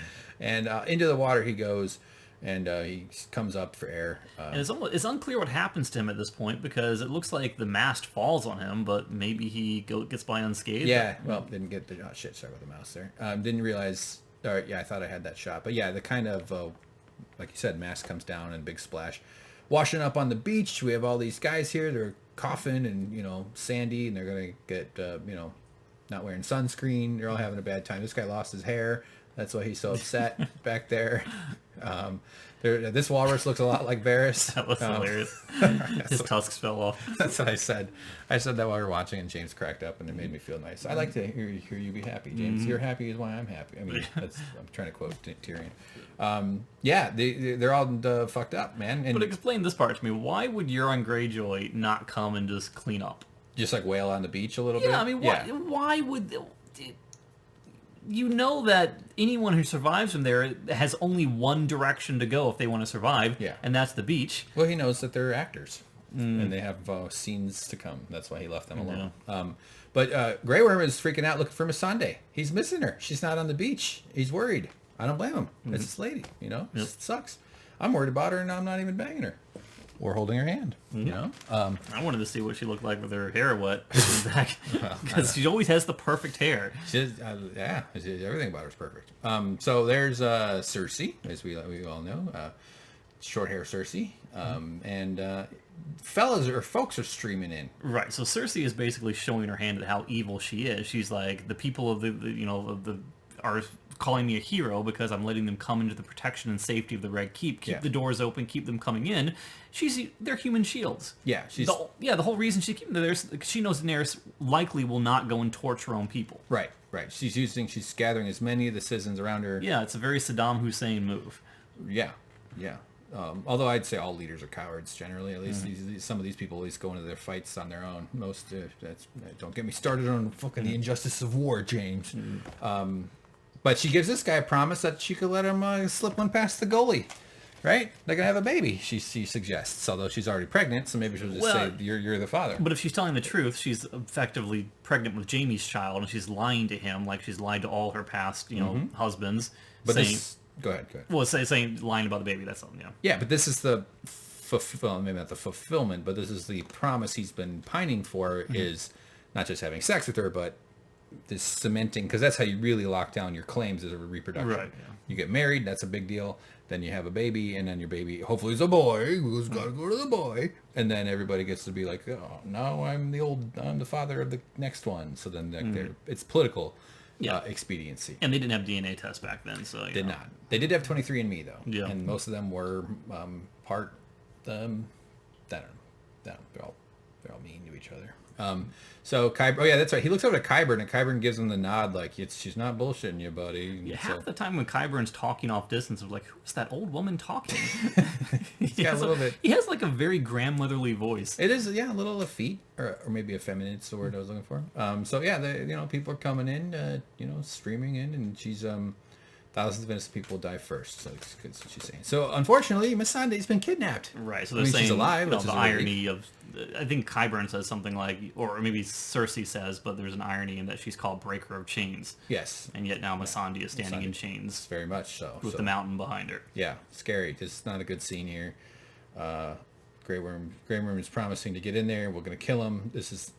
And into the water he goes, and he comes up for air. And it's unclear what happens to him at this point, because it looks like the mast falls on him, but maybe he gets by unscathed. Yeah, well, didn't get the... Oh, shit, sorry about the mouse there. Didn't realize... yeah, I thought I had that shot. But yeah, the kind of, like you said, mast comes down and big splash. Washing up on the beach, we have all these guys here. They're coughing and, sandy, and they're going to get, not wearing sunscreen. They're all having a bad time. This guy lost his hair. That's why he's so upset back there. This walrus looks a lot like Varys. That was hilarious. His tusks fell off. That's what I said. I said that while we were watching, and James cracked up, and it made me feel nice. I like to hear you be happy, James. You're happy is why I'm happy. I mean, I'm trying to quote Tyrion. Yeah, they're all fucked up, man. And but explain this part to me. Why would Euron Greyjoy not come and just clean up? Just like wail on the beach a little bit? Yeah, I mean, why would... You know that anyone who survives from there has only one direction to go if they want to survive, and that's the beach. Well, he knows that they're actors, and they have scenes to come. That's why he left them alone. Yeah. But Grey Worm is freaking out looking for Missandei. He's missing her. She's not on the beach. He's worried. I don't blame him. It's this lady, It sucks. I'm worried about her, and I'm not even banging her. Or holding her hand, I wanted to see what she looked like with her hair wet back, because she always has the perfect hair. Everything about her is perfect. So there's Cersei, as we all know, short hair Cersei, and folks are streaming in. Right. So Cersei is basically showing her hand at how evil she is. She's like, the people of the are calling me a hero because I'm letting them come into the protection and safety of the Red Keep. Keep the doors open, keep them coming in. They're human shields. Yeah, the whole reason she's keeping them there is she knows Daenerys likely will not go and torch her own people. Right. She's gathering as many of the citizens around her. Yeah, it's a very Saddam Hussein move. Yeah. Although I'd say all leaders are cowards generally. At least some of these people at least go into their fights on their own. Most don't get me started on fucking the injustice of war, James. But she gives this guy a promise that she could let him slip one past the goalie. Right? They're going to have a baby, she suggests. Although she's already pregnant, so maybe she'll just say, you're the father. But if she's telling the truth, she's effectively pregnant with Jaime's child, and she's lying to him like she's lied to all her past, husbands. But go ahead. Well, saying lying about the baby, that's something, yeah. Yeah, but this is the maybe not the fulfillment, but this is the promise he's been pining for, is not just having sex with her, but this cementing, because that's how you really lock down your claims as a reproduction. Right. Yeah. You get married, that's a big deal. Then you have a baby, and then your baby hopefully is a boy. Who's got to go to the boy? And then everybody gets to be like, oh, no, I'm the father of the next one. So then it's political expediency. And they didn't have DNA tests back then, so did not. They did have 23andMe though. Yeah. And most of them were part. They're all mean to each other. So Qyburn, that's right. He looks over to Qyburn, and Qyburn gives him the nod, like she's not bullshitting you, buddy. Yeah, half the time when Qyburn's talking off distance, I'm like, who's that old woman talking? He has like a very grandmotherly voice. It is, a little effete, or maybe effeminate is the word I was looking for. People are coming in, streaming in, and she's thousands of innocent people die first. So that's what she's saying. So unfortunately, Missandei's been kidnapped. Right. So they're saying she's alive. The irony of, I think Qyburn says something like, or maybe Cersei says, but there's an irony in that she's called Breaker of Chains. Yes. And yet now Missandei is standing in chains. Very much so. With the mountain behind her. Yeah. Scary. It's not a good scene here. Grey Worm is promising to get in there. We're going to kill him. This is...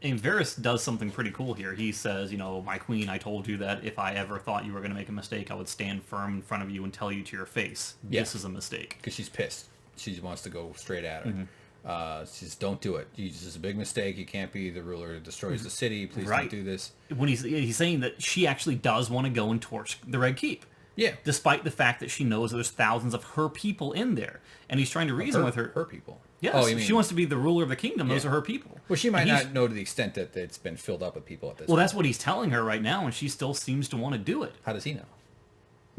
And Varys does something pretty cool here. He says, my queen, I told you that if I ever thought you were going to make a mistake, I would stand firm in front of you and tell you to your face, this is a mistake. Because she's pissed. She wants to go straight at her. She says, don't do it. This is a big mistake. You can't be the ruler that destroys the city. Please don't do this. When he's saying that she actually does want to go and torch the Red Keep. Yeah. Despite the fact that she knows there's thousands of her people in there. And he's trying to reason with her. Her people. Yes, she wants to be the ruler of the kingdom. Those are her people. Well, she might not know to the extent that it's been filled up with people at this point. Well, that's what he's telling her right now, and she still seems to want to do it. How does he know?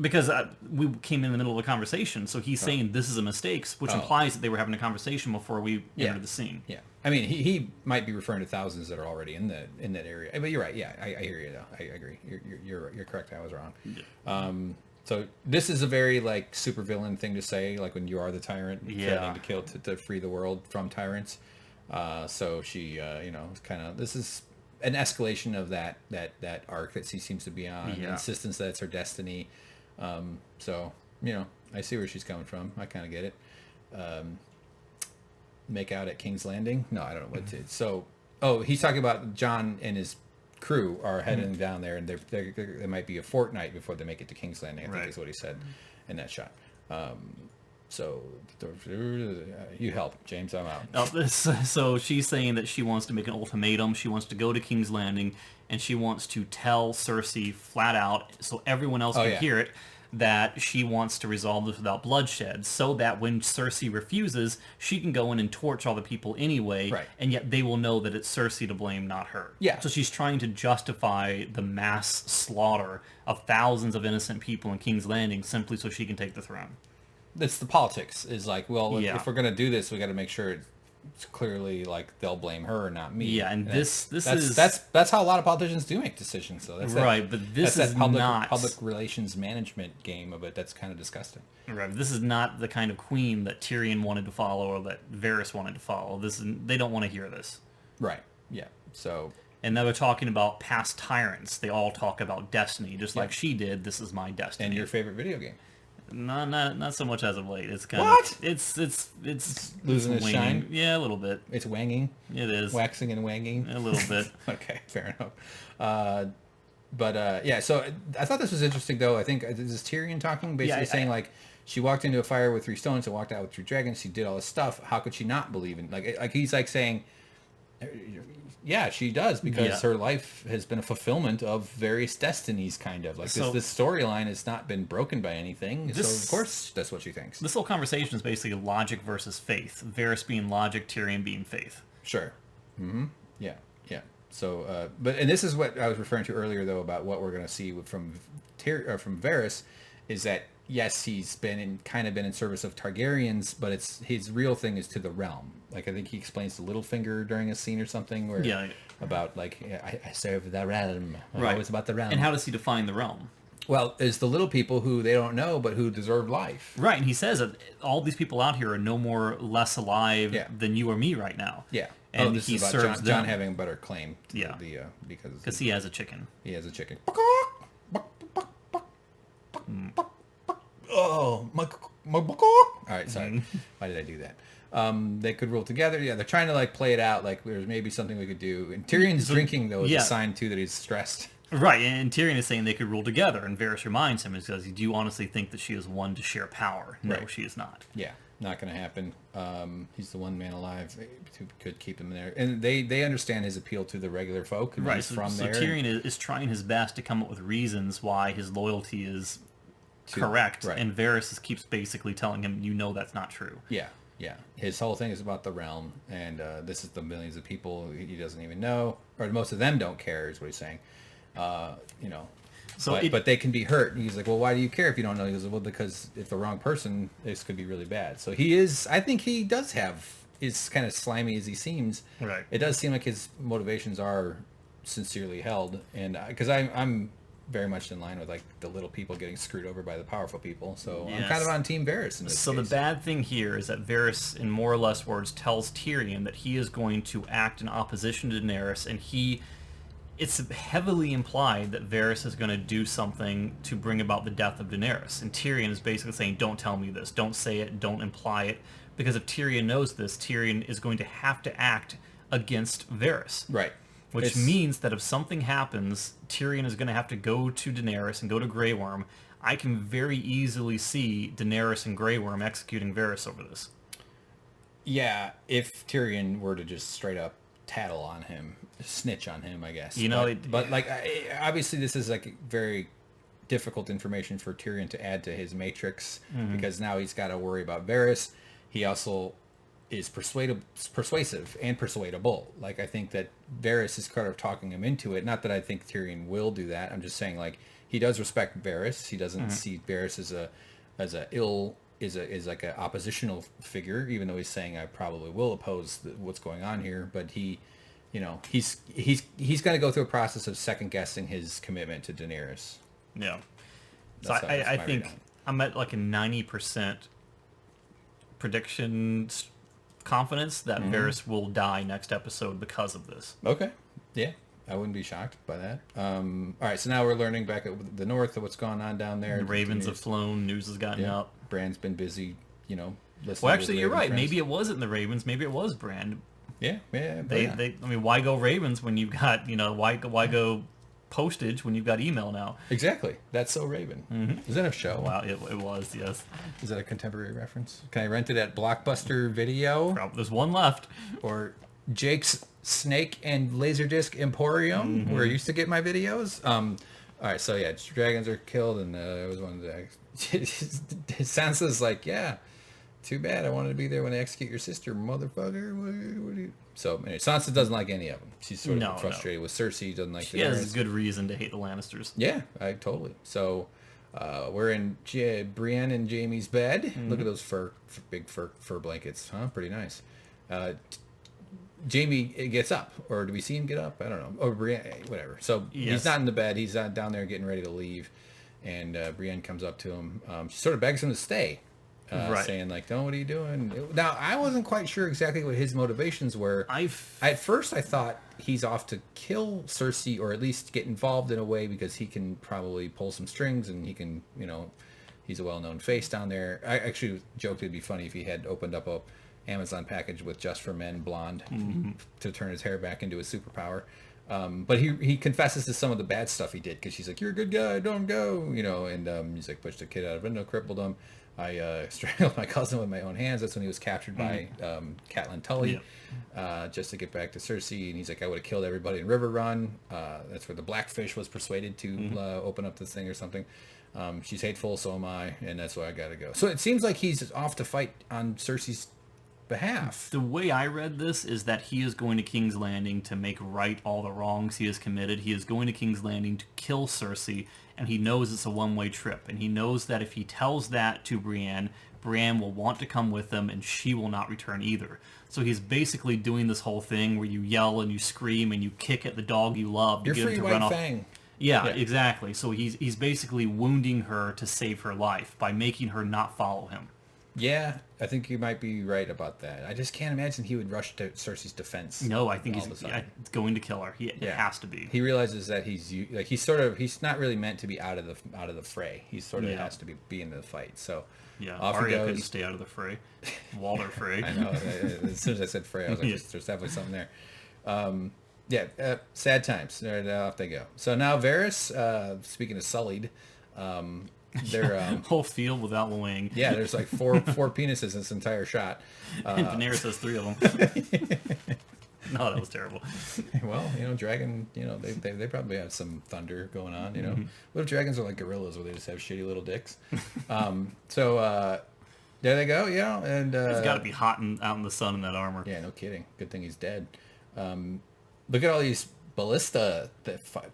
Because we came in the middle of a conversation, so he's saying this is a mistake, which implies that they were having a conversation before we entered the scene. Yeah. I mean, he might be referring to thousands that are already in that area. But you're right. Yeah, I hear you, though. I agree. You're correct. I was wrong. Yeah. So this is a very supervillain thing to say, like when you are the tyrant, threatening to kill to free the world from tyrants. So she, kind of, this is an escalation of that arc that she seems to be on, the insistence that it's her destiny. So, I see where she's coming from. I kind of get it. Make out at King's Landing? No, I don't know what to. So, he's talking about Jon and his crew are heading down there, and there might be a fortnight before they make it to King's Landing, I think is what he said in that shot. So you help, James. I'm out. So she's saying that she wants to make an ultimatum. She wants to go to King's Landing, and she wants to tell Cersei flat out, so everyone else can hear it, that she wants to resolve this without bloodshed, so that when Cersei refuses, she can go in and torch all the people anyway, and yet they will know that it's Cersei to blame, not her. Yeah. So she's trying to justify the mass slaughter of thousands of innocent people in King's Landing simply so she can take the throne. It's the politics. Is like, well, if we're gonna do this, we got to make sure it's clearly like they'll blame her and not me. Yeah, and that's how a lot of politicians do make decisions. So that's but this is not public relations management game of it. That's kind of disgusting. Right, this is not the kind of queen that Tyrion wanted to follow or that Varys wanted to follow. They don't want to hear this. Right. Yeah. So. And now they're talking about past tyrants. They all talk about destiny, just like she did. This is my destiny. And your favorite video game. Not so much as of late. It's kind of it's losing its shine. Yeah, a little bit. It's wanging. It is waxing and wanging a little bit. Okay, fair enough. But so I thought this was interesting though. I think this is Tyrion talking, basically saying like she walked into a fire with 3 stones and walked out with 2 dragons. She did all this stuff. How could she not believe in like he's like saying. Yeah, she does, because her life has been a fulfillment of various destinies, kind of. Like, this storyline has not been broken by anything, so of course that's what she thinks. This whole conversation is basically logic versus faith. Varys being logic, Tyrion being faith. Sure. Mm-hmm. Yeah. So, and this is what I was referring to earlier, though, about what we're going to see from Varys, is that, yes, he's been in service of Targaryens, but his real thing is to the realm. Like, I think he explains to Littlefinger during a scene or something where about like I serve the realm. Right. It's about the realm. And how does he define the realm? Well, it's the little people who they don't know but who deserve life. Right, and he says that all these people out here are no more less alive than you or me right now. Yeah. And this he is about serves Jon having a better claim. To because he has a chicken. He has a chicken. Oh, my all right, sorry. Why did I do that? They could rule together. Yeah, they're trying to like play it out like there's maybe something we could do. And Tyrion's drinking though is a sign too that he's stressed. Right, and Tyrion is saying they could rule together, and Varys reminds him, because do you honestly think that she is one to share power? No, she is not. Yeah, not going to happen. He's the one man alive who could keep him there, and they understand his appeal to the regular folk. Right, he's from there. So Tyrion is trying his best to come up with reasons why his loyalty is correct, and Varys keeps basically telling him, that's not true. Yeah. His whole thing is about the realm, and this is the millions of people he doesn't even know, or most of them don't care, is what he's saying. But they can be hurt. And he's like, well, why do you care if you don't know? He goes, well, because if the wrong person, this could be really bad. So I think he does have, is kind of slimy as he seems. Right. It does seem like his motivations are sincerely held, and because I'm very much in line with like the little people getting screwed over by the powerful people. So I'm kind of on Team Varys in this case. The bad thing here is that Varys, in more or less words, tells Tyrion that he is going to act in opposition to Daenerys, and it's heavily implied that Varys is going to do something to bring about the death of Daenerys. And Tyrion is basically saying, don't tell me this, don't say it, don't imply it, because if Tyrion knows this, Tyrion is going to have to act against Varys. Right. Which means that if something happens, Tyrion is going to have to go to Daenerys and go to Grey Worm. I can very easily see Daenerys and Grey Worm executing Varys over this. Yeah, if Tyrion were to just straight up tattle on him, snitch on him, I guess. But obviously this is like very difficult information for Tyrion to add to his matrix, because now he's got to worry about Varys. He also is persuasive and persuadable. Like, I think that Varys is kind of talking him into it. Not that I think Tyrion will do that. I'm just saying, like, he does respect Varys. He doesn't see Varys as like an oppositional figure, even though he's saying I probably will oppose what's going on here. But he's going to go through a process of second guessing his commitment to Daenerys. Yeah. So I think I'm at like a 90% prediction confidence that Varys will die next episode because of this. Okay. Yeah. I wouldn't be shocked by that. All right, so now we're learning back at the north of what's going on down there. The ravens have flown. News has gotten out. Bran's been busy, listening. Well, actually, you're right. Maybe it wasn't the ravens. Maybe it was Bran. Yeah. I mean, why go ravens when you've got, why go postage when you've got email now? Exactly. That's so Raven. Mm-hmm. Is that a show? Wow, it was, yes. Is that a contemporary reference? Can I rent it at Blockbuster Video? There's one left. Or Jake's Snake and Laserdisc Emporium, where I used to get my videos. All right, so yeah, dragons are killed, and it was one of the... Sansa's like, yeah, too bad. I wanted to be there when they execute your sister, motherfucker. What do you... So anyway, Sansa doesn't like any of them. She's sort of frustrated with Cersei. Doesn't like. She has a good reason to hate the Lannisters. Yeah, I totally. So we're in Brienne and Jaime's bed. Look at those big fur blankets, huh? Pretty nice. Jaime gets up, or do we see him get up? I don't know. Or Brienne, whatever. So he's not in the bed. He's down there getting ready to leave, and Brienne comes up to him. She sort of begs him to stay. Saying like, "No, what are you doing?" Now, I wasn't quite sure exactly what his motivations were. At first, I thought he's off to kill Cersei, or at least get involved in a way because he can probably pull some strings, and he can, he's a well-known face down there. I actually joked it'd be funny if he had opened up a Amazon package with Just for Men blonde to turn his hair back into a superpower. But he confesses to some of the bad stuff he did because she's like, "You're a good guy, don't go," and he's like, pushed a kid out of a window, crippled him. I strangled my cousin with my own hands. That's when he was captured by Catelyn Tully, just to get back to Cersei. And he's like, I would have killed everybody in River Run. That's where the Blackfish was persuaded to open up this thing or something. She's hateful, so am I, and that's why I gotta go. So it seems like he's off to fight on Cersei's behalf. The way I read this is that he is going to King's Landing to make right all the wrongs he has committed. He is going to King's Landing to kill Cersei, and he knows it's a one-way trip. And he knows that if he tells that to Brienne, Brienne will want to come with him, and she will not return either. So he's basically doing this whole thing where you yell and you scream and you kick at the dog you love to get him to run off. Yeah, exactly. So he's basically wounding her to save her life by making her not follow him. Yeah, I think you might be right about that. I just can't imagine he would rush to Cersei's defense. No, I think he's going to kill her. It has to be. He realizes that he's not really meant to be out of the fray. He sort of has to be in the fight. So off Arya he goes. couldn't stay out of the fray. Walder Frey. I know. As soon as I said fray, I was like, there's definitely something there. Sad times. Off they go. So now Varys, speaking of sullied, their whole field without Wang. Yeah, there's like four penises in this entire shot. And Daenerys has 3 of them. No, that was terrible. Well, dragon, they probably have some thunder going on, What if dragons are like gorillas where they just have shitty little dicks? So there they go, and it's got to be hot out in the sun in that armor. Yeah, no kidding. Good thing he's dead. Look at all these ballista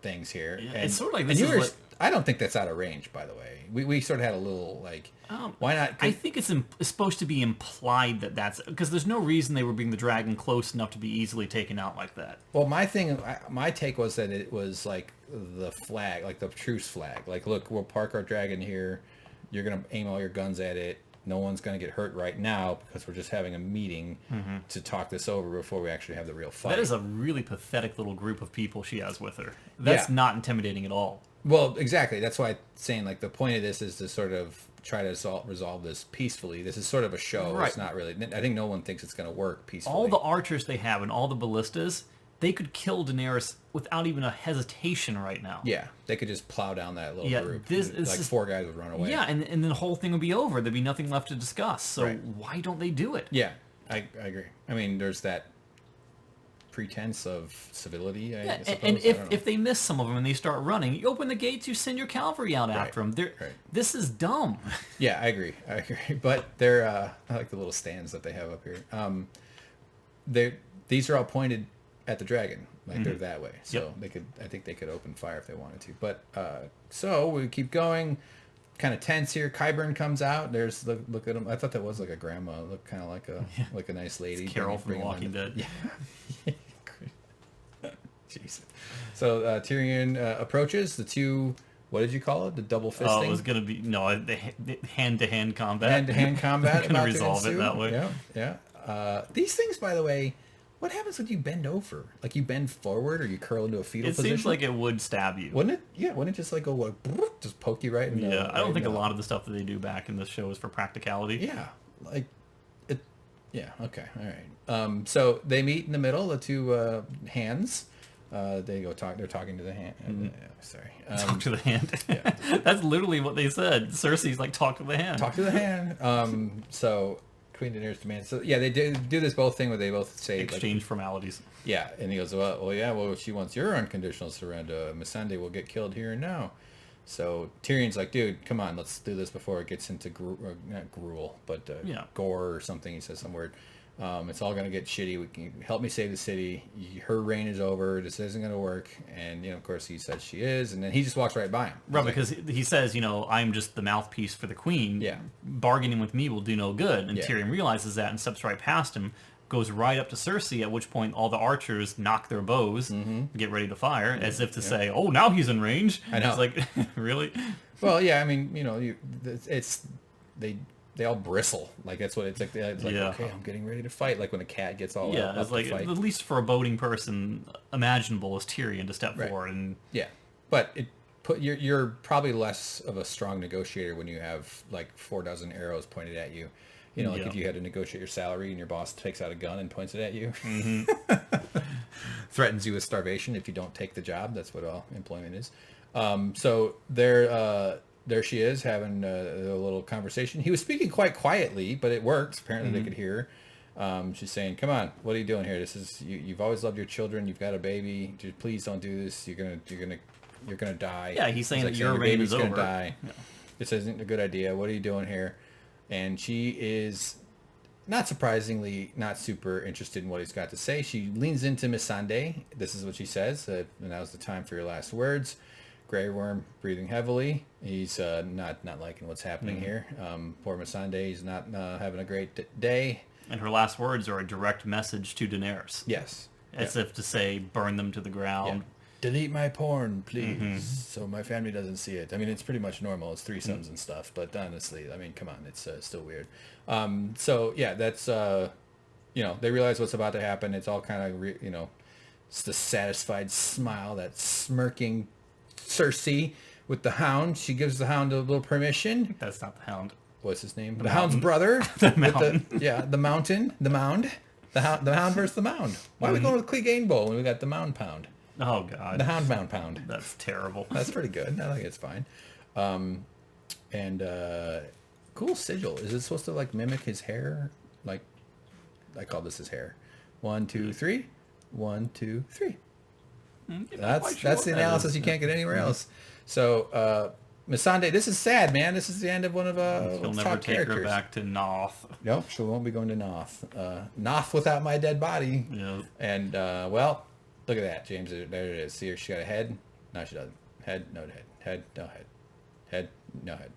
things here. Yeah, it's sort of like I don't think that's out of range, by the way. We sort of had a little, like, why not? I think it's supposed to be implied that's... Because there's no reason they would bring the dragon close enough to be easily taken out like that. Well, my take was that it was, like, the flag, like the truce flag. Like, look, we'll park our dragon here. You're going to aim all your guns at it. No one's going to get hurt right now because we're just having a meeting to talk this over before we actually have the real fight. That is a really pathetic little group of people she has with her. That's not intimidating at all. Well, exactly. That's why I'm saying, like, the point of this is to sort of try to resolve this peacefully. This is sort of a show. Right. It's not really... I think no one thinks it's going to work peacefully. All the archers they have and all the ballistas, they could kill Daenerys without even a hesitation right now. Yeah, they could just plow down that little group. Like 4 guys would run away. Yeah, and then the whole thing would be over. There'd be nothing left to discuss. So why don't they do it? Yeah, I agree. I mean, there's that pretense of civility, I suppose. And if they miss some of them and they start running, you open the gates, you send your cavalry out after them. This is dumb. Yeah, I agree. But they're I like the little stands that they have up here. These are all pointed at the dragon, like they're that way. So I think they could open fire if they wanted to. But so we keep going. Kind of tense here. Qyburn comes out. Look at him. I thought that was like a grandma. Looked kind of like a nice lady. It's Carol from Walking Dead. Yeah. Jeez. So Tyrion approaches the two. What did you call it? The double fisting. Oh, it was gonna be the hand-to-hand combat. Hand-to-hand combat. Gonna resolve it that way. Yeah. These things, by the way, What happens when you bend over? Like you bend forward or you curl into a fetal position? It seems like it would stab you. Wouldn't it? Yeah, wouldn't it just like go like, just poke you right in the... Yeah, I don't think a lot of the stuff that they do back in this show is for practicality. Yeah, like it. Yeah, okay, all right. So they meet in the middle, the two hands. They go talk. They're talking to the hand. Sorry. Talk to the hand. Yeah. That's literally what they said. Cersei's like, talk to the hand. Talk to the hand. So Queen Daenerys demands. So yeah, they do this both thing where they both say exchange formalities. Yeah, and he goes, well, she wants your unconditional surrender. Missandei will get killed here and now. So Tyrion's like, dude, come on, let's do this before it gets into not gruel, but gore or something. He says some word. It's all gonna get shitty. We can help me save the city. Her reign is over. This isn't gonna work. And of course, he says she is, and then he just walks right by him. Right, because he says, I'm just the mouthpiece for the queen. Yeah. Bargaining with me will do no good. And Tyrion realizes that and steps right past him, goes right up to Cersei. At which point, all the archers knock their bows, get ready to fire, as if to say, "Oh, now he's in range." I know. It's like, really? Well, yeah. I mean, they all bristle. Like that's what it's like. It's like, okay, I'm getting ready to fight. Like when a cat gets all up it's like to fight. The least foreboding person imaginable is Tyrion to step forward and but you're probably less of a strong negotiator when you have like 4 dozen arrows pointed at you. If you had to negotiate your salary and your boss takes out a gun and points it at you, threatens you with starvation if you don't take the job. That's what all employment is. So there she is having a little conversation. He was speaking quite quietly, but it worked. Apparently they could hear her. She's saying, come on, what are you doing here? This is you've always loved your children. You've got a baby. Just please don't do this. You're gonna die. Yeah, he's saying that your reign is over. Gonna die. Yeah. This isn't a good idea. What are you doing here? And she is, not surprisingly, not super interested in what he's got to say. She leans into Missandei. This is what she says. And now's the time for your last words. Grey Worm breathing heavily. He's not liking what's happening here. Poor Missandei. He's not having a great day. And her last words are a direct message to Daenerys. Yes. As if to say, burn them to the ground. Yeah. Delete my porn, please, so my family doesn't see it. I mean, it's pretty much normal. It's threesomes and stuff, but honestly, I mean, come on, it's still weird. So yeah, that's they realize what's about to happen. It's all kind of it's the satisfied smile, that smirking Cersei with the Hound. She gives the Hound a little permission. That's not the Hound. What's his name? The Hound's brother. The Mountain. The Mountain, the Mound. The Hound versus the Mound. Why are we going with Clegane Bowl when we got the Mound Pound? Oh God. The Hound Mound Pound. That's terrible. That's pretty good. I think it's fine. Cool sigil. Is it supposed to like mimic his hair? Like, I call this his hair. 1, 2, 3. 1, 2, 3. That's the analysis you can't get anywhere else. So Missandei, this is sad, man. This is the end of one of He'll never top take characters. her back to Noth. No, she won't be going to Noth. Noth without my dead body. Yeah. And well, look at that, James. There it is. See her? She got a head. No, she doesn't. Head, no head. Head, no head. Head, no head.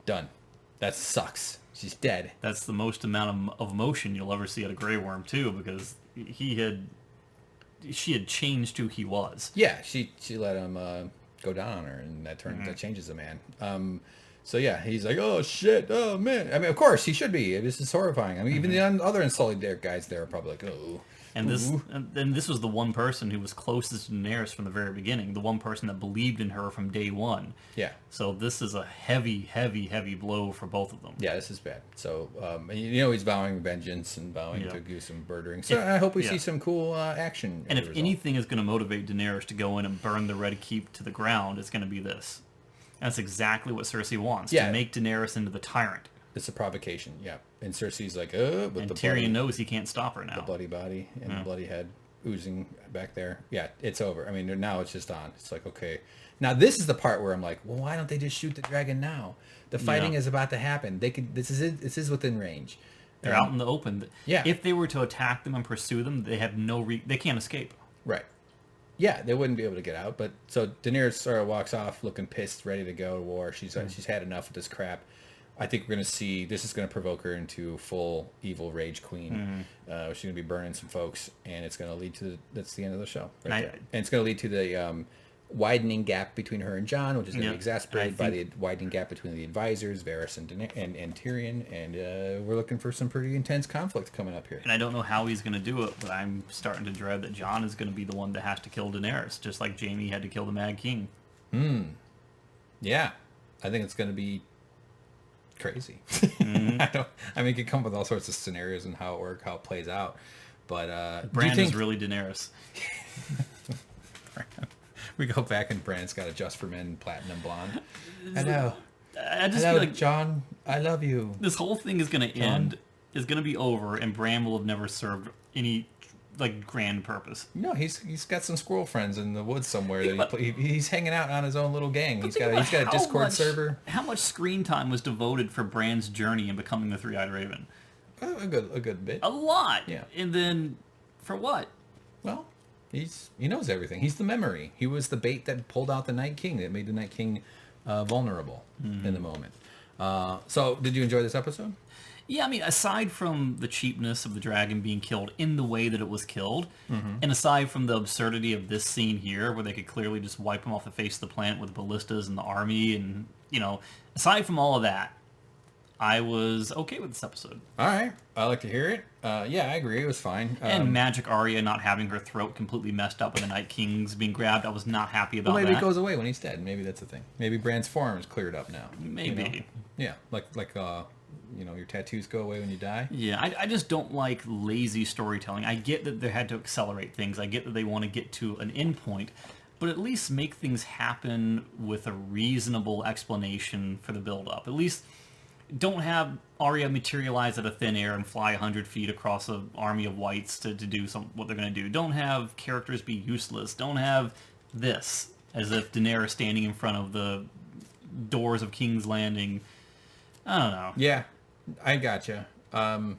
Done. That sucks. She's dead. That's the most amount of emotion you'll ever see out of Grey Worm too, because she had changed who he was. Yeah, she let him go down on her, and that changes a man. So yeah, he's like, oh shit, oh man. I mean, of course he should be. This is horrifying. I mean, even the other Unsullied guys there are probably like, oh. And this was the one person who was closest to Daenerys from the very beginning, the one person that believed in her from day one. Yeah. So this is a heavy, heavy, heavy blow for both of them. Yeah, this is bad. So, he's vowing vengeance and vowing to do some murdering. So I hope we see some cool action. And if anything is going to motivate Daenerys to go in and burn the Red Keep to the ground, it's going to be this. That's exactly what Cersei wants, to make Daenerys into the tyrant. It's a provocation, yeah. And Cersei's like, but and Tyrion knows he can't stop her now. The bloody body and the bloody head oozing back there. Yeah, it's over. I mean, now it's just on. It's like, okay. Now this is the part where I'm like, well, why don't they just shoot the dragon now? The fighting is about to happen. They could. This is it. This is within range. They're out in the open. Yeah. If they were to attack them and pursue them, they have they can't escape. Right. Yeah, they wouldn't be able to get out. But so Daenerys sort of walks off looking pissed, ready to go to war. She's had enough of this crap. I think we're going to see, this is going to provoke her into full evil rage queen. She's going to be burning some folks, and it's going to lead to, that's the end of the show. Right there. And it's going to lead to widening gap between her and Jon, which is going to be exasperated by the widening gap between the advisors, Varys and Tyrion, and we're looking for some pretty intense conflict coming up here. And I don't know how he's going to do it, but I'm starting to dread that Jon is going to be the one that has to kill Daenerys, just like Jaime had to kill the Mad King. Yeah, I think it's going to be crazy. I mean, it could come with all sorts of scenarios and how it works, how it plays out. But Bran is really Daenerys. We go back and Bran's got a Just for Men platinum blonde. I know. I just feel like Jon, I love you. This whole thing is going to end, is going to be over, and Bran will have never served any like grand purpose. No, he's got some squirrel friends in the woods somewhere. He's hanging out on his own little gang. He's got a Discord server. How much screen time was devoted for Bran's journey in becoming the Three-Eyed Raven? A good bit. A lot. Yeah. And then for what? Well, he knows everything. He's the memory. He was the bait that pulled out the Night King, that made the Night King vulnerable in the moment. So, did you enjoy this episode? Yeah, I mean, aside from the cheapness of the dragon being killed in the way that it was killed, and aside from the absurdity of this scene here, where they could clearly just wipe him off the face of the planet with ballistas and the army, and, aside from all of that, I was okay with this episode. All right. I like to hear it. Yeah, I agree. It was fine. And Magic Arya not having her throat completely messed up and the Night King's being grabbed, I was not happy about that. Maybe it goes away when he's dead. Maybe that's the thing. Maybe Bran's form is cleared up now. Maybe. Yeah, like your tattoos go away when you die. Yeah, I just don't like lazy storytelling. I get that they had to accelerate things. I get that they want to get to an end point, but at least make things happen with a reasonable explanation for the build-up. At least don't have Arya materialize out of thin air and fly 100 feet across an army of whites to do what they're going to do. Don't have characters be useless. Don't have this, as if Daenerys standing in front of the doors of King's Landing. I don't know. Yeah, I gotcha. There's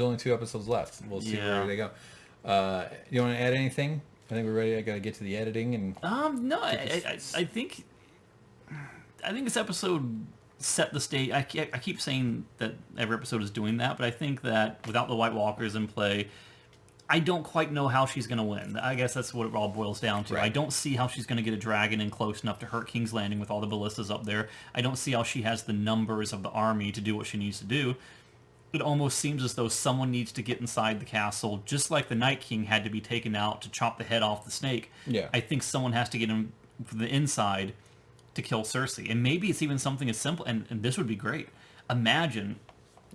only 2 episodes left. We'll see where they go. You want to add anything? I think we're ready. I got to get to the editing and. No, I think this episode set the stage. I keep saying that every episode is doing that, but I think that without the White Walkers in play, I don't quite know how she's going to win. I guess that's what it all boils down to. Right. I don't see how she's going to get a dragon in close enough to hurt King's Landing with all the ballistas up there. I don't see how she has the numbers of the army to do what she needs to do. It almost seems as though someone needs to get inside the castle, just like the Night King had to be taken out to chop the head off the snake. Yeah. I think someone has to get him from the inside to kill Cersei. And maybe it's even something as simple, and this would be great. Imagine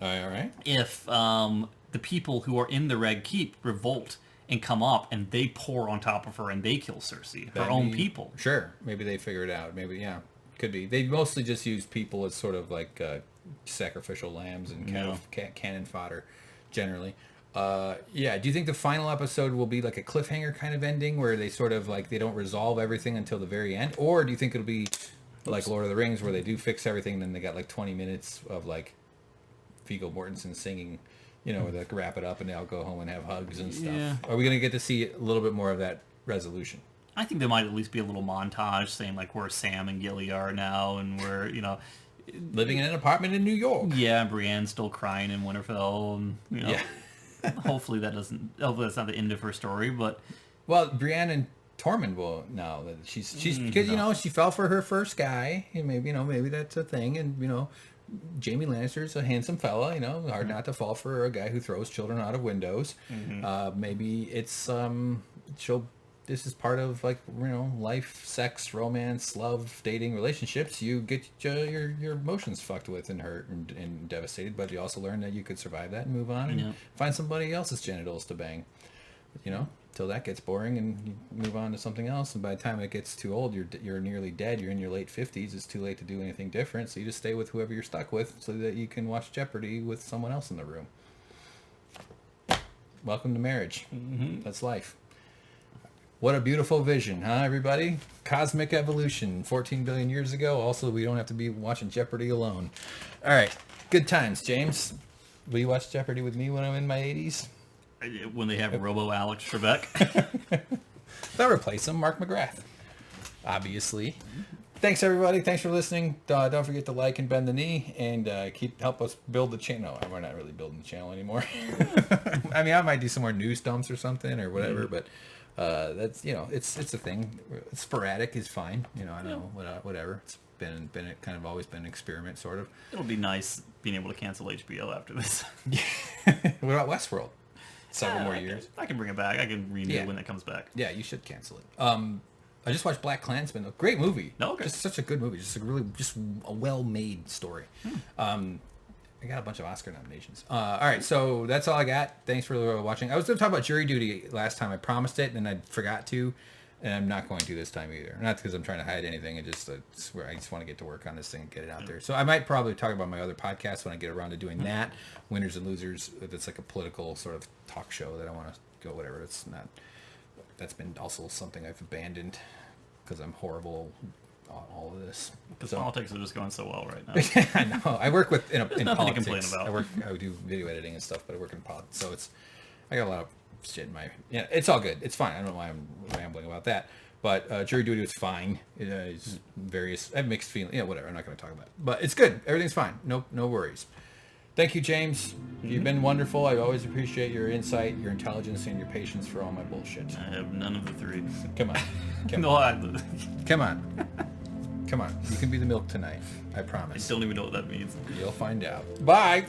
all right. if the people who are in the Red Keep revolt and come up and they pour on top of her and they kill Cersei, her own people. Sure. Maybe they figure it out. Maybe, yeah. Could be. They mostly just use people as sort of like sacrificial lambs and cannon fodder, generally. Do you think the final episode will be like a cliffhanger kind of ending where they sort of like they don't resolve everything until the very end? Or do you think it'll be like Lord of the Rings where they do fix everything and then they got like 20 minutes of like Viggo Mortensen singing, where they wrap it up and they all go home and have hugs and stuff? Yeah. Are we going to get to see a little bit more of that resolution? I think there might at least be a little montage saying like where Sam and Gilly are now and where, living in an apartment in New York. Yeah, Brienne's still crying in Winterfell and, Yeah. hopefully that's not the end of her story, but well, Brienne and Tormund will now that she's because she fell for her first guy, and maybe that's a thing, and Jaime Lannister's a handsome fella, hard not to fall for a guy who throws children out of windows. Maybe it's this is part of like life, sex, romance, love, dating, relationships. You get your emotions fucked with and hurt and devastated, but you also learn that you could survive that and move on and find somebody else's genitals to bang. Till that gets boring and you move on to something else. And by the time it gets too old, you're nearly dead. You're in your late 50s. It's too late to do anything different. So you just stay with whoever you're stuck with so that you can watch Jeopardy with someone else in the room. Welcome to marriage. That's life. What a beautiful vision, huh, everybody? Cosmic evolution 14 billion years ago. Also, we don't have to be watching Jeopardy alone. All right. Good times, James. Will you watch Jeopardy with me when I'm in my 80s? When they have Robo Alex Trebek. They'll replace him, Mark McGrath. Obviously. Thanks, everybody. Thanks for listening. Don't forget to like and bend the knee and help us build the channel. No, we're not really building the channel anymore. I mean, I might do some more news dumps or something or whatever, but That's it's a thing. Sporadic is fine. I don't know, whatever. It's been kind of always been an experiment, sort of. It'll be nice being able to cancel HBO after this. What about Westworld? Several more years. I can bring it back. I can renew when it comes back. Yeah, you should cancel it. I just watched Black Klansman. A great movie. Okay. Just such a good movie. Just a well-made story. I got a bunch of Oscar nominations. All right, so that's all I got. Thanks for watching. I was going to talk about jury duty last time. I promised it, and I forgot to, and I'm not going to this time either. Not because I'm trying to hide anything. I just want to get to work on this thing and get it out there. So I might probably talk about my other podcast when I get around to doing that. Winners and Losers. That's like a political sort of talk show that I want to go whatever. It's not. That's been also something I've abandoned because I'm horrible. All of this because politics are just going so well right now. I know. I work in politics. To complain about. I do video editing and stuff, but I work in politics, so I got a lot of shit in my. Yeah, it's all good. It's fine. I don't know why I'm rambling about that, but jury duty was fine. It's various. I have mixed feelings. Yeah, whatever. I'm not going to talk about it, but it's good. Everything's fine. No worries. Thank you, James. You've been wonderful. I always appreciate your insight, your intelligence, and your patience for all my bullshit. I have none of the three. Come on. Come on. Come on. You can be the milk tonight. I promise. I don't even know what that means. You'll find out. Bye.